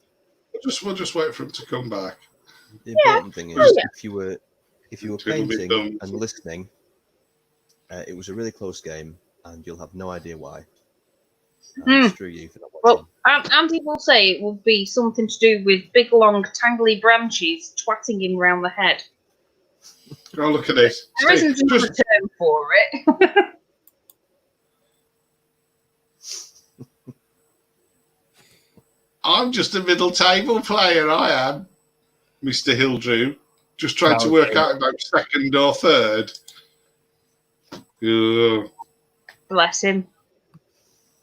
We'll just wait for him to come back. The important thing is, if you were painting and listening, it was a really close game, and you'll have no idea why. Screw you for not watching. Well, Andy will say it will be something to do with big, long, tangly branches twatting him round the head. Oh, look at this. There isn't another term for it. I'm just a middle table player, I am, Mr. Hildrew. Just trying to work out about second or third. Ugh. Bless him.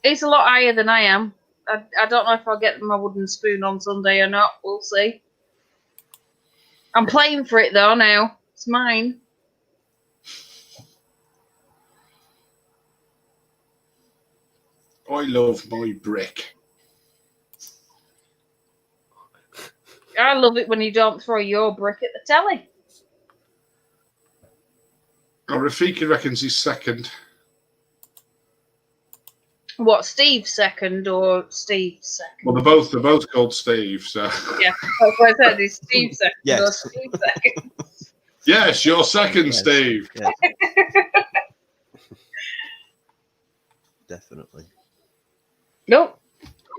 He's a lot higher than I am. I don't know if I'll get my wooden spoon on Sunday or not. We'll see. I'm playing for it, though, now. It's mine. I love my brick. I love it when you don't throw your brick at the telly. Oh, Rafiki reckons he's second. What, Steve's second or Steve's second? Well, they're both called Steve, so. Yeah, that's what I said. Is Steve second or Yes. Steve second? Yes, you're second, Yes. Steve. Yeah. Definitely. Nope.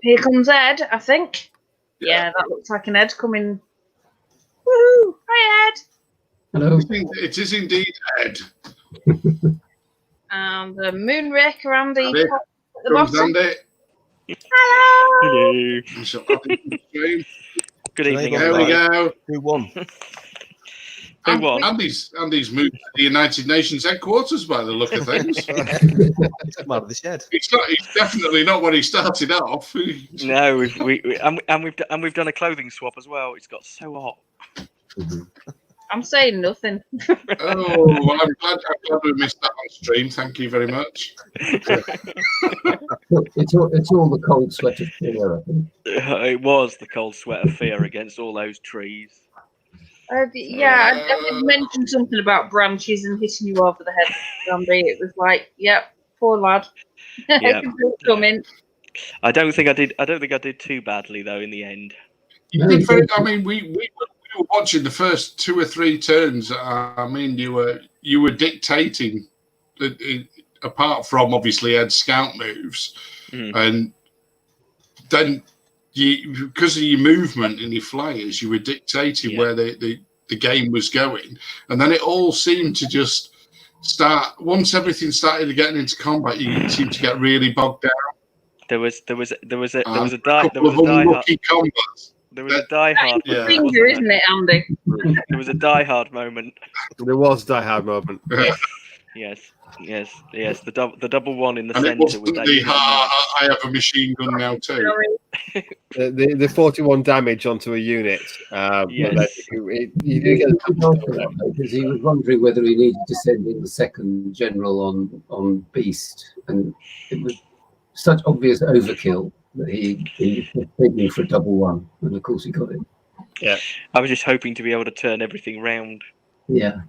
Here comes Ed, I think. Yeah, that looks like an Ed coming. Woohoo! Hi, Ed. Hello. It is indeed Ed. And the Moonraker Andy Andy, at the Comes bottom. Andy. Hello. Hello. Good evening, There we go. Who won? Who won? Andy's moved to the United Nations headquarters by the look of things. It's come out of his head. He's definitely not where he started off. No, we've done a clothing swap as well. It's got so hot. I'm saying nothing. Oh, well, I'm glad we missed that on stream. Thank you very much. It's all the cold sweat of fear, I think. It was the cold sweat of fear against all those trees. I did mention something about branches and hitting you over the head, Andy. It was like, yep, poor lad. Yeah. Coming. I don't think I did too badly though in the end. You did very, I mean, we were watching the first 2 or 3 turns. I mean, you were dictating, apart from obviously Ed's scout moves, and then because of your movement and your flyers, you were dictating where the game was going, and then it all seemed to just start. Once everything started getting into combat, you seemed to get really bogged down. There was a Unlucky combats. There was a diehard. That's finger, isn't it, Andy? There was a diehard moment. There was a diehard moment. Yes. The double one in the And it centre wasn't with the I have a machine gun now too. The 41 damage onto a unit. Yes. You do get because he was wondering whether he needed to send in the second general on Beast, and it was such obvious overkill that he was thinking for a double one, and of course he got it. Yeah. I was just hoping to be able to turn everything round. Yeah.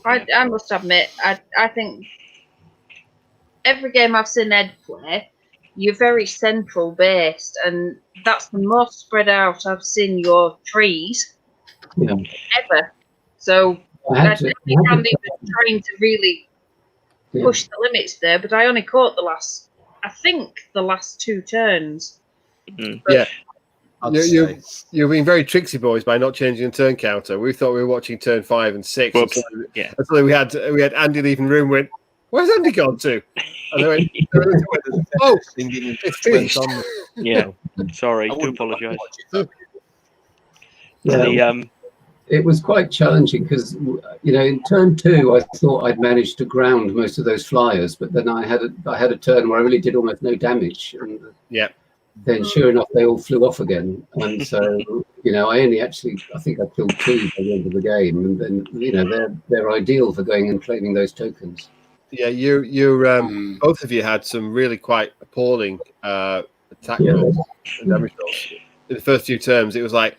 I must admit, I think every game I've seen Ed play, you're very central based, and that's the most spread out I've seen your trees ever. So I think Andy was trying to really push the limits there, but I only caught the last 2 turns. Yeah. I'd You're say. being very tricksy, boys, by not changing the turn counter. We thought we were watching turn 5 and 6. Whoops. Until we had Andy leaving the room. Went, where's Andy gone to? And they went, oh, it's finished. Yeah. Sorry. I Do wouldn't apologise. watch it. Yeah. It was quite challenging because, in turn 2, I thought I'd managed to ground most of those flyers, but then I had a turn where I really did almost no damage, and then sure enough they all flew off again. And so I think I killed 2 by the end of the game, and then they're ideal for going and claiming those tokens. Yeah, you both of you had some really quite appalling attack rolls and damage rolls. In the first few turns, it was like,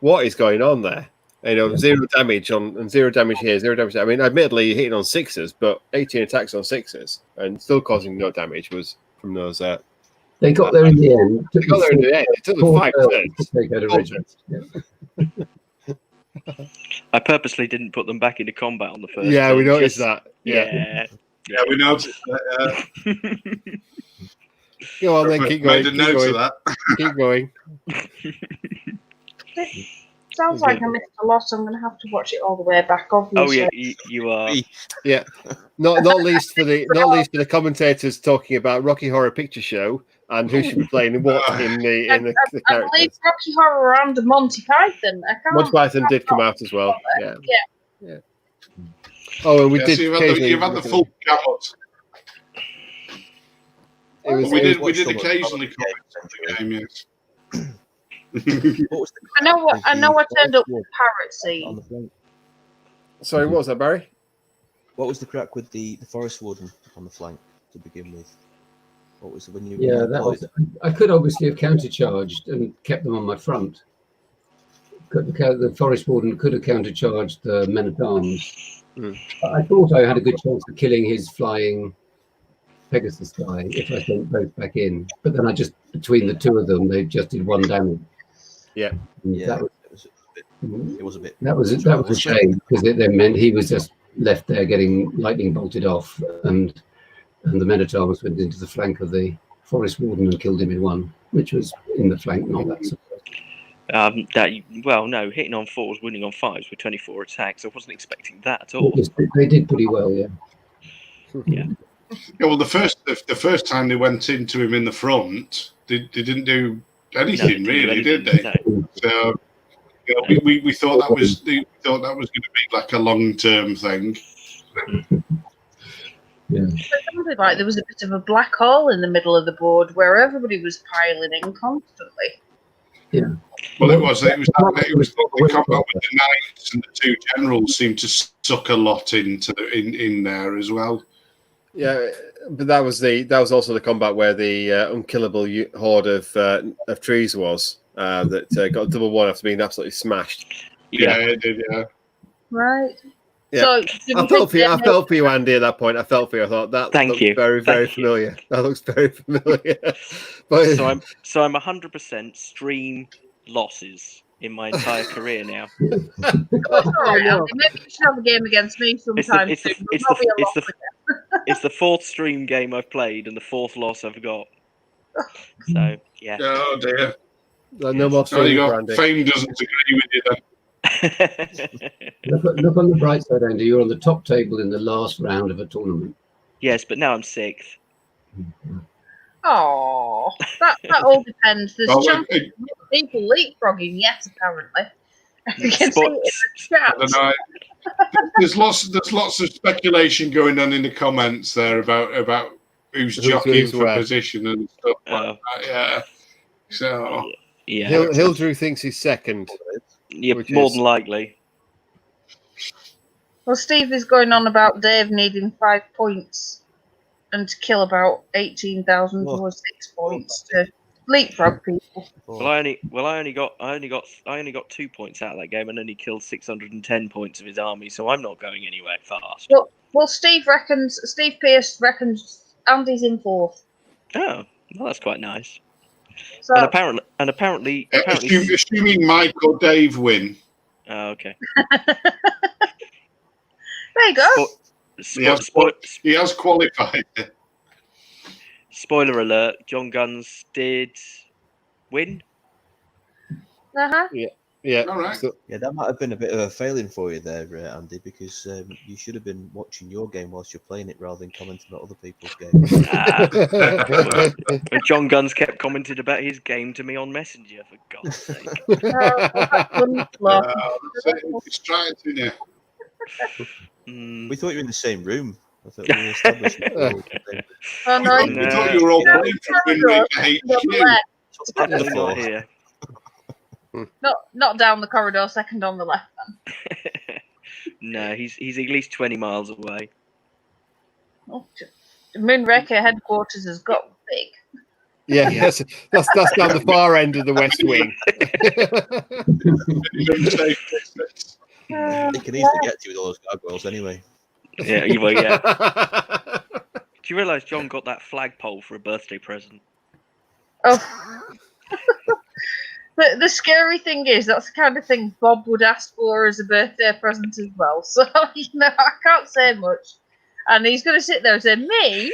what is going on there? 0 damage and 0 damage here, 0 damage there. I mean, admittedly, you're hitting on 6s, but 18 attacks on 6s and still causing no damage was from those. They got there in the end. They got there in the end. It took them 5 turns. They go to I purposely didn't put them back into combat on the first. Yeah, turn, we noticed that. Yeah, we noticed that. Go on, then keep going. Made a note of that. Keep going. Sounds like I missed a lot. I'm going to have to watch it all the way back. Obviously. Oh yeah, you are. Yeah, not least for the commentators talking about Rocky Horror Picture Show and who should be playing what in the I characters. believe Rocky Horror and Monty Python. Monty Python did come out as well. Yeah. Oh, and we did. So you've had the full gamut. We did occasionally comment on the game. Yes. I know I turned up with Hertzig. Sorry, what was that, Barry? What was the crack with the Forest Warden on the flank to begin with? What was it when you? Yeah, that was. I could obviously have countercharged and kept them on my front. The Forest Warden could have countercharged the men at arms. I thought I had a good chance of killing his flying Pegasus guy if I sent both back in, but then between the 2 of them, they just did 1 damage. Yeah, it was a bit. That was a shame because it then meant he was just left there getting lightning bolted off, and the men at arms went into the flank of the Forest Warden and killed him in 1, which was in the flank, not that. No, hitting on 4s, winning on 5s with 24 attacks. I wasn't expecting that at all. They did pretty well, yeah. Yeah. Yeah, well, the first time they went into him in the front, they didn't do anything really, did they? No. So we thought that was going to be like a long-term thing. Yeah. It sounded like there was a bit of a black hole in the middle of the board where everybody was piling in constantly. Yeah. Well, it was the combat with the knights and the 2 generals seemed to suck a lot into in there as well. Yeah, but that was also the combat where the unkillable horde of trees was that got double 1 after being absolutely smashed. Yeah, it did. Yeah. Right. Yeah. So I felt for you, Andy. At that point, I felt for you. I thought that looks very, very familiar. That looks very familiar. But so I'm 100% stream losses in my entire career now. Sorry, Andy, maybe you should have a game against me sometime soon. It's the 4th stream game I've played and the 4th loss I've got. So yeah. Oh dear. No more stream for Andy. Fame doesn't agree with you then. Look on the bright side, Andy. You're on the top table in the last round of a tournament. Yes, but now I'm 6th. Oh, that all depends. There's people leapfrogging yet, apparently. I don't know. There's lots of speculation going on in the comments there about who's jockeying for position and stuff like that. Yeah. So yeah, Hildrew thinks he's 2nd. Yeah, more than likely. Well, Steve is going on about Dave needing 5 points and to kill about 18,000 or 6 points to leapfrog people. Well, I only got 2 points out of that game and only killed 610 points of his army, so I'm not going anywhere fast. Well, Steve Pearce reckons Andy's in 4th. Oh, well, that's quite nice. So, and apparently, assuming Mike or Dave win. Oh, okay. There you go. He has qualified. Spoiler alert: John Guns did win. Uh-huh. Yeah. All right. So, Yeah, that might have been a bit of a failing for you there, Andy, because you should have been watching your game whilst you're playing it rather than commenting on other people's games. And John Guns kept commenting about his game to me on Messenger, for God's sake. It's trying to, yeah. We thought you were in the same room. I thought we were established. Oh, no, We thought you were all playing from Windmaker HQ. Definitely not here. Not down the corridor, second on the left then. No, he's at least 20 miles away. Oh, Moonraker headquarters has got big. yeah, that's down the far end of the West Wing. They can easily get to you with all those gargoyles anyway. Yeah, yeah. Do you realise John got that flagpole for a birthday present? Oh. But the scary thing is, that's the kind of thing Bob would ask for as a birthday present as well. So, I can't say much. And he's going to sit there and say, me?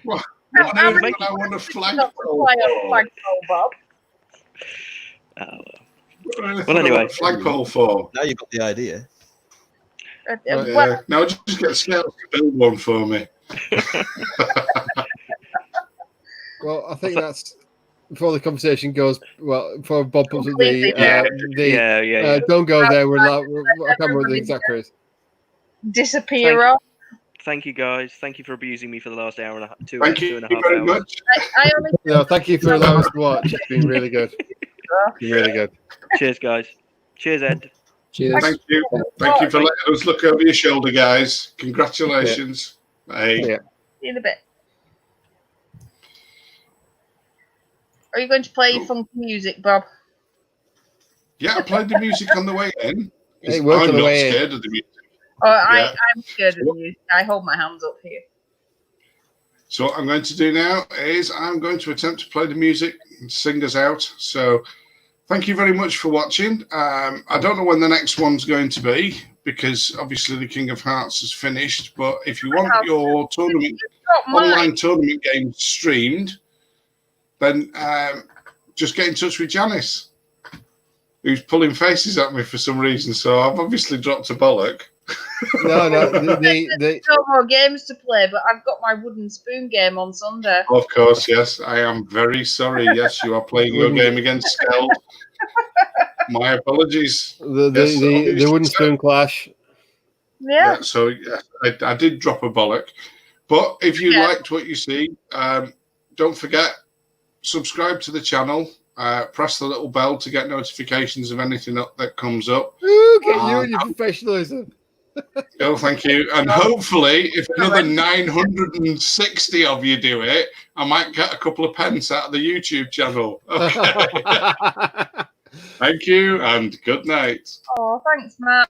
What? I want a flagpole. Bob. Well, anyway. Flagpole for. Now you've got the idea. Now just get Scales to build one for me. Well, I think that's before the conversation goes. Well, before Bob puts the don't go there. I can't remember the exact phrase. Disappear off. Thank you, guys. Thank you for abusing me for the last hour and a half. Two Thank and you a half very hours. much. Thank you for allowing us to watch. It's been really good. Really good. Cheers, guys. Cheers, Ed. Cheers. Thank you. Thank you for letting us look over your shoulder, guys. Congratulations. Hey. Yeah. See you in a bit. Are you going to play funky music, Bob? Yeah, I played the music on the way in. It worked I'm on the not way in. scared of the music. Oh, I'm scared of the music. I hold my hands up here. So what I'm going to do now is I'm going to attempt to play the music and sing us out. So thank you very much for watching. I don't know when the next one's going to be because obviously the King of Hearts has finished. But if you want your tournament, online tournament game streamed, then just get in touch with Janice, who's pulling faces at me for some reason. So I've obviously dropped a bollock. No. There's no more games to play, but I've got my wooden spoon game on Sunday. Of course, yes. I am very sorry. Yes, you are playing your game against Skeld. My apologies. The wooden spoon clash. Yeah. So I did drop a bollock. But if you liked what you see, don't forget, subscribe to the channel. Press the little bell to get notifications of anything that comes up. Ooh, get you and your professionalism. Oh, thank you. And hopefully, if another 960 of you do it, I might get a couple of pence out of the YouTube channel. Okay. Thank you and good night. Oh, thanks, Matt.